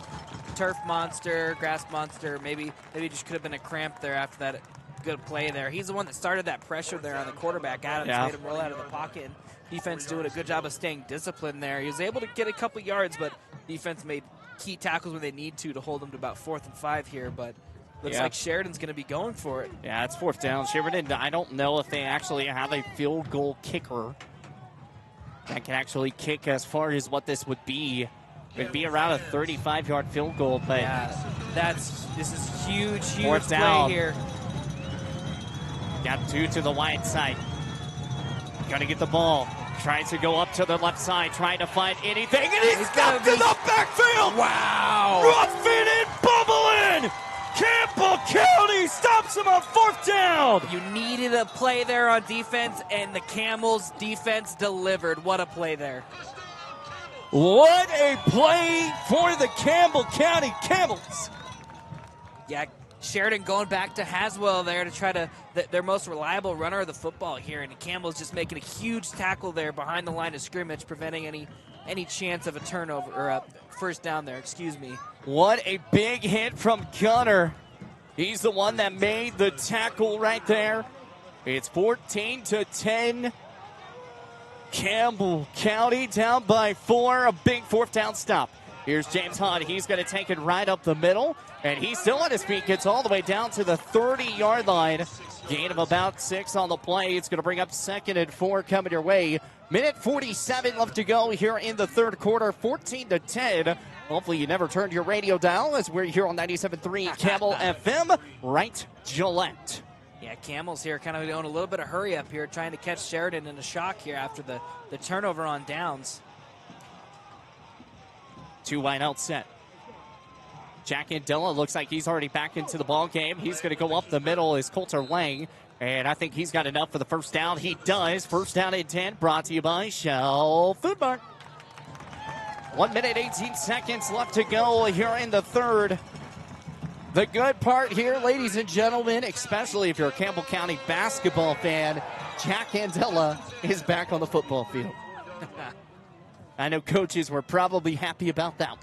turf monster, grass monster. Maybe just could have been a cramp there after that good play there. He's the one that started that pressure there on the quarterback. Adams made him roll out of the pocket. And defense doing a good job of staying disciplined there. He was able to get a couple yards, but defense made key tackles when they need to hold him to about 4th and 5 here. But looks like Sheridan's going to be going for it. Yeah, it's 4th down. Sheridan, I don't know if they actually have a field goal kicker that can actually kick as far as what this would be. It would be around a 35-yard field goal, but this is huge 4th play down here. Got 2 to the wide side. Got to get the ball. Tries to go up to the left side, trying to find anything, and he's got to the backfield. Wow! Roughing and bubbling. Campbell County stops him on 4th down. You needed a play there on defense, and the Camels defense delivered. What a play there. What a play for the Campbell County Camels. Yeah, Sheridan going back to Haswell there to try to their most reliable runner of the football here, and Campbell's just making a huge tackle there behind the line of scrimmage, preventing any chance of a turnover or a first down there. Excuse me. What a big hit from Gunner. He's the one that made the tackle right there. It's 14-10. Campbell County down by 4. A big 4th down stop. Here's James Hunt. He's going to take it right up the middle. And he's still on his feet. Gets all the way down to the 30-yard line. Gain of about 6 on the play. It's going to bring up 2nd and 4 coming your way. Minute 47 left to go here in the 3rd quarter. 14-10. Hopefully you never turned your radio dial as we're here on 97.3 Camel FM. Right, Gillette. Yeah, Camels here kind of doing a little bit of hurry up here, trying to catch Sheridan in a shock here after the turnover on downs. 2 wide out set. Jack Andela looks like he's already back into the ball game. He's going to go up the middle as Coulter Lang, and I think he's got enough for the first down. He does. First down and 10, brought to you by Shell Food Mart. 1 minute, 18 seconds left to go here in the 3rd. The good part here, ladies and gentlemen, especially if you're a Campbell County basketball fan, Jack Andela is back on the football field. I know coaches were probably happy about that.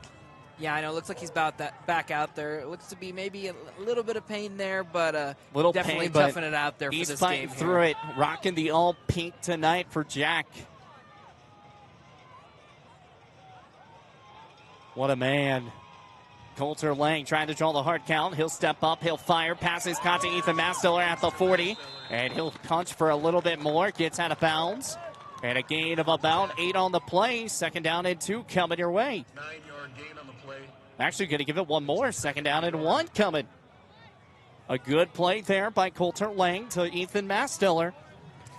Yeah, I know. It looks like he's about that back out there. It looks to be maybe a little bit of pain there, but little definitely pain, but toughing it out there for this game. He's fighting through it, rocking the all pink tonight for Jack. What a man. Coulter Lang trying to draw the hard count. He'll step up. He'll fire. Passes caught to Ethan Mastiller at the 40. And he'll punch for a little bit more. Gets out of bounds. And a gain of about 8 on the play. 2nd down and 2 coming your way. 9-yard gain on the play. Actually going to give it one more. 2nd down and 1 coming. A good play there by Coulter Lang to Ethan Mastiller.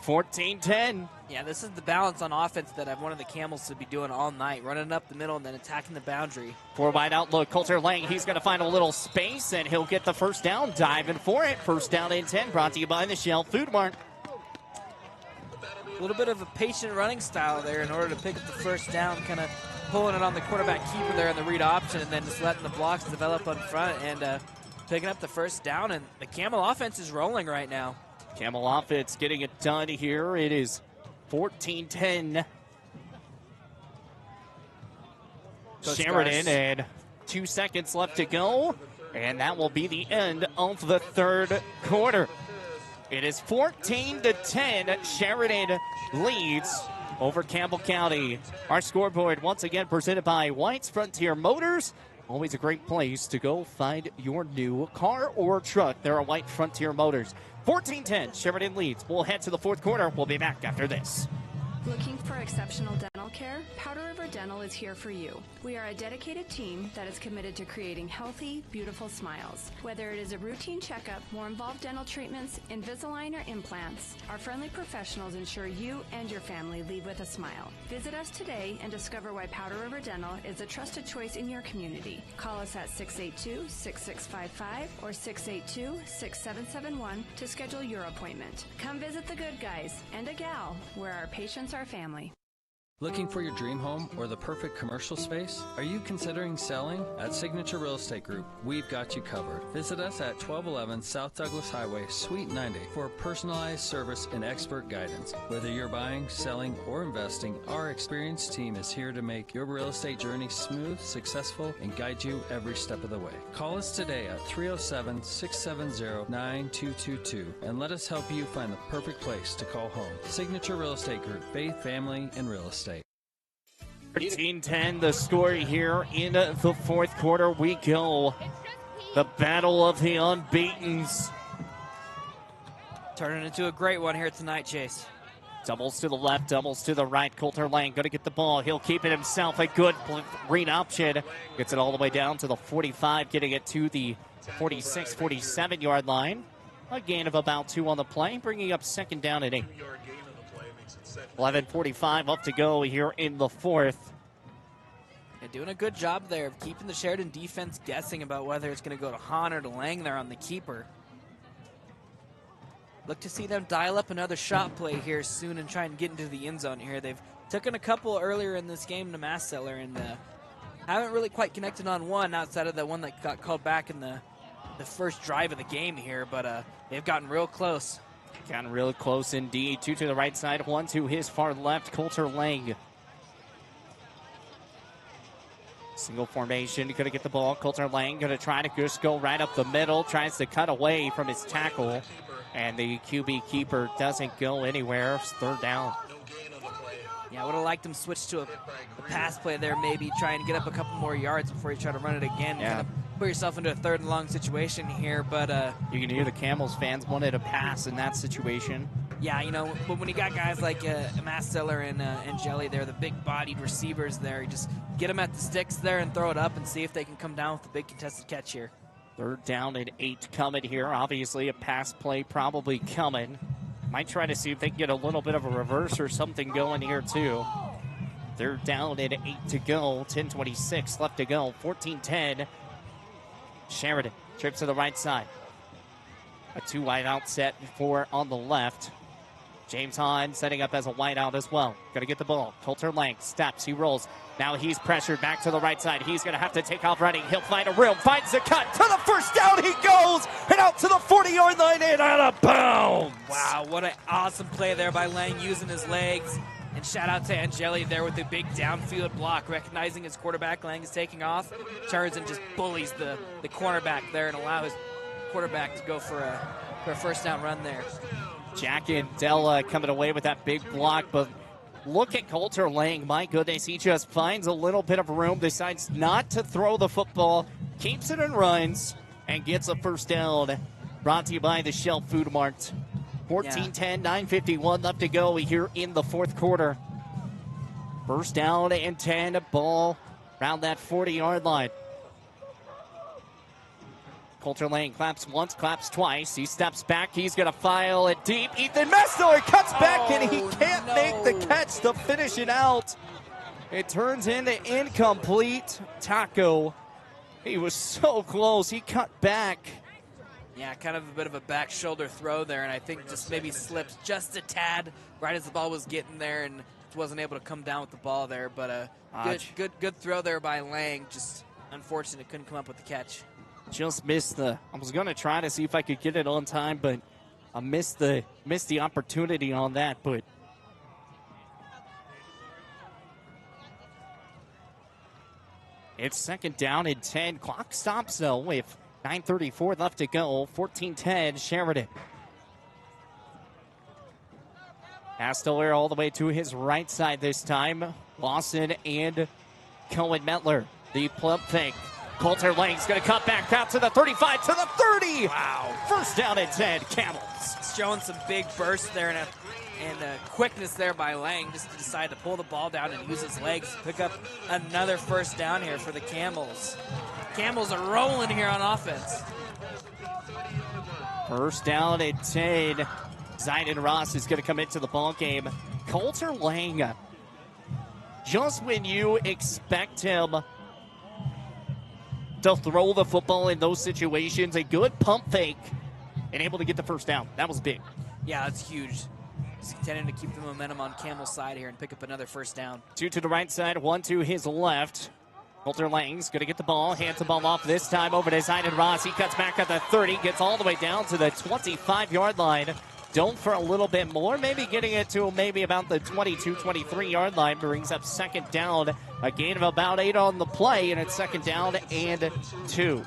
14-10. Yeah, this is the balance on offense that I've wanted the Camels to be doing all night, running up the middle and then attacking the boundary. 4 wide out look. Coulter Lang, he's going to find a little space, and he'll get the first down, diving for it. First down and 10, brought to you by the Shell Food Mart. A little bit of a patient running style there in order to pick up the first down, kind of pulling it on the quarterback keeper there in the read option, and then just letting the blocks develop up front and picking up the first down. And the Camel offense is rolling right now. Camel offense getting it done here. It is 14-10. Sheridan, and 2 seconds left to go. And that will be the end of the 3rd quarter. It is 14-10. Sheridan leads over Campbell County. Our scoreboard once again presented by White's Frontier Motors. Always a great place to go find your new car or truck. There are White Frontier Motors. 14-10, Sheridan leads. We'll head to the 4th quarter. We'll be back after this. Looking for exceptional dental care? Powder River Dental is here for you. We are a dedicated team that is committed to creating healthy, beautiful smiles. Whether it is a routine checkup, more involved dental treatments, Invisalign, or implants, our friendly professionals ensure you and your family leave with a smile. Visit us today and discover why Powder River Dental is a trusted choice in your community. Call us at 682-6655 or 682-6771 to schedule your appointment. Come visit the good guys and a gal where our patients are family. Looking for your dream home or the perfect commercial space? Are you considering selling? At Signature Real Estate Group, we've got you covered. Visit us at 1211 South Douglas Highway, Suite 90 for personalized service and expert guidance. Whether you're buying, selling, or investing, our experienced team is here to make your real estate journey smooth, successful, and guide you every step of the way. Call us today at 307-670-9222 and let us help you find the perfect place to call home. Signature Real Estate Group, faith, family, and real estate. 13-10 the score here in the fourth quarter. We go. The battle of the unbeatens. Turning into a great one here tonight, Chase. Doubles to the left, doubles to the right. Coulter Lang going to get the ball. He'll keep it himself. A good read option. Gets it all the way down to the 45, getting it to the 46, 47-yard line. A gain of about 2 on the play, bringing up second down and 8. 11:45 up to go here in the fourth. They're doing a good job there of keeping the Sheridan defense guessing about whether it's going to go to Hahn or to Lang there on the keeper. Look to see them dial up another shot play here soon and try and get into the end zone here. They've taken a couple earlier in this game to Masseller and haven't really quite connected on one outside of the one that got called back in the first drive of the game here, but they've gotten real close. Gotten real close indeed. 2 to the right side, 1 to his far left. Coulter Lang. Single formation, going to get the ball. Coulter Lang going to try to just go right up the middle. Tries to cut away from his tackle. And the QB keeper doesn't go anywhere. It's third down. Yeah, I would have liked him switch to a pass play there, maybe try and get up a couple more yards before you try to run it again. Yeah. Kind of put yourself into a third and long situation here, but you can hear the Camels fans wanted a pass in that situation. Yeah, you know, when you got guys like Masseller and Jelly there, the big-bodied receivers there, you just get them at the sticks there and throw it up and see if they can come down with a big contested catch here. Third down and 8 coming here. Obviously, a pass play probably coming. Might try to see if they can get a little bit of a reverse or something going here, too. They're down at 8 to go. 10:26 left to go. 14-10. Sheridan trips to the right side. A 2 wide out set for on the left. James Hahn setting up as a wide out as well. Going to get the ball. Coulter Lang steps. He rolls. Now he's pressured back to the right side. He's going to have to take off running. He'll find a room. Finds the cut. To the first down he goes. And out to the 40-yard line and out of bounds. Wow, what an awesome play there by Lang using his legs. And shout out to Angeli there with the big downfield block. Recognizing his quarterback, Lang is taking off. Turns and just bullies the cornerback there and allow his quarterback to go for a first down run there. Jack and Della coming away with that big block, but look at Coulter Lang. My goodness, he just finds a little bit of room, decides not to throw the football, keeps it and runs, and gets a first down. Brought to you by the Shell Food Mart. 14-10, 9:51 left to go here in the fourth quarter. First down and 10, ball around that 40-yard line. Coulter Lang claps once, claps twice. He steps back. He's going to file it deep. Ethan Mesler cuts back, and he can't make the catch to finish it out. It turns into incomplete. Taco, he was so close. He cut back. Yeah, kind of a bit of a back shoulder throw there, and I think just maybe slipped just a tad right as the ball was getting there and wasn't able to come down with the ball there. But good throw there by Lang. Just unfortunate, couldn't come up with the catch. Just missed I was going to try to see if I could get it on time, but I missed the opportunity on that. But it's second down and 10. Clock stops, though, with 9:34 left to go. 14-10, Sheridan. Astler all the way to his right side this time. Lawson and Cohen Metler. The plump fake. Coulter Lang's going to cut back out to the 35, to the 30. Wow. First down and 10, Camels. Showing some big bursts there and quickness there by Lang just to decide to pull the ball down and use his legs to pick up another first down here for the Camels. Camels are rolling here on offense. First down and 10. Zayden Ross is going to come into the ball game. Coulter Lang, just when you expect him to throw the football in those situations, a good pump fake and able to get the first down. That was big. Yeah, that's huge. just continuing to keep the momentum on Camel's side here and pick up another first down. 2 to the right side, 1 to his left. Coulter Lang's going to get the ball, hands the ball off this time over to Sheridan Ross. He cuts back at the 30, gets all the way down to the 25-yard line. Dome for a little bit more, maybe getting it to maybe about the 22, 23-yard line. Brings up second down, a gain of about 8 on the play, and it's second down and 2.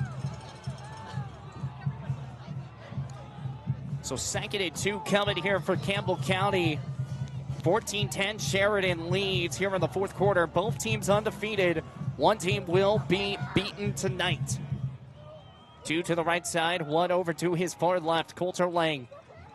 So second and 2 coming here for Campbell County. 14-10, Sheridan leads here in the fourth quarter. Both teams undefeated. One team will be beaten tonight. 2 to the right side, 1 over to his far left. Coulter Lang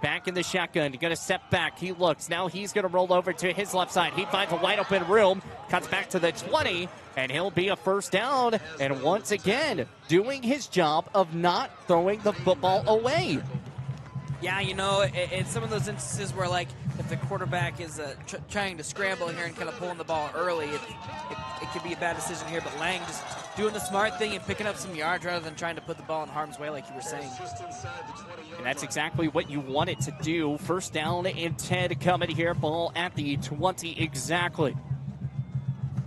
back in the shotgun. Going to step back. He looks. Now he's going to roll over to his left side. He finds a wide open room. Cuts back to the 20, and he'll be a first down. And once again, doing his job of not throwing the football away. Yeah, you know, it's some of those instances where, like, if the quarterback is trying to scramble here and kind of pulling the ball early, it could be a bad decision here. But Lang just doing the smart thing and picking up some yards rather than trying to put the ball in harm's way, like you were saying. And that's exactly what you want it to do. First down and 10 coming here. Ball at the 20 exactly.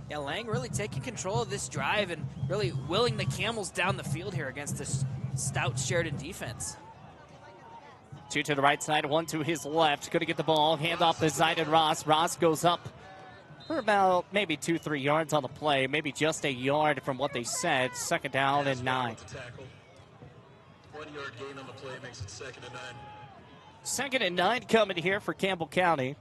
Yeah, Lang really taking control of this drive and really willing the Camels down the field here against this stout Sheridan defense. 2 to the right side, 1 to his left. Going to get the ball, hand off to Sheridan Ross. Ross goes up for about maybe 2-3 yards on the play, maybe just a yard from what they said. Second down and 9. 1 yard gain on the play makes it second and 9. Second and 9 coming here for Campbell County.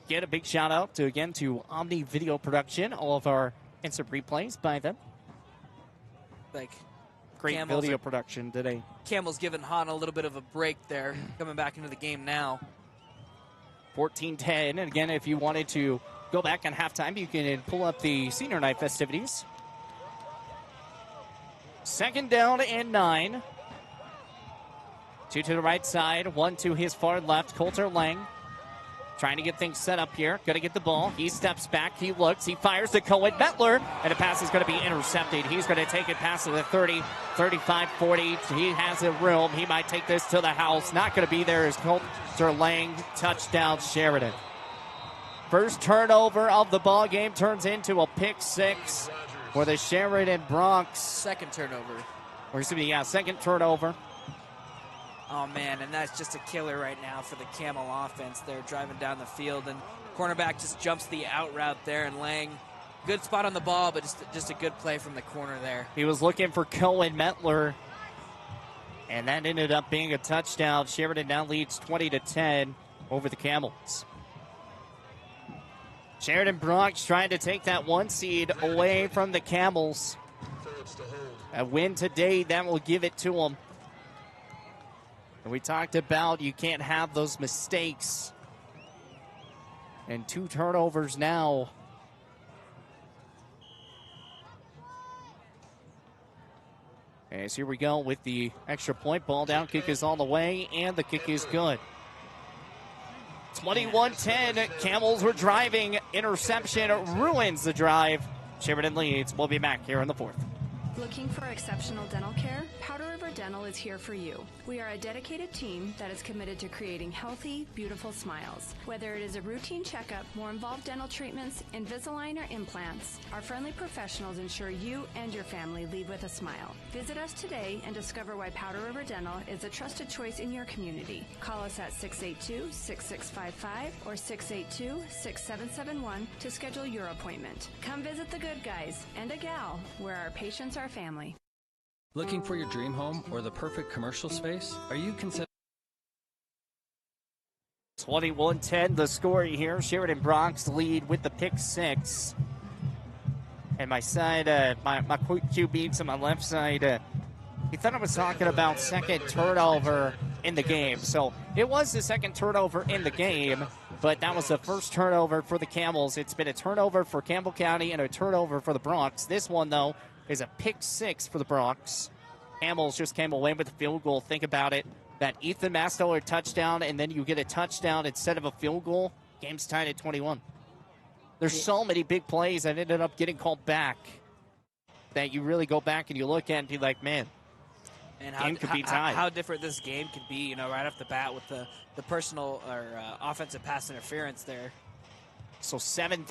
Get a big shout out to Omni Video Production, all of our instant replays by them. Like, great Camels video production today. Campbell's giving Hahn a little bit of a break there, coming back into the game now. 14-10, and again, if you wanted to go back on halftime, you can pull up the senior night festivities. Second down and 9. 2 to the right side, 1 to his far left. Coulter Lang trying to get things set up here. Going to get the ball. He steps back. He looks. He fires to Cohen Metler. And the pass is going to be intercepted. He's going to take it past the 30, 35, 40. He has a room. He might take this to the house. Not going to be there is Coulter Lang. Touchdown, Sheridan. First turnover of the ball game turns into a pick 6 for the Sheridan Broncs. Second turnover. Or excuse me, yeah, second turnover. Oh, man, and that's just a killer right now for the Camel offense. They're driving down the field, and cornerback just jumps the out route there, and Lang, good spot on the ball, but just a good play from the corner there. He was looking for Cohen Metler, and that ended up being a touchdown. Sheridan now leads 20-10 over the Camels. Sheridan Broncs trying to take that 1 seed away from the Camels. A win today, that will give it to them. And we talked about you can't have those mistakes. And 2 turnovers now. As here we go with the extra point. Ball down, kick is on the way, and the kick is good. 21-10, Camels were driving. Interception ruins the drive. Sheridan leads. We'll be back here in the fourth. Looking for exceptional dental care? Powder River Dental is here for you. We are a dedicated team that is committed to creating healthy, beautiful smiles. Whether it is a routine checkup, more involved dental treatments, Invisalign, or implants, our friendly professionals ensure you and your family leave with a smile. Visit us today and discover why Powder River Dental is a trusted choice in your community. Call us at 682-6655 or 682-6771 to schedule your appointment. Come visit the good guys and a gal where our patients are family. Looking for your dream home or the perfect commercial space? Are you considering 21-10 the score here. Sheridan Broncs lead with the pick 6. And my side, my QB to my left side, he thought I was talking about second turnover in the game. So it was the second turnover in the game, but that was the first turnover for the Camels. It's been a turnover for Campbell County and a turnover for the Broncs. This one, though, is a pick 6 for the Broncs. Camels just came away with a field goal. Think about it. That Ethan Mastoller touchdown, and then you get a touchdown instead of a field goal. Game's tied at 21. There's so many big plays that ended up getting called back that you really go back and you look at and be like, man. And game could be tied. How different this game could be, you know, right off the bat with the personal or offensive pass interference there. So 7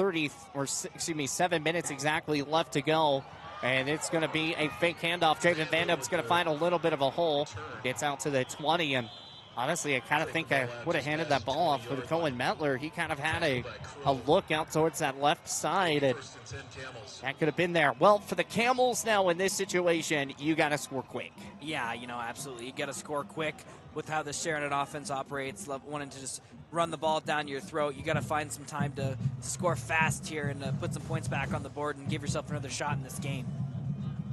minutes exactly left to go. And it's going to be a fake handoff. Javen Van Dup's going to find a little bit of a hole. Gets out to the 20. And honestly, I kind of think I would have handed that ball off with Cohen Metler. He kind of had a look out towards that left side. And that could have been there. Well, for the Camels now in this situation, you got to score quick. Yeah, you know, absolutely. You got to score quick with how the Sheridan offense operates, wanting to just run the ball down your throat. You got to find some time to score fast here and put some points back on the board and give yourself another shot in this game.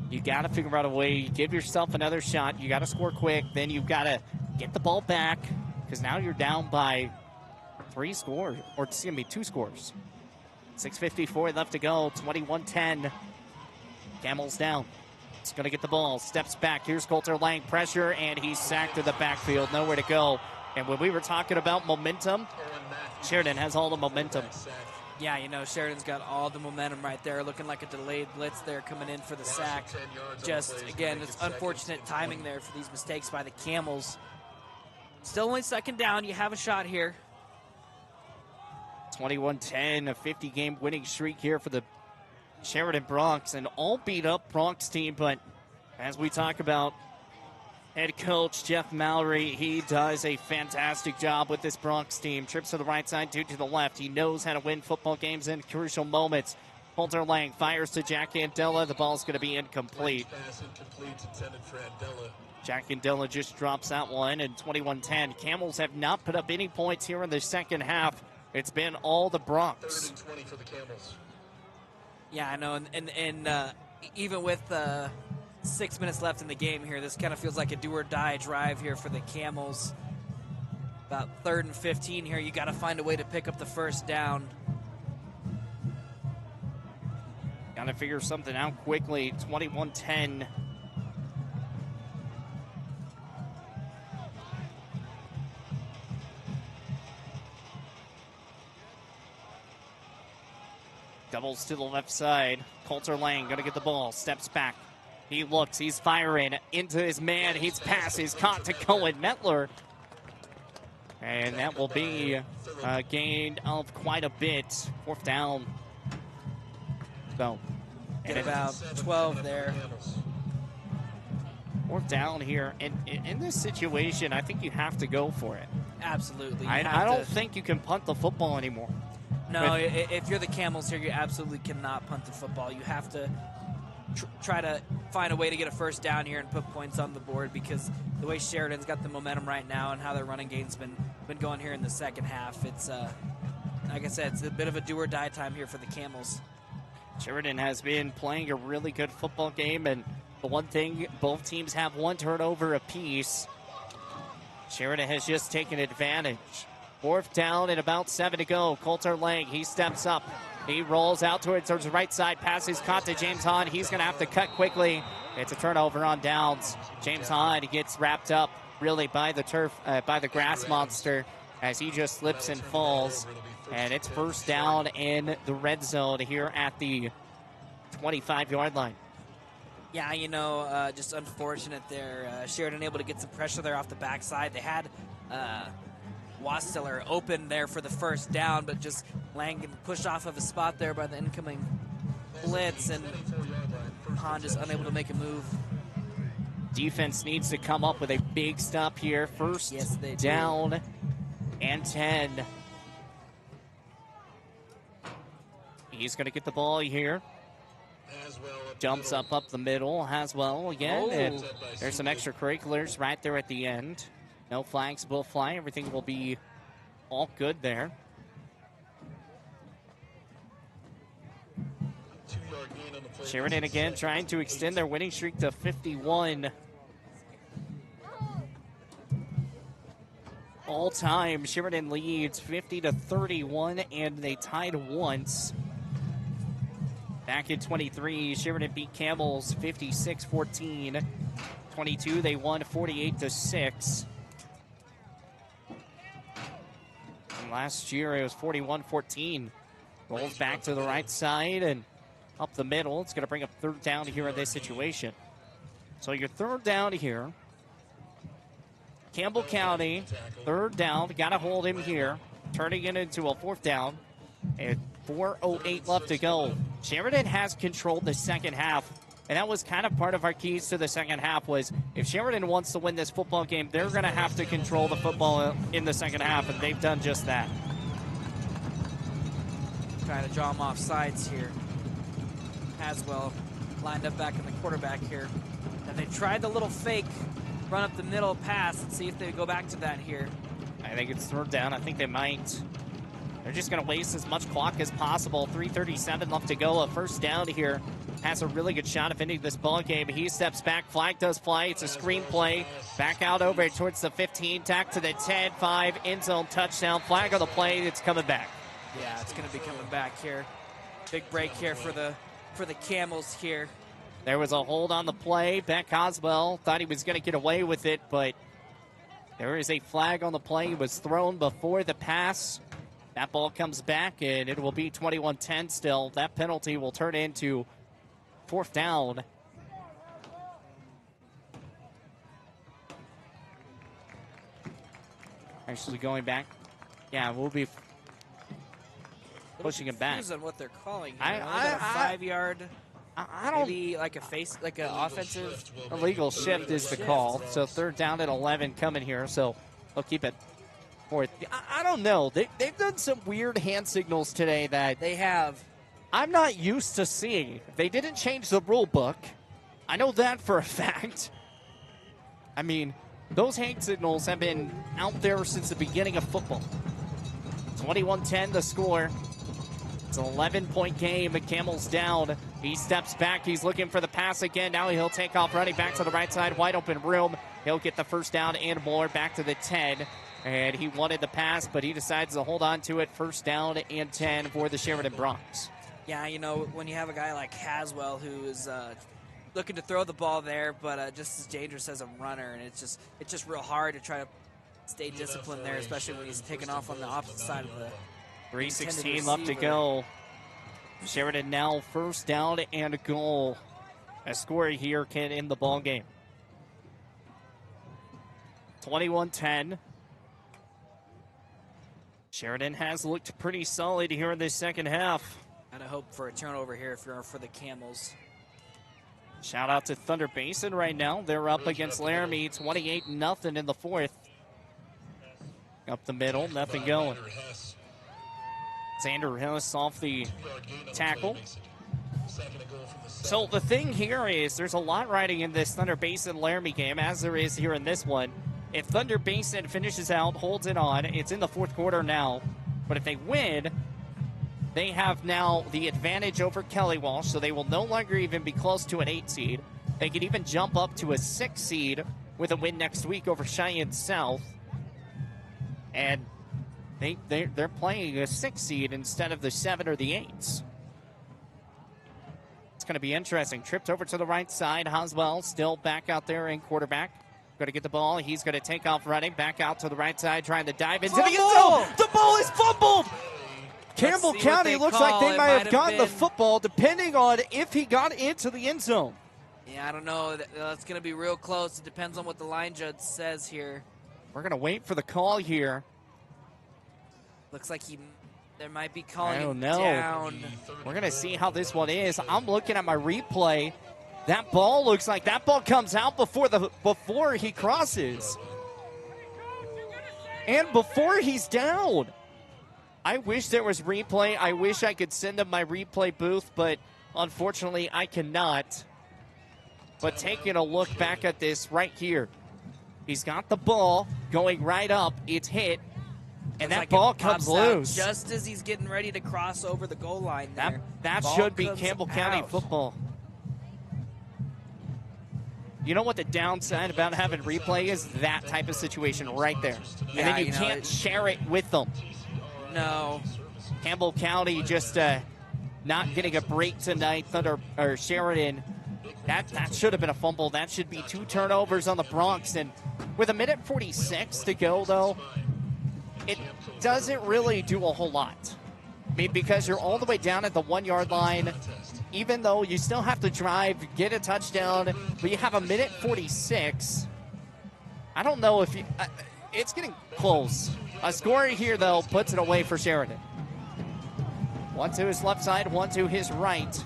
You got to figure out a way. Give yourself another shot. You got to score quick. Then you've got to get the ball back because now you're down by 2 scores. 6:54 left to go. 21-10. Camels down. It's going to get the ball. Steps back. Here's Coulter Lang. Pressure, and he's sacked to the backfield. Nowhere to go. And when we were talking about momentum, Sheridan has all the momentum. Yeah, you know, Sheridan's got all the momentum right there, looking like a delayed blitz there coming in for the sack. Just, again, it's unfortunate timing there for these mistakes by the Camels. Still only second down. You have a shot here. 21-10, a 50-game winning streak here for the Sheridan Broncs. An all-beat-up Broncs team, but as we talk about, head coach Jeff Mallory, he does a fantastic job with this Broncs team. Trips to the right side, 2 to the left. He knows how to win football games in crucial moments. Coulter Lang fires to Jack Andella. The ball's going to be incomplete. Pass incomplete, intended for Andella. Jack Andella just drops that one, and 21-10. Camels have not put up any points here in the second half. It's been all the Broncs. 3rd and 20 for the Camels. Yeah, I know, and even with 6 minutes left in the game here, this kind of feels like a do-or-die drive here for the Camels. About 3rd and 15 here. You got to find a way to pick up the first down. Got to figure something out quickly. 21-10. Doubles to the left side. Coulter Lang going to get the ball. Steps back. He looks. He's firing into his man. His pass is caught to Cohen Metler. And that will be a gain of quite a bit. 4th down. So, Get about 12 there. 4th down here. And in this situation, I think you have to go for it. Absolutely. I don't think you can punt the football anymore. No, if you're the Camels here, you absolutely cannot punt the football. You have to try to find a way to get a first down here and put points on the board, because the way Sheridan's got the momentum right now and how their running game's been going here in the second half, it's like I said, it's a bit of a do-or-die time here for the Camels. Sheridan has been playing a really good football game, and the one thing, both teams have 1 turnover apiece. Sheridan has just taken advantage. 4th down and about 7 to go. Coulter Lang, he steps up. He rolls out towards the right side. Pass is caught to James Hahn. He's going to have to cut quickly. It's a turnover on downs. James Hahn gets wrapped up really by the turf, by the grass monster, as he just slips and falls. And it's 1st down in the red zone here at the 25-yard line. Yeah, you know, just unfortunate there. Sheridan able to get some pressure there off the backside. They had Wastiller open there for the first down, but just Lang pushed off of a spot there by the incoming blitz, and Hahn just unable to make a move. Defense needs to come up with a big stop here. First down and 10. He's going to get the ball here. Jumps up the middle. Haswell again. And there's some extracurriculars right there at the end. No flags will fly. Everything will be all good there. Sheridan again trying to extend their winning streak to 51. All time, Sheridan leads 50-31, and they tied once. Back in 23, Sheridan beat Camels 56-14. 22, they won 48-6. And last year it was 41-14. Rolls back to the right side and up the middle. It's going to bring up 3rd down here in this situation. So your 3rd down here Campbell County, third down. Got to hold him here. Turning it into a fourth down. And 4:08 left to go. Sheridan has controlled the second half. And that was kind of part of our keys to the second half was if Sheridan wants to win this football game, they're going to have to control the football in the second half, and they've done just that. Trying to draw him off sides here. Haswell lined up back in the quarterback here. And they tried the little fake run up the middle pass and see if they go back to that here. I think it's third down. I think they might. They're just going to waste as much clock as possible. 3:37 left to go. A first down here. Has a really good shot of ending this ball game. He steps back. Flag does fly. It's a screen play. Back out over towards the 15. Tack to the 10. 5. End zone touchdown. Flag on the play. It's coming back. Yeah, it's going to be coming back here. Big break here for the Camels here. There was a hold on the play. Beck Oswell thought he was going to get away with it, but there is a flag on the play. It was thrown before the pass. That ball comes back, and it will be 21-10 still. That penalty will turn into fourth down. Actually going back. Yeah, we'll be pushing him back. On what they're calling here. A 5-yard. I don't. Maybe like an offensive. Illegal shift is the call. So third down at 11 coming here. So they'll keep it fourth. I don't know. They've done some weird hand signals today that they have. I'm not used to seeing. They didn't change the rule book. I know that for a fact. I mean, those hand signals have been out there since the beginning of football. 21-10 the score. It's an 11-point game. Camels down. He steps back. He's looking for the pass again. Now he'll take off running back to the right side. Wide open room. He'll get the first down and more back to the 10. And he wanted the pass, but he decides to hold on to it. First down and 10 for the Sheridan Broncs. Yeah, you know, when you have a guy like Haswell who is looking to throw the ball there, but just as dangerous as a runner, and it's just real hard to try to stay disciplined there, especially when he's taking off on the opposite side of the 3:16 left to go. Sheridan now first down and a goal. A score here can end the ball game. 21-10. Sheridan has looked pretty solid here in the second half. And I hope for a turnover here if you're for the Camels. Shout out to Thunder Basin right now. They're up against Laramie 28-0 in the fourth. Up the middle, nothing going. Xander Hillis off the tackle. So the thing here is there's a lot riding in this Thunder Basin-Laramie game, as there is here in this one. If Thunder Basin finishes out, holds it on, it's in the fourth quarter now. But if they win, they have now the advantage over Kelly Walsh, so they will no longer even be close to an 8 seed. They could even jump up to a 6 seed with a win next week over Cheyenne South. And they're playing a 6 seed instead of the 7 or the 8s. It's going to be interesting. Tripped over to the right side. Hoswell still back out there in quarterback. Going to get the ball. He's going to take off running. Back out to the right side, trying to dive into the end zone. The ball is fumbled. Campbell County looks like they might have gotten the football, depending on if he got into the end zone. Yeah, I don't know. That's going to be real close. It depends on what the line judge says here. We're going to wait for the call here. Looks like there might be calling I don't him know. down. We're going to see how this one is. I'm looking at my replay. That ball looks like that ball comes out before he crosses. And before he's down. I wish there was replay. I wish I could send him my replay booth, but unfortunately I cannot. But taking a look back at this right here. He's got the ball going right up. It's hit. And that ball comes loose. Just as he's getting ready to cross over the goal line there. That should be Campbell County football. You know what the downside about having replay is? That type of situation right there. Yeah, and then you can't share it with them. No. Campbell County just not getting a break tonight. Sheridan. That should have been a fumble. That should be 2 turnovers on the Broncs. And with 1:46 to go, though, it doesn't really do a whole lot. I mean, because you're all the way down at the 1-yard line, even though you still have to drive, get a touchdown, but you have 1:46. I don't know if you, it's getting close. A score here, though, puts it away for Sheridan. One to his left side, one to his right.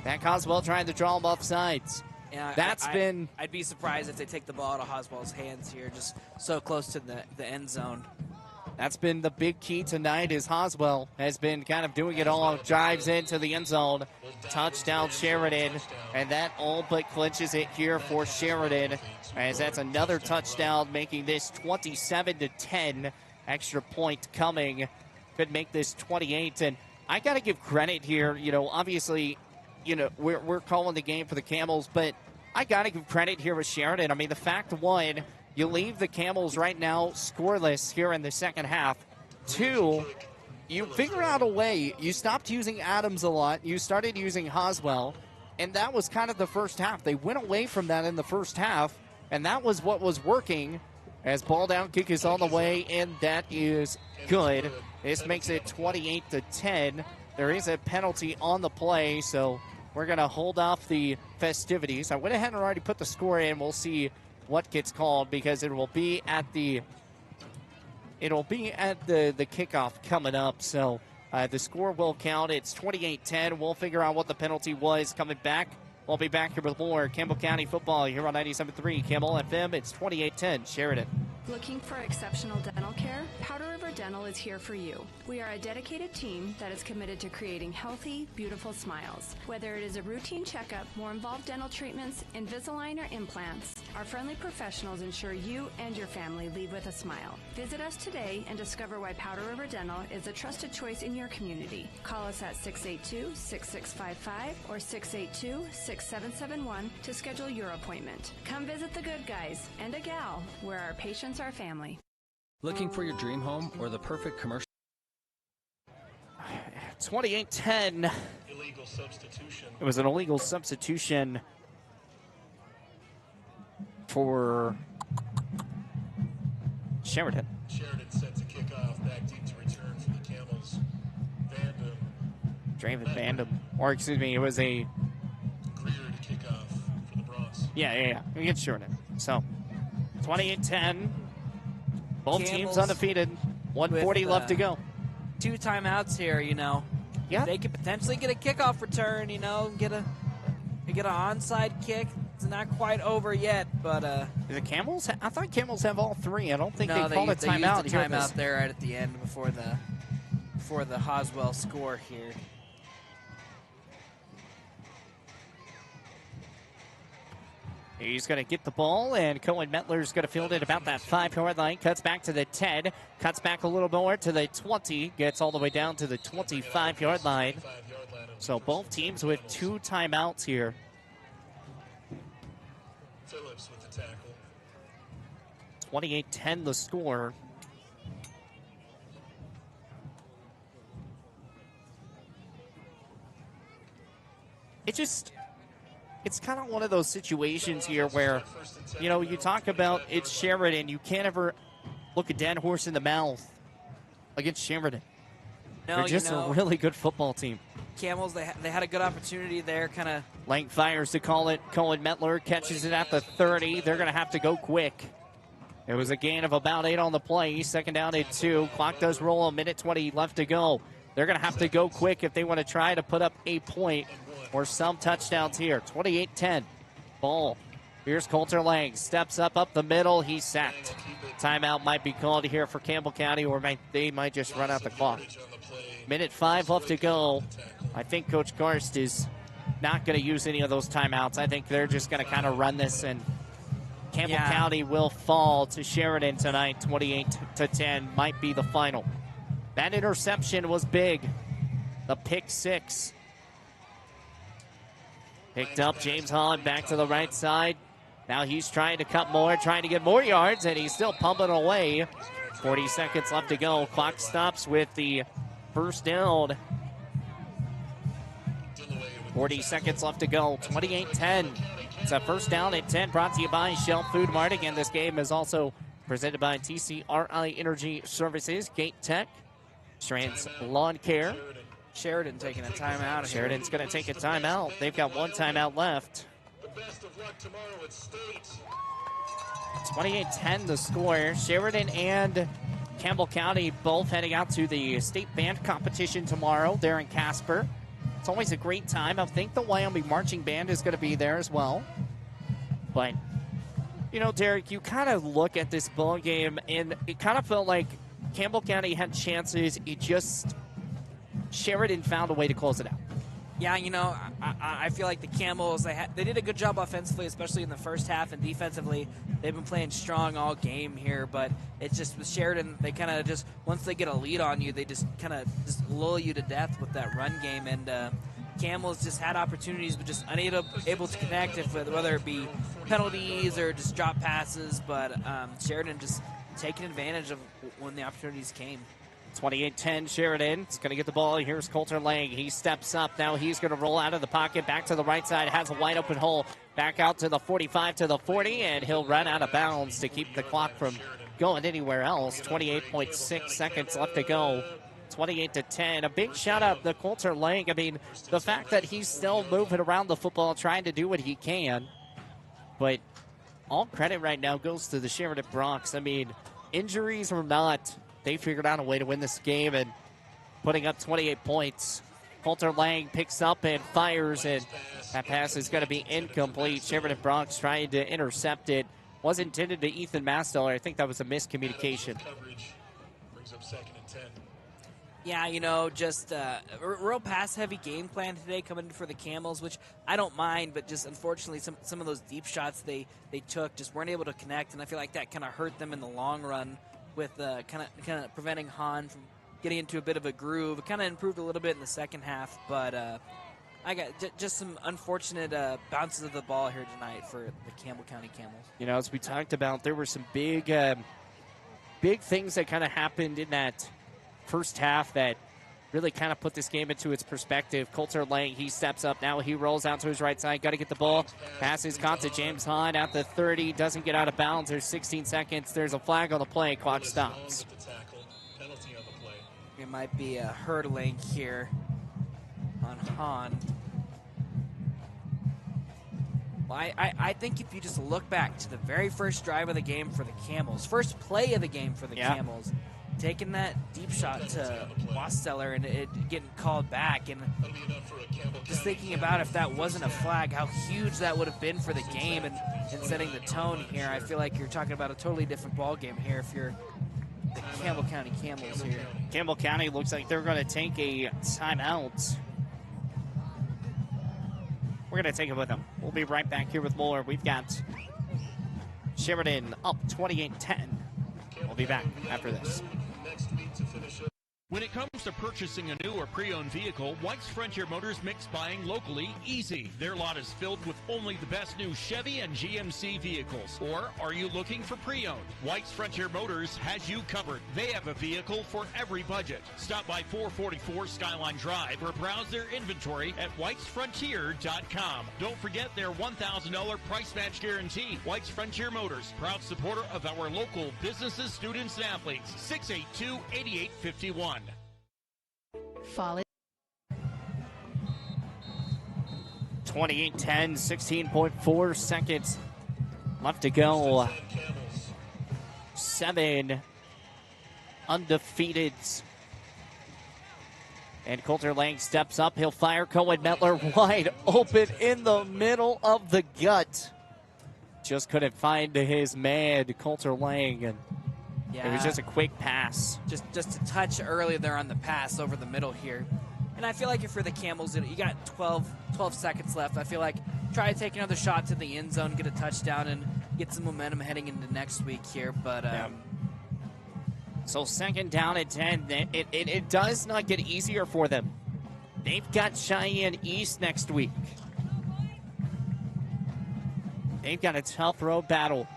Matt Coswell trying to draw him off sides. Yeah, I'd be surprised if they take the ball out of Hoswell's hands here, just so close to the end zone. That's been the big key tonight, is Hoswell has been kind of doing it all, drives into the end zone. Touchdown Sheridan, and that all but clinches it here for Sheridan, as that's another touchdown, making this 27-10. Extra point coming. Could make this 28, and I got to give credit here. You know, obviously, you know, we're calling the game for the Camels, but I got to give credit here with Sheridan. I mean, the fact, one, you leave the Camels right now scoreless here in the second half. Two, you figure out a way. You stopped using Adams a lot. You started using Hoswell, and that was kind of the first half. They went away from that in the first half, and that was what was working. As ball down kick is on the way, and that is good. This makes it 28-10. There is a penalty on the play, so we're going to hold off the festivities. I went ahead and already put the score in. We'll see what gets called, because it will be at the kickoff coming up. So the score will count. It's 28-10. We'll figure out what the penalty was coming back. We'll be back here with more Campbell County football here on 97.3 KAML FM. It's 28-10 Sheridan. Looking for exceptional dental care? Powder River Dental is here for you. We are a dedicated team that is committed to creating healthy, beautiful smiles. Whether it is a routine checkup, more involved dental treatments, Invisalign, or implants, our friendly professionals ensure you and your family leave with a smile. Visit us today and discover why Powder River Dental is a trusted choice in your community. Call us at 682-6655 or 682-6771 to schedule your appointment. Come visit the good guys and a gal, where our patients are family. Looking for your dream home or the perfect commercial? 28-10. Illegal substitution. It was an illegal substitution for Sheridan. Sheridan set to kick off, back deep to return for the Camels. Draven Vandam. Or, excuse me, it was a... Greer to kick off for the Bronx. Yeah. Against Sheridan. So, 28-10. Both Camels teams undefeated. 140 with, left to go. 2 timeouts here, you know. Yeah. They could potentially get a kickoff return, you know, get an onside kick. It's not quite over yet, but the Camels? I thought Camels have all 3. I don't think no, they called a timeout. Used a timeout there right at the end before the Hoswell score here. He's going to get the ball, and Cohen Metler's going to field it about that 5-yard line. Cuts back to the 10, cuts back a little more to the 20, gets all the way down to the 25-yard line. So both teams with 2 timeouts here. Phillips with the tackle. 28-10 the score. It's kind of one of those situations here where, you know, you talk about it's Sheridan. You can't ever look a dead horse in the mouth against Sheridan. No, They're just a really good football team. Camels, they had a good opportunity there, kind of. Lang fires to call it. Cohen Metler catches it at the 30. They're going to have to go quick. It was a gain of about 8 on the play. Second down at 2. Clock does roll. 1:20 left to go. They're going to have to go quick if they want to try to put up a point or some touchdowns here. 28-10. Ball. Here's Coulter Lang. Steps up the middle. He's sacked. Timeout might be called here for Campbell County, or they might just run out the clock. 1:05 left to go. I think Coach Karst is not going to use any of those timeouts. I think they're just going to kind of run this, and Campbell County will fall to Sheridan tonight. 28-10 might be the final. That interception was big. The pick 6. Picked up James Holland back to the right side. Now he's trying to cut more, trying to get more yards, and he's still pumping away. 40 seconds left to go. Clock stops with the first down. 40 seconds left to go. 28-10. It's a first down at 10, brought to you by Shell Food Mart. Again, this game is also presented by TCRI Energy Services, Gate Tech, Strands Lawn Care. Sheridan taking a timeout. Sheridan's going to take a timeout. They've got 1 timeout left. The best of luck tomorrow at State. 28-10 the score. Sheridan and Campbell County both heading out to the state band competition tomorrow there in Casper. It's always a great time. I think the Wyoming Marching Band is going to be there as well. But, you know, Derek, you kind of look at this ball game, and it kind of felt like Campbell County had chances. Sheridan found a way to close it out. Yeah, you know, I feel like the Camels, they did a good job offensively, especially in the first half, and defensively, they've been playing strong all game here, but it's just with Sheridan, they kind of just, once they get a lead on you, they just kind of just lull you to death with that run game, and Camels just had opportunities, but just unable to connect, whether it be penalties or just drop passes, but Sheridan just taking advantage of when the opportunities came. 28-10 Sheridan. He's going to get the ball. Here's Coulter Lang. He steps up. Now he's going to roll out of the pocket. Back to the right side. Has a wide open hole. Back out to the 45 to the 40. And he'll run out of bounds to keep the clock from going anywhere else. 28.6 seconds left to go. 28-10. A big shout out to Coulter Lang. I mean, the fact that he's still moving around the football, trying to do what he can. But all credit right now goes to the Sheridan Broncs. I mean, injuries or not, they figured out a way to win this game and putting up 28 points. Coulter Lang picks up and fires, and that pass is going to be incomplete. Sheridan Broncs trying to intercept it. Was intended to Ethan Masteller. I think that was a miscommunication. Brings up 2nd and 10. Yeah, you know, just a real pass-heavy game plan today coming for the Camels, which I don't mind, but just unfortunately some of those deep shots they took just weren't able to connect, and I feel like that kind of hurt them in the long run, with kind of preventing Hahn from getting into a bit of a groove. It kind of improved a little bit in the second half, but I got just some unfortunate bounces of the ball here tonight for the Campbell County Camels. You know, as we talked about, there were some big things that kind of happened in that first half that really kind of put this game into its perspective. Coulter Lang, he steps up. Now he rolls out to his right side. Got to get the ball. Passes caught to James Hahn at the 30. Doesn't get out of bounds. There's 16 seconds. There's a flag on the play. Clock stops. It might be a hurdling here on Hahn. Well, I think if you just look back to the very first drive of the game for the Camels, first play of the game for the Camels, taking that deep shot to Wasteller and it getting called back, and just thinking about if that wasn't a flag, how huge that would have been for the game and setting the tone here. I feel like you're talking about a totally different ball game here if you're the Campbell County Camels here. Campbell County looks like they're going to take a timeout. We're going to take it with them. We'll be right back here with more. We've got Sheridan up 28-10. We'll be back after this. When it comes to purchasing a new or pre-owned vehicle, White's Frontier Motors makes buying locally easy. Their lot is filled with only the best new Chevy and GMC vehicles. Or are you looking for pre-owned? White's Frontier Motors has you covered. They have a vehicle for every budget. Stop by 444 Skyline Drive or browse their inventory at whitesfrontier.com. Don't forget their $1,000 price match guarantee. White's Frontier Motors, proud supporter of our local businesses, students, and athletes. 682-8851. Fall 28-10, 16.4 seconds left to go. 7 undefeated. And Coulter Lang steps up. He'll fire. Cohen Metler wide open in the middle of the gut. Just couldn't find his man, Coulter Lang. And it was just a quick pass. Just a touch early there on the pass over the middle here. And I feel like if you're the Camels, you got 12 seconds left. I feel like try to take another shot to the end zone, get a touchdown, and get some momentum heading into next week here. But So 2nd down at 10. It does not get easier for them. They've got Cheyenne East next week. They've got a tough road battle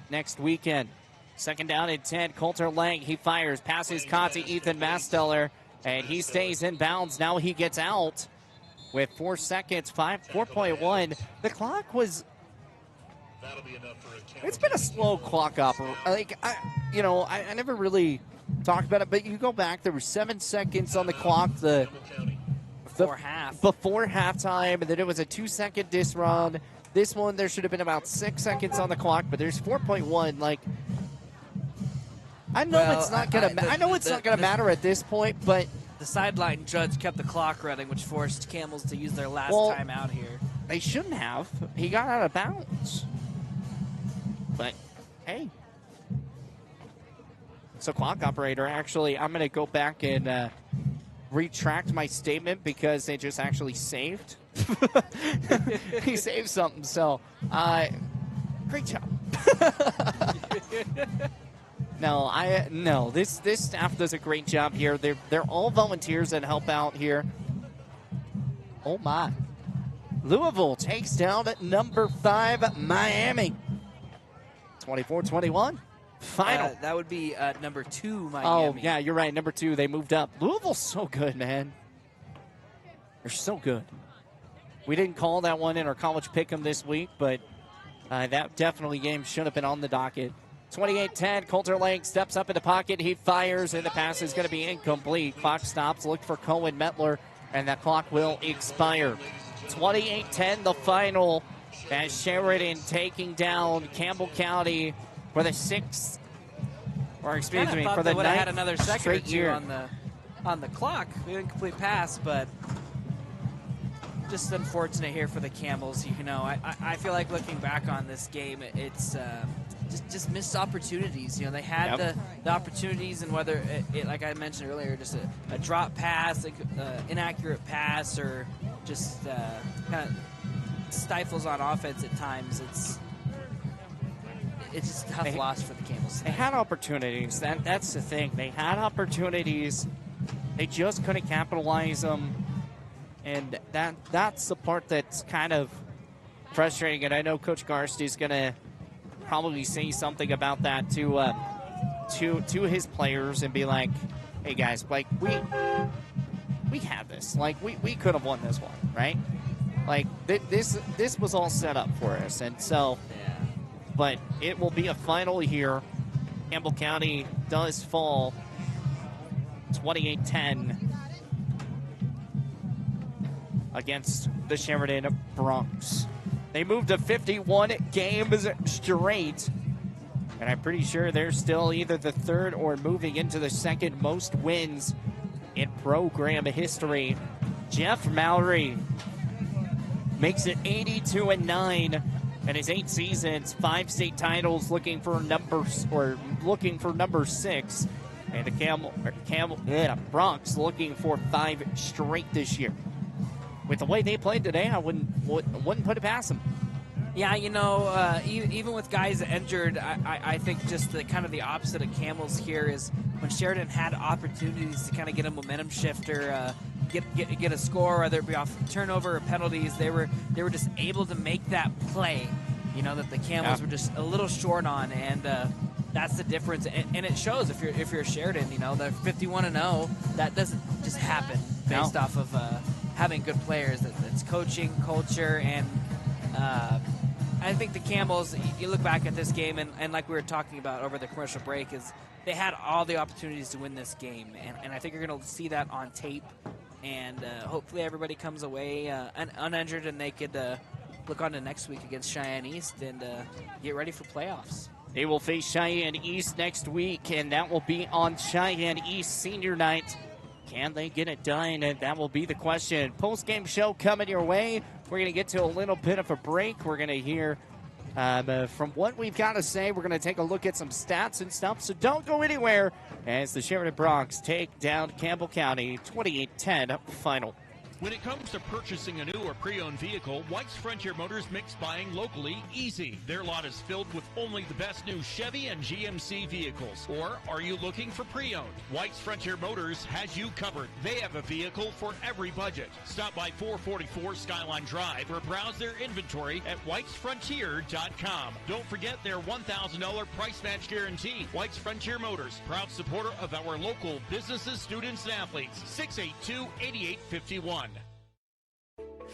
next weekend. 2nd down and 10. Coulter Lang, he fires. Passes caught to Ethan Masteller, and he stays in bounds. Now he gets out with 4 seconds, 4.1. The clock was... It's been a slow clock operator. I never really talked about it, but you go back, there were 7 seconds on the clock the before half. Before halftime, and then it was a 2-second disrun. This one, there should have been about 6 seconds on the clock, but there's 4.1. Like, I know it's not gonna. I know it's not gonna matter at this point, but the sideline judge kept the clock running, which forced Camels to use their last time out here. They shouldn't have. He got out of bounds. But hey, so clock operator. Actually, I'm gonna go back and retract my statement because they just actually saved. He saved something. So, great job. No, this staff does a great job here. They're all volunteers that help out here. Oh my. Louisville takes down at number 5 Miami. 24-21. Final. That would be number 2 Miami. Oh yeah, you're right. Number 2, they moved up. Louisville's so good, man. They're so good. We didn't call that one in our college pick'em this week, but that definitely game should have been on the docket. 28-10, Coulter Lake steps up in the pocket. He fires, and the pass is going to be incomplete. Clock stops. Look for Cohen Metler, and that clock will expire. 28-10, the final, as Sheridan taking down Campbell County for the 6th, or excuse me, for the 9th had another second straight or two year. on the clock. We didn't complete pass, but just unfortunate here for the Camels. You know, I feel like looking back on this game, it's just missed opportunities. You know, they had the opportunities, and whether it, like I mentioned earlier, just a drop pass, inaccurate pass, or just kind of stifles on offense at times. It's just a tough loss for the Camels. They had opportunities. That's the thing. They had opportunities. They just couldn't capitalize them. And that's the part that's kind of frustrating. And I know Coach Garsty's going to probably say something about that to his players and be like, hey, guys, like, we had this. Like, we could have won this one, right? Like, this was all set up for us. And so, but it will be a final here. Campbell County does fall 28-10 against the Sheridan Bronx. They moved to 51 games straight, and I'm pretty sure they're still either the 3rd or moving into the 2nd most wins in program history. Jeff Mallory makes it 82-9 in his 8 seasons, 5 state titles, looking for number 6, and the Bronx looking for 5 straight this year. With the way they played today, I wouldn't put it past them. Yeah, you know, even with guys injured, I think just the kind of the opposite of Camels here is when Sheridan had opportunities to kind of get a momentum shifter, get a score, whether it be off turnover or penalties, they were just able to make that play. You know, that the Camels were just a little short on, and that's the difference. And it shows if you're Sheridan. You know, they're 51-0. That doesn't just happen based off of having good players. It's coaching, culture, and I think the Camels, you look back at this game, and like we were talking about over the commercial break, is they had all the opportunities to win this game. And I think you're going to see that on tape. And hopefully everybody comes away uninjured, and they could look on to next week against Cheyenne East and get ready for playoffs. They will face Cheyenne East next week, and that will be on Cheyenne East Senior Night. Can they get it done? And that will be the question. Post-game show coming your way. We're going to get to a little bit of a break. We're going to hear from what we've got to say. We're going to take a look at some stats and stuff. So don't go anywhere as the Sheridan Bronx take down Campbell County 28-10 final. When it comes to purchasing a new or pre-owned vehicle, White's Frontier Motors makes buying locally easy. Their lot is filled with only the best new Chevy and GMC vehicles. Or are you looking for pre-owned? White's Frontier Motors has you covered. They have a vehicle for every budget. Stop by 444 Skyline Drive or browse their inventory at whitesfrontier.com. Don't forget their $1,000 price match guarantee. White's Frontier Motors, proud supporter of our local businesses, students, and athletes. 682-8851.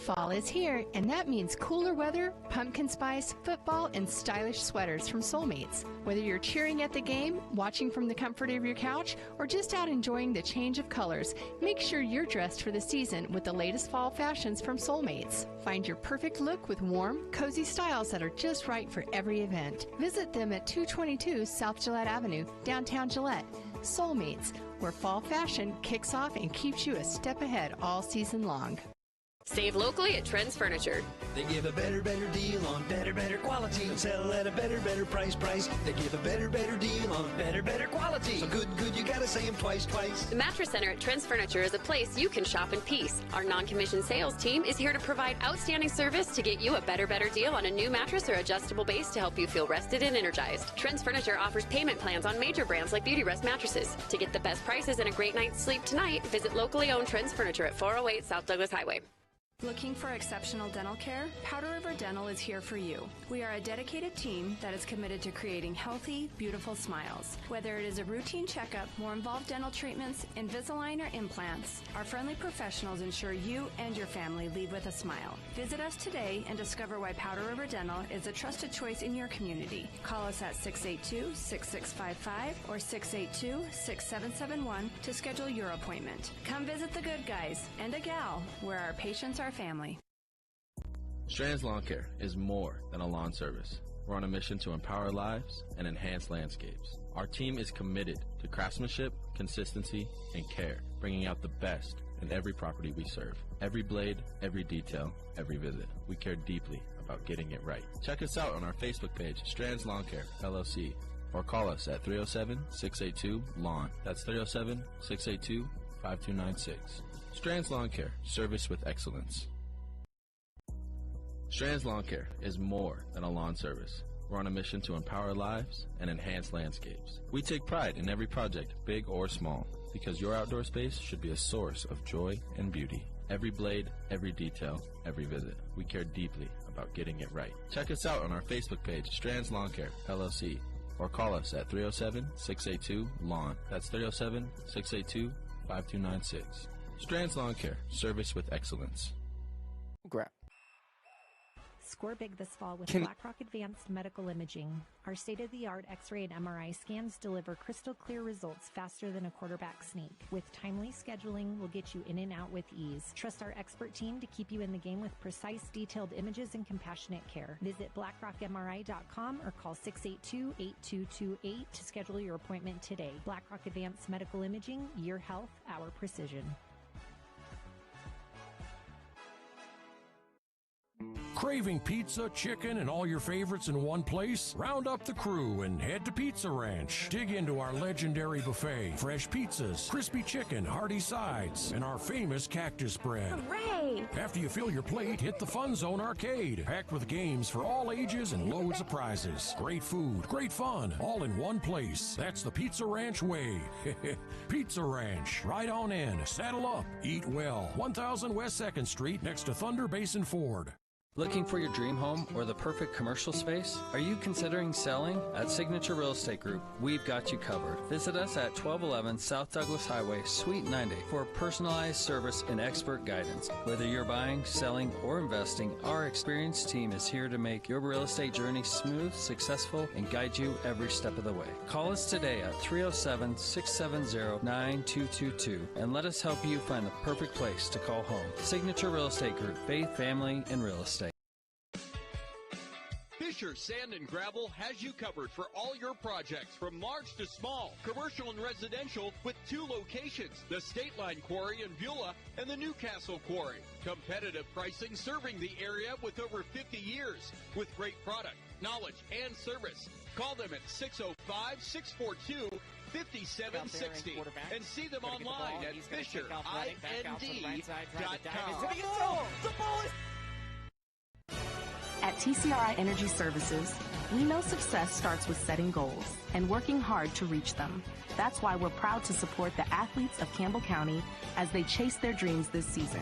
Fall is here, and that means cooler weather, pumpkin spice, football, and stylish sweaters from Soulmates. Whether you're cheering at the game, watching from the comfort of your couch, or just out enjoying the change of colors, make sure you're dressed for the season with the latest fall fashions from Soulmates. Find your perfect look with warm, cozy styles that are just right for every event. Visit them at 222 South Gillette Avenue, downtown Gillette. Soulmates, where fall fashion kicks off and keeps you a step ahead all season long. Save locally at Trends Furniture. They give a better deal on better quality. And sell at a better price. They give a better deal on better quality. So good, you gotta say them twice. The Mattress Center at Trends Furniture is a place you can shop in peace. Our non-commissioned sales team is here to provide outstanding service to get you a better deal on a new mattress or adjustable base to help you feel rested and energized. Trends Furniture offers payment plans on major brands like Beauty Rest mattresses. To get the best prices and a great night's sleep tonight, visit locally owned Trends Furniture at 408 South Douglas Highway. Looking for exceptional dental care? Powder River Dental is here for you. We are a dedicated team that is committed to creating healthy, beautiful smiles. Whether it is a routine checkup, more involved dental treatments, Invisalign, or implants, our friendly professionals ensure you and your family leave with a smile. Visit us today and discover why Powder River Dental is a trusted choice in your community. Call us at 682-6655 or 682-6771 to schedule your appointment. Come visit the good guys and a gal where our patients are family. Strands Lawn Care is more than a lawn service. We're on a mission to empower lives and enhance landscapes. Our team is committed to craftsmanship, consistency, and care, bringing out the best in every property we serve. Every blade, every detail, every visit. We care deeply about getting it right. Check us out on our Facebook page, Strands Lawn Care, LLC, or call us at 307-682-LAWN. That's 307-682-5296. Strands Lawn Care, service with excellence. Strands Lawn Care is more than a lawn service. We're on a mission to empower lives and enhance landscapes. We take pride in every project, big or small, because your outdoor space should be a source of joy and beauty. Every blade, every detail, every visit. We care deeply about getting it right. Check us out on our Facebook page, Strands Lawn Care, LLC, or call us at 307-682-LAWN. That's 307-682-5296. Strands Lawn Care, service with excellence. Grab. Score big this fall with BlackRock Advanced Medical Imaging. Our state-of-the-art X-ray and MRI scans deliver crystal clear results faster than a quarterback sneak. With timely scheduling, we'll get you in and out with ease. Trust our expert team to keep you in the game with precise, detailed images and compassionate care. Visit blackrockmri.com or call 682-8228 to schedule your appointment today. BlackRock Advanced Medical Imaging, your health, our precision. Craving pizza, chicken, and all your favorites in one place? Round up the crew and head to Pizza Ranch. Dig into our legendary buffet, fresh pizzas, crispy chicken, hearty sides, and our famous cactus bread. Hooray! After you fill your plate, hit the Fun Zone Arcade, packed with games for all ages and loads of prizes. Great food, great fun, all in one place. That's the Pizza Ranch way. Pizza Ranch. Right on in, saddle up, eat well. 1000 West 2nd Street next to Thunder Basin Ford. Looking for your dream home or the perfect commercial space? Are you considering selling? At Signature Real Estate Group, we've got you covered. Visit us at 1211 South Douglas Highway, Suite 90 for personalized service and expert guidance. Whether you're buying, selling, or investing, our experienced team is here to make your real estate journey smooth, successful, and guide you every step of the way. Call us today at 307-670-9222 and let us help you find the perfect place to call home. Signature Real Estate Group, faith, family, and real estate. Fisher Sand and Gravel has you covered for all your projects from large to small, commercial and residential, with 2 locations, the State Line Quarry in Beulah and the Newcastle Quarry. Competitive pricing serving the area with over 50 years, with great product, knowledge, and service. Call them at 605-642-5760 and see them online at FisherIND.com. At TCRI Energy Services, we know success starts with setting goals and working hard to reach them. That's why we're proud to support the athletes of Campbell County as they chase their dreams this season.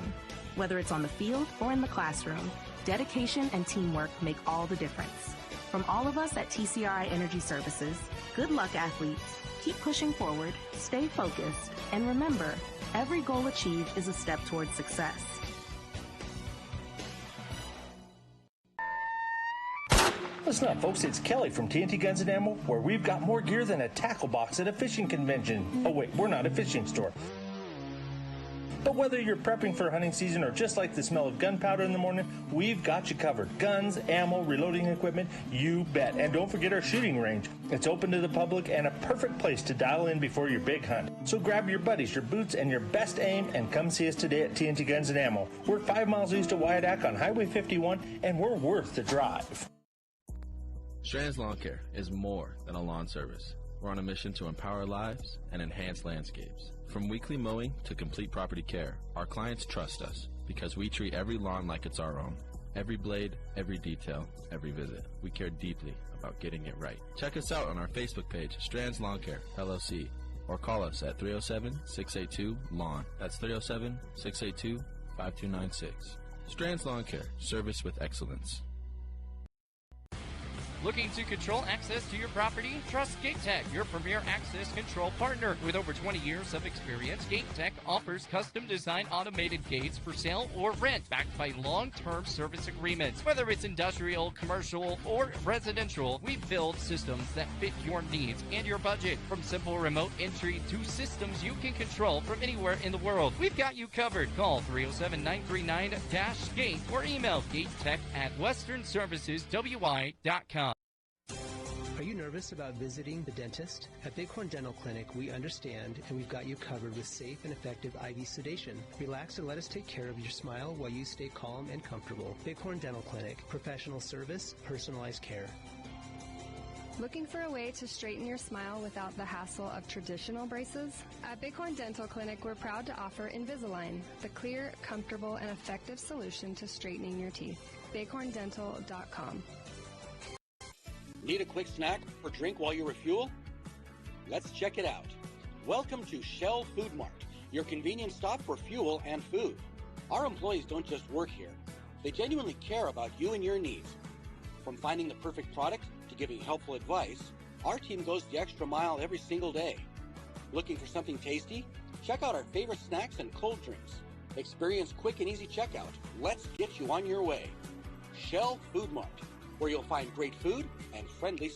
Whether it's on the field or in the classroom, dedication and teamwork make all the difference. From all of us at TCRI Energy Services, good luck, athletes. Keep pushing forward, stay focused, and remember, every goal achieved is a step towards success. Listen up, folks. It's Kelly from TNT Guns and Ammo, where we've got more gear than a tackle box at a fishing convention. Oh, wait, we're not a fishing store. But whether you're prepping for hunting season or just like the smell of gunpowder in the morning, we've got you covered. Guns, ammo, reloading equipment, you bet. And don't forget our shooting range. It's open to the public and a perfect place to dial in before your big hunt. So grab your buddies, your boots, and your best aim and come see us today at TNT Guns and Ammo. We're 5 miles east of Wyandotte on Highway 51, and we're worth the drive. Sheridan's Lawn Care is more than a lawn service. We're on a mission to empower lives and enhance landscapes. From weekly mowing to complete property care, our clients trust us because we treat every lawn like it's our own. Every blade, every detail, every visit. We care deeply about getting it right. Check us out on our Facebook page, Strands Lawn Care, LLC, or call us at 307-682-LAWN. That's 307-682-5296. Strands Lawn Care, service with excellence. Looking to control access to your property? Trust GateTech, your premier access control partner. With over 20 years of experience, GateTech offers custom-designed automated gates for sale or rent, backed by long-term service agreements. Whether it's industrial, commercial, or residential, we build systems that fit your needs and your budget. From simple remote entry to systems you can control from anywhere in the world, we've got you covered. Call 307-939-GATE or email gatetech@westernserviceswi.com. Are you nervous about visiting the dentist? At Bighorn Dental Clinic, we understand and we've got you covered with safe and effective IV sedation. Relax and let us take care of your smile while you stay calm and comfortable. Bighorn Dental Clinic, professional service, personalized care. Looking for a way to straighten your smile without the hassle of traditional braces? At Bighorn Dental Clinic, we're proud to offer Invisalign, the clear, comfortable, and effective solution to straightening your teeth. bighorndental.com. Need a quick snack or drink while you refuel? Let's check it out. Welcome to Shell Food Mart, your convenient stop for fuel and food. Our employees don't just work here. They genuinely care about you and your needs. From finding the perfect product to giving helpful advice, our team goes the extra mile every single day. Looking for something tasty? Check out our favorite snacks and cold drinks. Experience quick and easy checkout. Let's get you on your way. Shell Food Mart, where you'll find great food and friendly.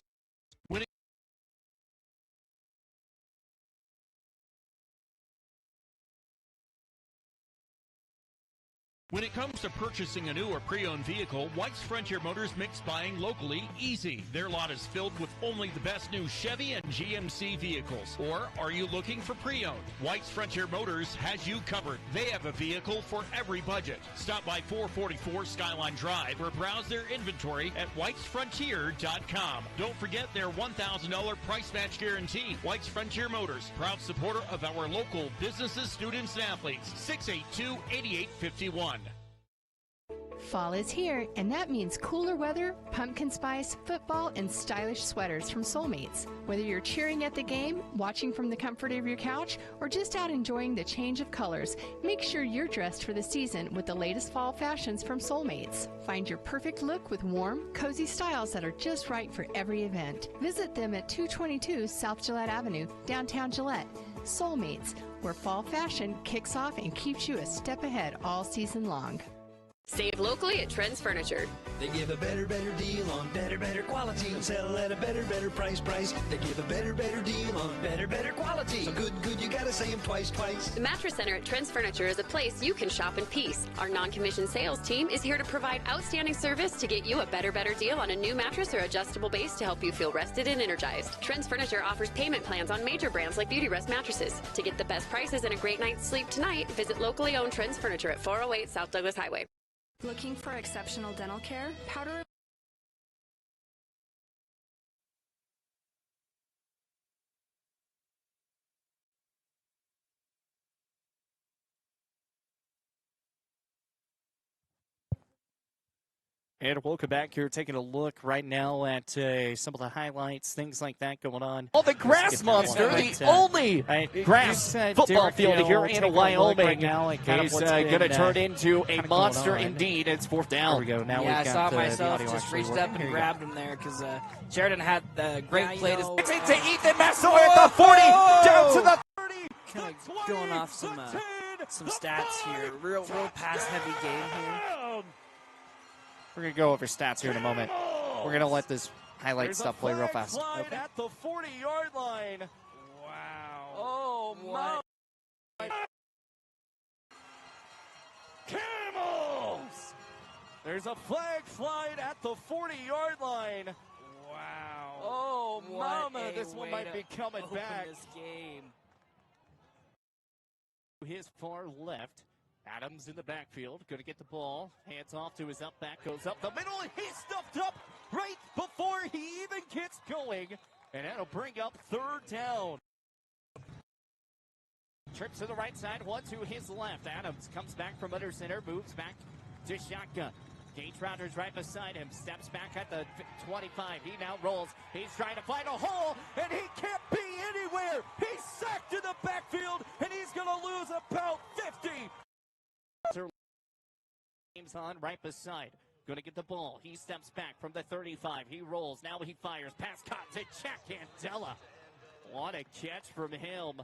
When it comes to purchasing a new or pre-owned vehicle, White's Frontier Motors makes buying locally easy. Their lot is filled with only the best new Chevy and GMC vehicles. Or are you looking for pre-owned? White's Frontier Motors has you covered. They have a vehicle for every budget. Stop by 444 Skyline Drive or browse their inventory at whitesfrontier.com. Don't forget their $1,000 price match guarantee. White's Frontier Motors, proud supporter of our local businesses, students, and athletes. 682-8851. Fall is here, and that means cooler weather, pumpkin spice, football, and stylish sweaters from Soulmates. Whether you're cheering at the game, watching from the comfort of your couch, or just out enjoying the change of colors, make sure you're dressed for the season with the latest fall fashions from Soulmates. Find your perfect look with warm, cozy styles that are just right for every event. Visit them at 222 South Gillette Avenue, downtown Gillette. Soulmates, where fall fashion kicks off and keeps you a step ahead all season long. Save locally at Trends Furniture. They give a better deal on better quality. Sell at a better price. They give a better deal on better quality. So good, you gotta say them twice. The Mattress Center at Trends Furniture is a place you can shop in peace. Our non-commissioned sales team is here to provide outstanding service to get you a better deal on a new mattress or adjustable base to help you feel rested and energized. Trends Furniture offers payment plans on major brands like Beauty Rest mattresses. To get the best prices and a great night's sleep tonight, visit locally owned Trends Furniture at 408 South Douglas Highway. Looking for exceptional dental care? Powder And welcome back here, taking a look right now at some of the highlights, things like that going on. Oh, the Grass Monster, the only grass football field here in Wyoming. Right now, is going to turn into a monster indeed. It's fourth down. Here we go. Now yeah, we've got I saw it myself. Just reached up and grabbed him there because Sheridan had the great play to. It's into Ethan Messer at the 40, down to the 30. Kind of going off some stats here. Real pass heavy game here. We're going to go over stats here in a moment. We're going to let this highlight There's stuff play real fast. Flag at the 40-yard line. Wow. Oh, my. Camels! There's a flag flight at the 40-yard line. Wow. Oh, What mama, a this one way might to be coming open back. This game. His far left. Adams in the backfield, going to get the ball. Hands off to his up back, goes up the middle, and he's stuffed up right before he even gets going. And that'll bring up third down. Trips to the right side, one to his left. Adams comes back from under center, moves back to shotgun. Gage Rounders right beside him, steps back at the 25. He now rolls. He's trying to find a hole, and he can't be anywhere. He's sacked in the backfield, and he's going to lose about 50. James on right beside. Going to get the ball. He steps back from the 35. He rolls. Now he fires. Pass caught to Jack Andela. What a catch from him.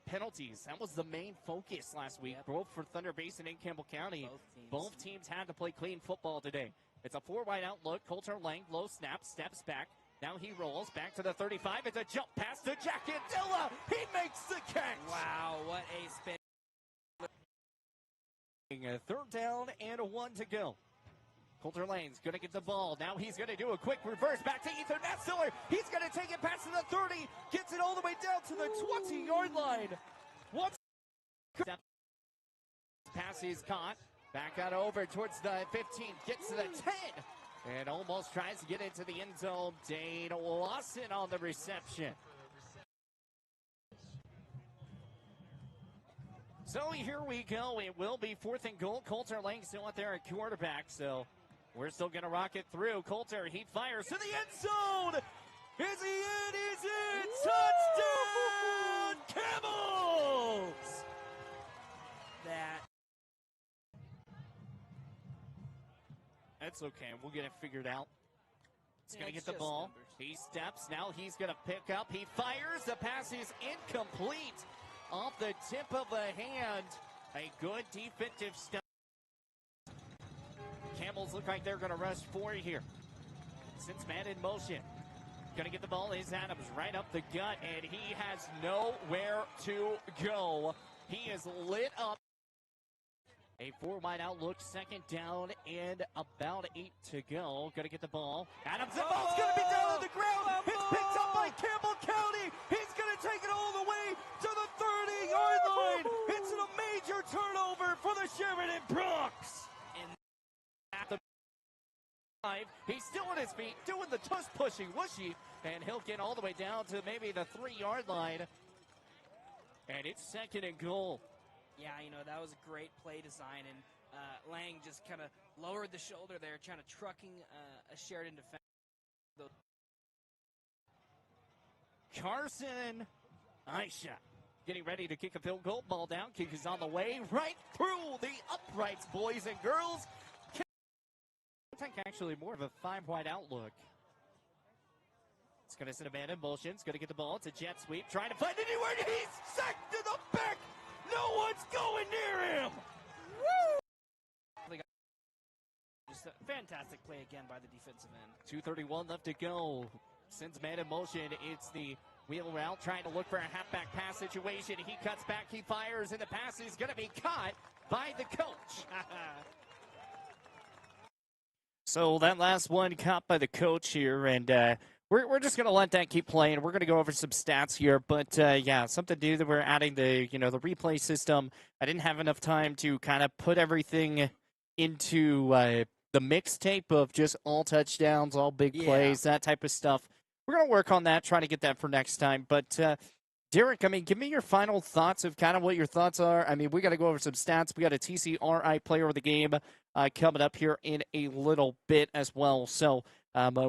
Penalties. That was the main focus last week, both for Thunder Basin and Campbell County. Both teams had to play clean football today. It's a 4-wide outlook. Coulter Lang, low snap, steps back. Now he rolls back to the 35. It's a jump pass to Jack Andela. He makes the catch. Wow, what a spin. A third down and a 1 to go. Coulter Lane's going to get the ball. Now he's going to do a quick reverse back to Ethan Matziller. He's going to take it past to the 30. Gets it all the way down to the 20-yard line. Once pass is caught. Back on over towards the 15. Gets to the 10. And almost tries to get into the end zone. Dane Lawson on the reception. So here we go. It will be 4th and goal. Coulter Lang still out there at quarterback, so we're still going to rock it through. Coulter, he fires to the end zone. Is he in? He's in. Touchdown, Camels! That's okay. We'll get it figured out. He's going to get the ball. Numbers. He steps. Now he's going to pick up. He fires. The pass is incomplete. Off the tip of the hand. A good defensive step. Camels look like they're going to rush 4 here. Since man in motion. Going to get the ball is Adams right up the gut, and he has nowhere to go. He is lit up. A 4-wide outlook, 2nd down, and about 8 to go. Going to get the ball. Adams, the ball's going to be down on the ground. It's picked up by Campbell County. He's going to take it all the way to the 30-yard line. It's a major turnover for the Sheridan Bronx. And at the 5, he's still on his feet, doing the tush pushing whooshy, and he'll get all the way down to maybe the 3-yard line. And it's 2nd and goal. Yeah, you know, that was a great play design, and Lang just kind of lowered the shoulder there, trying to trucking a Sheridan defense. Carson Aisha getting ready to kick a field goal. Ball down. Kick is on the way. Right through the uprights, boys and girls. I think actually more of a 5-wide outlook. It's going to send a man in motion. It's going to get the ball. It's a jet sweep. Trying to find anywhere. He's sacked to the back. No one's going near him. Woo! Just a fantastic play again by the defensive end. 2:31 left to go. Sends man in motion. It's the wheel route, trying to look for a halfback pass situation. He cuts back. He fires, and the pass is going to be caught by the coach. So that last one caught by the coach here, and we're just going to let that keep playing. We're going to go over some stats here, but yeah, something new that we're adding the replay system. I didn't have enough time to kind of put everything into the mixtape of just all touchdowns, all big plays, that type of stuff. We're going to work on that, try to get that for next time. But Derek, I mean, give me your final thoughts of kind of what your thoughts are. I mean, we got to go over some stats. We got a TCRI player of the game coming up here in a little bit as well. So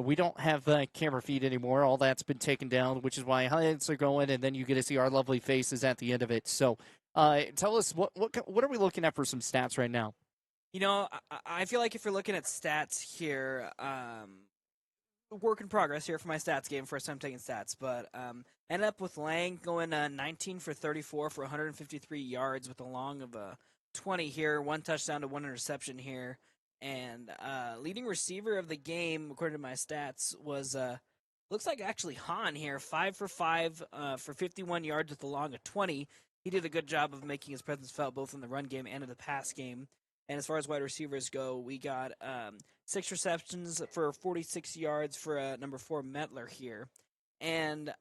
we don't have camera feed anymore. All that's been taken down, which is why highlights are going, and then you get to see our lovely faces at the end of it. So tell us, what are we looking at for some stats right now? You know, I feel like if you're looking at stats here, work in progress here for my stats game. First time taking stats, but end up with Lang going 19 for 34 for 153 yards with a long of 20 here, 1 touchdown to 1 interception here. And leading receiver of the game, according to my stats, was looks like actually Han here, 5 for 5 for 51 yards with a long of 20. He did a good job of making his presence felt both in the run game and in the pass game. And as far as wide receivers go, we got 6 receptions for 46 yards for number 4 Metler here. And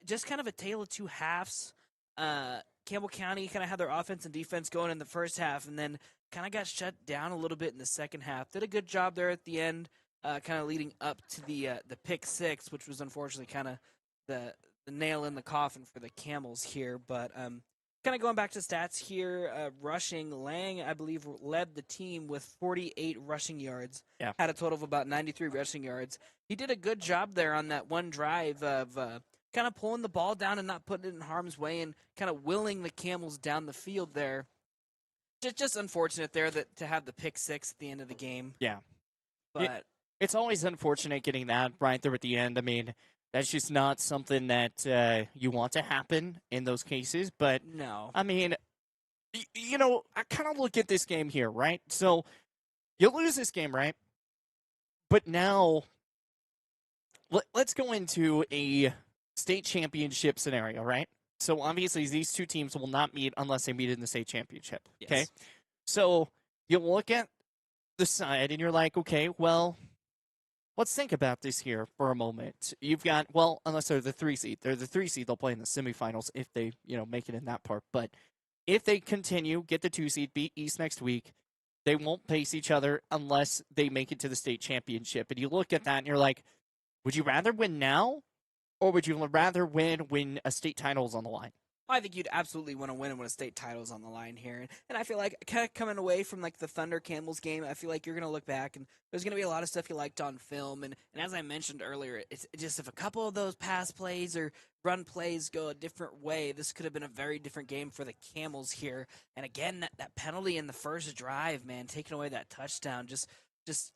just kind of a tale of two halves. Campbell County kind of had their offense and defense going in the first half, and then kind of got shut down a little bit in the second half. Did a good job there at the end, kind of leading up to the pick six, which was unfortunately kind of the nail in the coffin for the Camels here. But kind of going back to stats here, rushing, Lang, I believe, led the team with 48 rushing yards. Yeah. Had a total of about 93 rushing yards. He did a good job there on that one drive of kind of pulling the ball down and not putting it in harm's way and kind of willing the Camels down the field there. Just unfortunate there to have the pick six at the end of the game. Yeah. But it's always unfortunate getting that right there at the end. I mean, that's just not something that you want to happen in those cases. But, no. I mean, I kind of look at this game here, right? So you lose this game, right? But now let's go into a state championship scenario, right? So obviously these two teams will not meet unless they meet in the state championship. Yes. Okay. So you look at the side and you're like, okay, well, let's think about this here for a moment. You've got, well, unless they're the 3 seed. They're the 3 seed, they'll play in the semifinals if they, make it in that part. But if they continue, get the 2 seed, beat East next week, they won't face each other unless they make it to the state championship. And you look at that and you're like, would you rather win now? Or would you rather win when a state title is on the line? I think you'd absolutely want to win when a state title's on the line here. And I feel like kind of coming away from like the Thunder Camels game, I feel like you're going to look back and there's going to be a lot of stuff you liked on film. And as I mentioned earlier, it's just if a couple of those pass plays or run plays go a different way, this could have been a very different game for the Camels here. And again, that penalty in the first drive, man, taking away that touchdown, just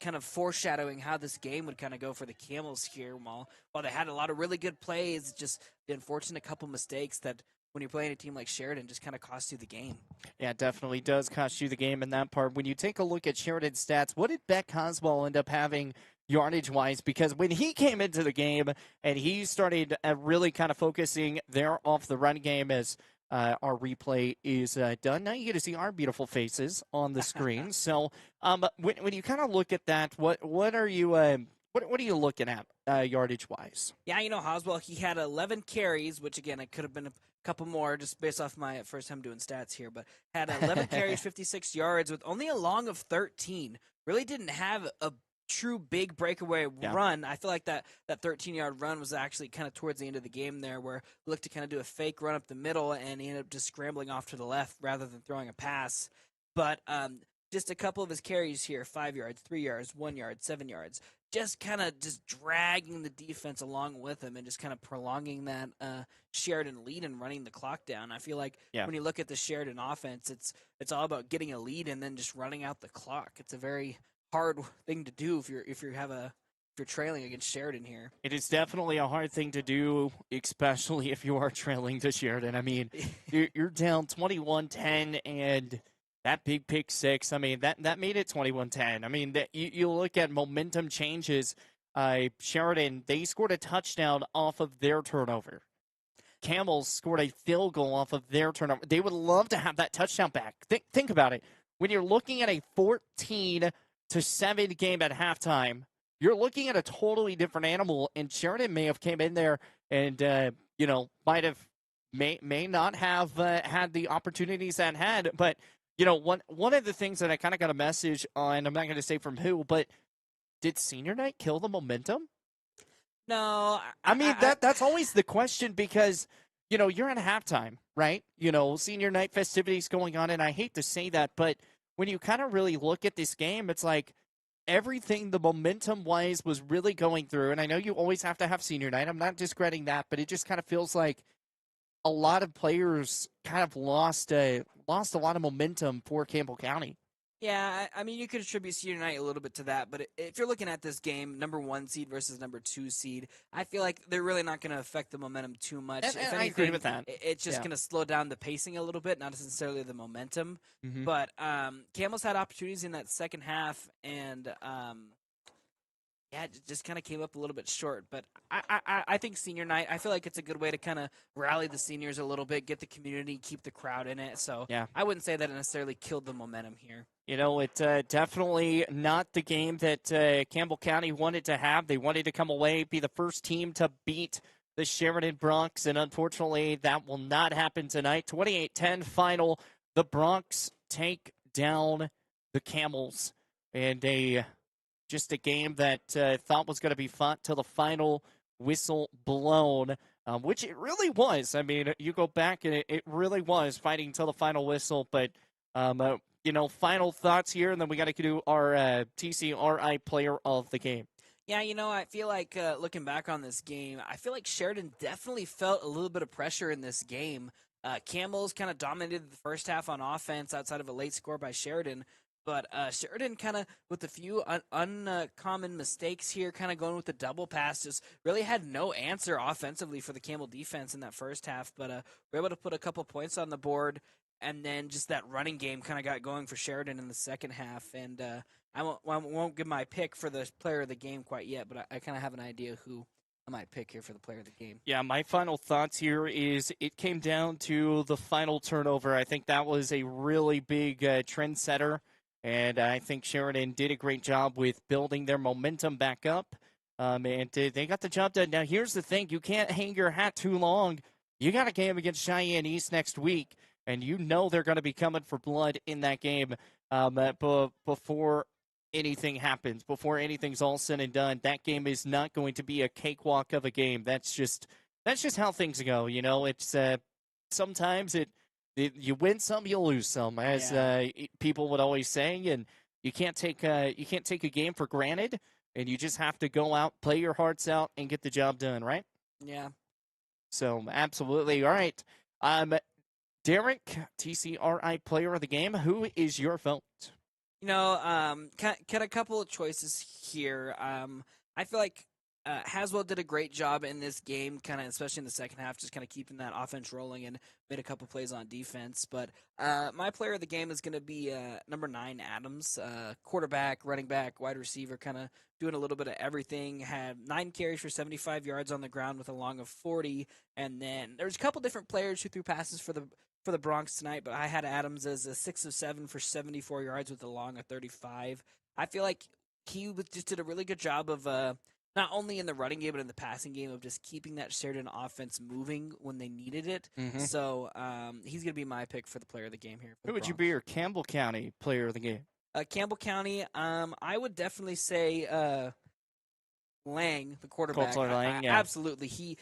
kind of foreshadowing how this game would kind of go for the Camels here. While they had a lot of really good plays, just the unfortunate couple mistakes that when you're playing a team like Sheridan just kind of cost you the game. Yeah, it definitely does cost you the game in that part. When you take a look at Sheridan's stats, what did Beck Coswell end up having yardage-wise? Because when he came into the game and he started really kind of focusing there off the run game as our replay is done. Now you get to see our beautiful faces on the screen. So when you kind of look at that, what are you what are you looking at yardage wise? Yeah, Hoswell, he had 11 carries, which again it could have been a couple more just based off my first time doing stats here, but had 11 carries, 56 yards with only a long of 13. Really didn't have a true big breakaway run. I feel like that 13-yard run was actually kind of towards the end of the game there where he looked to kind of do a fake run up the middle and he ended up just scrambling off to the left rather than throwing a pass. But just a couple of his carries here, 5 yards, 3 yards, 1 yard, 7 yards, just kind of just dragging the defense along with him and just kind of prolonging that Sheridan lead and running the clock down. I feel like when you look at the Sheridan offense, it's all about getting a lead and then just running out the clock. It's a very hard thing to do if you're trailing against Sheridan here. It is definitely a hard thing to do, especially if you are trailing to Sheridan. I mean, you're down 21-10 and that big pick six, I mean, that made it 21-10. I mean, you look at momentum changes. Sheridan, they scored a touchdown off of their turnover. Camels scored a field goal off of their turnover. They would love to have that touchdown back. Think about it. When you're looking at a 14-7 game at halftime, you're looking at a totally different animal, and Sheridan may have came in there and, may not have had the opportunities that had, but one of the things that I kind of got a message on, I'm not going to say from who, but did senior night kill the momentum? No. I mean, that's always the question because, you're at halftime, right? Senior night festivities going on, and I hate to say that, but when you kind of really look at this game, it's like everything the momentum-wise was really going through, and I know you always have to have senior night. I'm not discrediting that, but it just kind of feels like a lot of players kind of lost a lot of momentum for Campbell County. Yeah, I mean, you could attribute senior night a little bit to that, but if you're looking at this game, number 1 seed versus number 2 seed, I feel like they're really not going to affect the momentum too much. And If I anything, agree with that. It's just Yeah. going to slow down the pacing a little bit, not necessarily the momentum. Mhm. But Camels had opportunities in that second half, and yeah, it just kind of came up a little bit short. But I think senior night, I feel like it's a good way to kind of rally the seniors a little bit, get the community, keep the crowd in it. So Yeah. I wouldn't say that it necessarily killed the momentum here. You know, it's definitely not the game that Campbell County wanted to have. They wanted to come away, be the first team to beat the Sheridan Broncs, and unfortunately that will not happen tonight. 28-10 final. The Broncs take down the Camels, and just a game that thought was going to be fought till the final whistle blown, which it really was. I mean, you go back and it really was fighting till the final whistle. But, final thoughts here, and then we got to do our TCRI player of the game. Yeah, I feel like looking back on this game, I feel like Sheridan definitely felt a little bit of pressure in this game. Camels kind of dominated the first half on offense outside of a late score by Sheridan. But Sheridan kind of, with a few uncommon mistakes here, kind of going with the double pass, just really had no answer offensively for the Campbell defense in that first half. But we're able to put a couple points on the board, and then just that running game kind of got going for Sheridan in the second half. And I won't give my pick for the player of the game quite yet, but I kind of have an idea who I might pick here for the player of the game. Yeah, my final thoughts here is it came down to the final turnover. I think that was a really big trendsetter. And I think Sheridan did a great job with building their momentum back up. And they got the job done. Now, here's the thing. You can't hang your hat too long. You got a game against Cheyenne East next week, and you know they're going to be coming for blood in that game before anything happens, before anything's all said and done. That game is not going to be a cakewalk of a game. That's just how things go. It's sometimes you win some, you lose some, as people would always say, and you can't take a game for granted, and you just have to go out, play your hearts out, and get the job done, right? Yeah. So absolutely. All right, Derek, TCRI player of the game. Who is your vote? Kind a couple of choices here. I feel like Haswell did a great job in this game, kind of, especially in the second half, just kind of keeping that offense rolling and made a couple plays on defense. But my player of the game is going to be number 9, Adams, quarterback, running back, wide receiver, kind of doing a little bit of everything. Had 9 carries for 75 yards on the ground with a long of 40. And then there's a couple different players who threw passes for the Broncs tonight, but I had Adams as a 6 of 7 for 74 yards with a long of 35. I feel like he just did a really good job of not only in the running game, but in the passing game, of just keeping that Sheridan offense moving when they needed it. Mm-hmm. So he's going to be my pick for the player of the game here. Who would you be your Campbell County player of the game? Campbell County, I would definitely say Lang, the quarterback. Coulter Lang, yeah. Absolutely. He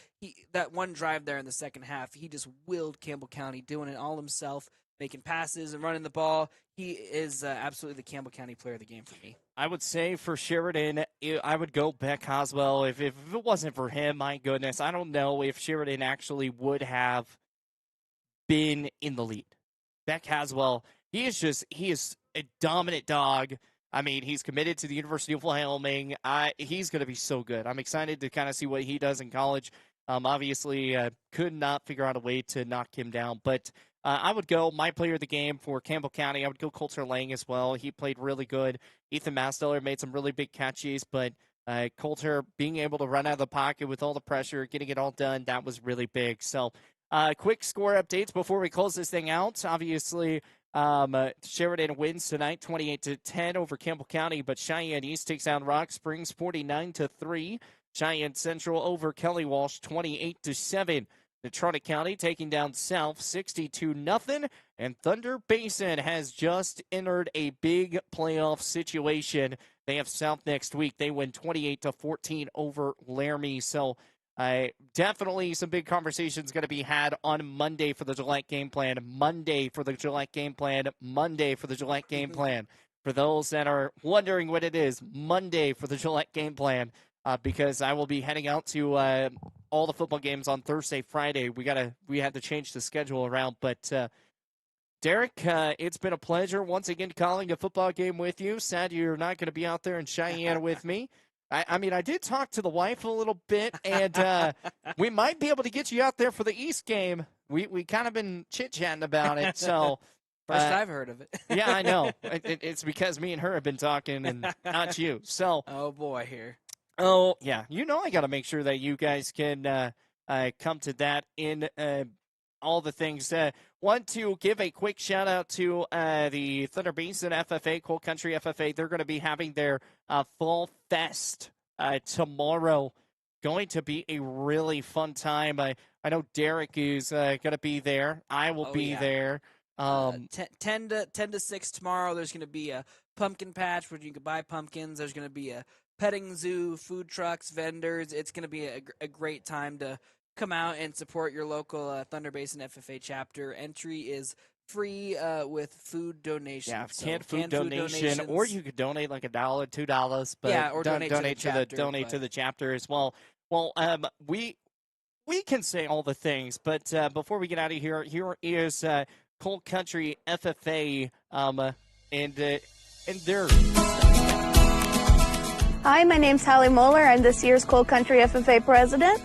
that one drive there in the second half, he just willed Campbell County, doing it all himself, making passes and running the ball. He is absolutely the Campbell County player of the game for me. I would say for Sheridan, I would go Beck Hoswell. If it wasn't for him, my goodness, I don't know if Sheridan actually would have been in the lead. Beck Haswell, he is a dominant dog. I mean, he's committed to the University of Wyoming. He's going to be so good. I'm excited to kind of see what he does in college. Obviously, could not figure out a way to knock him down. But I would go my player of the game for Campbell County. I would go Coulter Lang as well. He played really good. Ethan Masteller made some really big catches, but Coulter being able to run out of the pocket with all the pressure, getting it all done, that was really big. So quick score updates before we close this thing out. Obviously, Sheridan wins tonight 28-10 over Campbell County, but Cheyenne East takes down Rock Springs 49-3. Cheyenne Central over Kelly Walsh 28-7. Natrona County taking down South 62-0. And Thunder Basin has just entered a big playoff situation. They have South next week. They win 28-14 over Laramie. So definitely some big conversations going to be had on Monday for the Gillette game plan. Monday for the Gillette game plan. Monday for the Gillette game plan. For those that are wondering what it is, Monday for the Gillette game plan. Because I will be heading out to all the football games on Thursday, Friday. We had to change the schedule around, but Derek, it's been a pleasure once again calling a football game with you. Sad you're not going to be out there in Cheyenne with me. I mean, I did talk to the wife a little bit, and we might be able to get you out there for the East game. We kind of been chit-chatting about it, so. First I've heard of it. Yeah, I know. It's because me and her have been talking and not you. So. Oh, boy, here. Oh, yeah. I got to make sure that you guys can come to that in all the things. Want to give a quick shout out to the Thunder Basin FFA, Coal Country FFA. They're going to be having their Fall Fest tomorrow. Going to be a really fun time. I know Derek is going to be there. I will be there. 10 to 6 tomorrow. There's going to be a pumpkin patch where you can buy pumpkins. There's going to be a petting zoo, food trucks, vendors. It's going to be a great time to come out and support your local Thunder Basin FFA chapter. Entry is free with food donations. Yeah, so canned food donation, or you could donate like $1, $2, but yeah, or donate to the chapter as well. Well, we can say all the things, but before we get out of here is Coal Country FFA and their. Hi, my name's Hallie Moeller. I'm this year's Coal Country FFA president.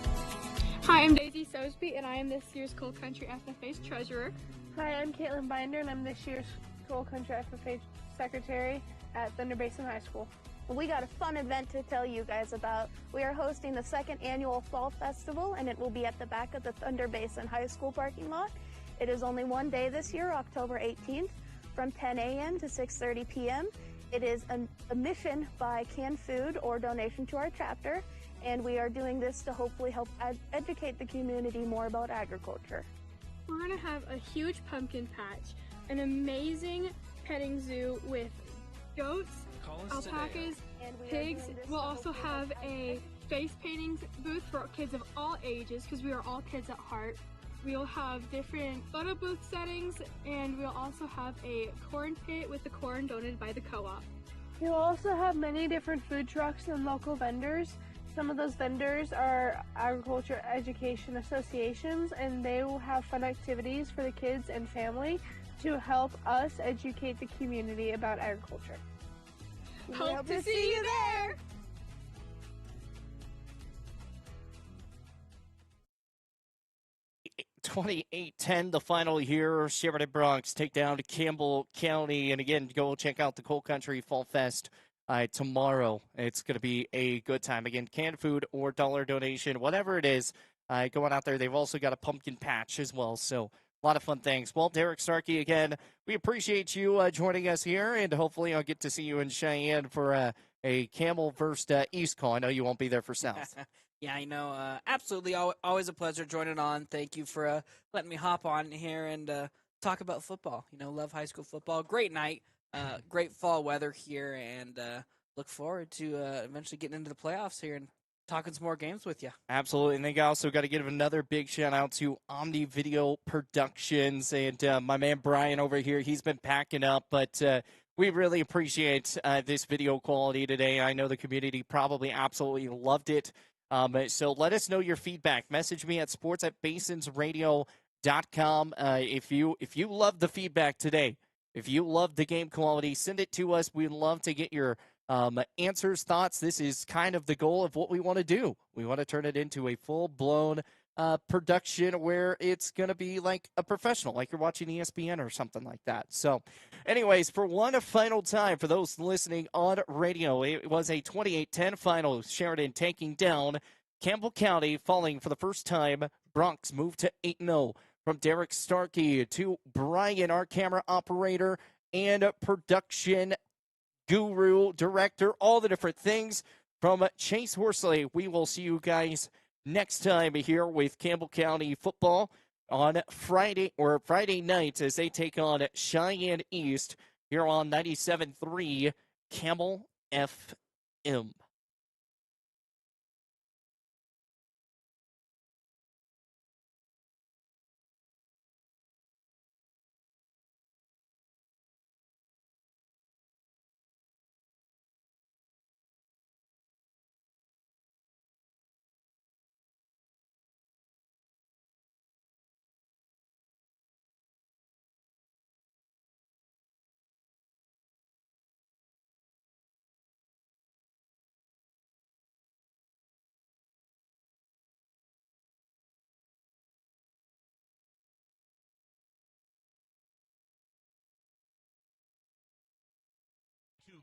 Hi, I'm Daisy Sosby, and I am this year's Coal Country FFA's treasurer. Hi, I'm Caitlin Binder, and I'm this year's Coal Country FFA secretary at Thunder Basin High School. Well, we got a fun event to tell you guys about. We are hosting the second annual Fall Festival, and it will be at the back of the Thunder Basin High School parking lot. It is only one day this year, October 18th, from 10 a.m. to 6:30 p.m. It is a mission by canned food or donation to our chapter, and we are doing this to hopefully help educate the community more about agriculture. We're going to have a huge pumpkin patch, an amazing petting zoo with goats, alpacas, pigs. We'll also have a face paintings booth for kids of all ages because we are all kids at heart. We'll have different photo booth settings, and we'll also have a corn pit with the corn donated by the co-op. You'll also have many different food trucks and local vendors. Some of those vendors are agriculture education associations, and they will have fun activities for the kids and family to help us educate the community about agriculture. Hope to see you there! 28-10, the final here. Sheridan Bronx take down to Campbell County. And again, go check out the Coal Country Fall Fest tomorrow. It's going to be a good time. Again, canned food or dollar donation, whatever it is, going out there. They've also got a pumpkin patch as well. So a lot of fun things. Well, Derek Starkey, again, we appreciate you joining us here. And hopefully I'll get to see you in Cheyenne for a Camel versus East call. I know you won't be there for South. Yeah, I know. Absolutely. Always a pleasure joining on. Thank you for letting me hop on here and talk about football. Love high school football. Great night. Great fall weather here, and look forward to eventually getting into the playoffs here and talking some more games with you. Absolutely. And then also got to give another big shout out to Omni Video Productions and my man Brian over here. He's been packing up, but we really appreciate this video quality today. I know the community probably absolutely loved it. So let us know your feedback. Message me at sports@basinsradio.com. If you love the feedback today, if you love the game quality, send it to us. We'd love to get your answers, thoughts. This is kind of the goal of what we want to do. We want to turn it into a full-blown production where it's going to be like a professional, like you're watching ESPN or something like that. So anyways, for one final time, for those listening on radio, it was a 28-10 final. Sheridan taking down Campbell County, falling for the first time. Bronx moved to 8-0. From Derek Starkey to Brian, our camera operator and production guru, director, all the different things. From Chase Horsley, we will see you guys next time here with Campbell County football on Friday night as they take on Cheyenne East here on 97.3 Camel FM.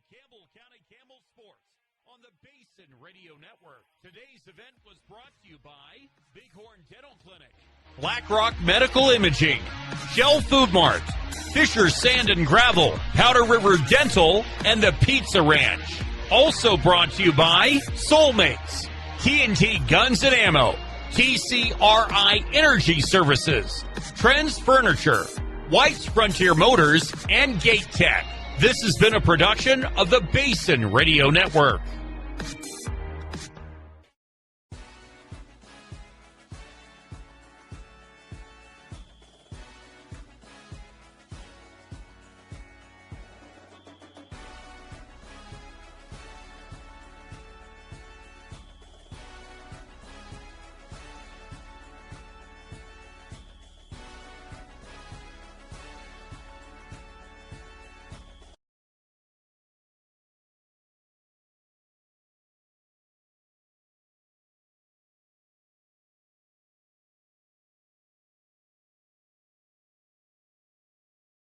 Campbell County Camel Sports on the Basin Radio Network. Today's event was brought to you by Bighorn Dental Clinic, Black Rock Medical Imaging, Shell Food Mart, Fisher Sand and Gravel, Powder River Dental, and the Pizza Ranch. Also brought to you by Soulmates, TNT Guns and Ammo, TCRI Energy Services, Trends Furniture, White's Frontier Motors, and Gate Tech. This has been a production of the Basin Radio Network.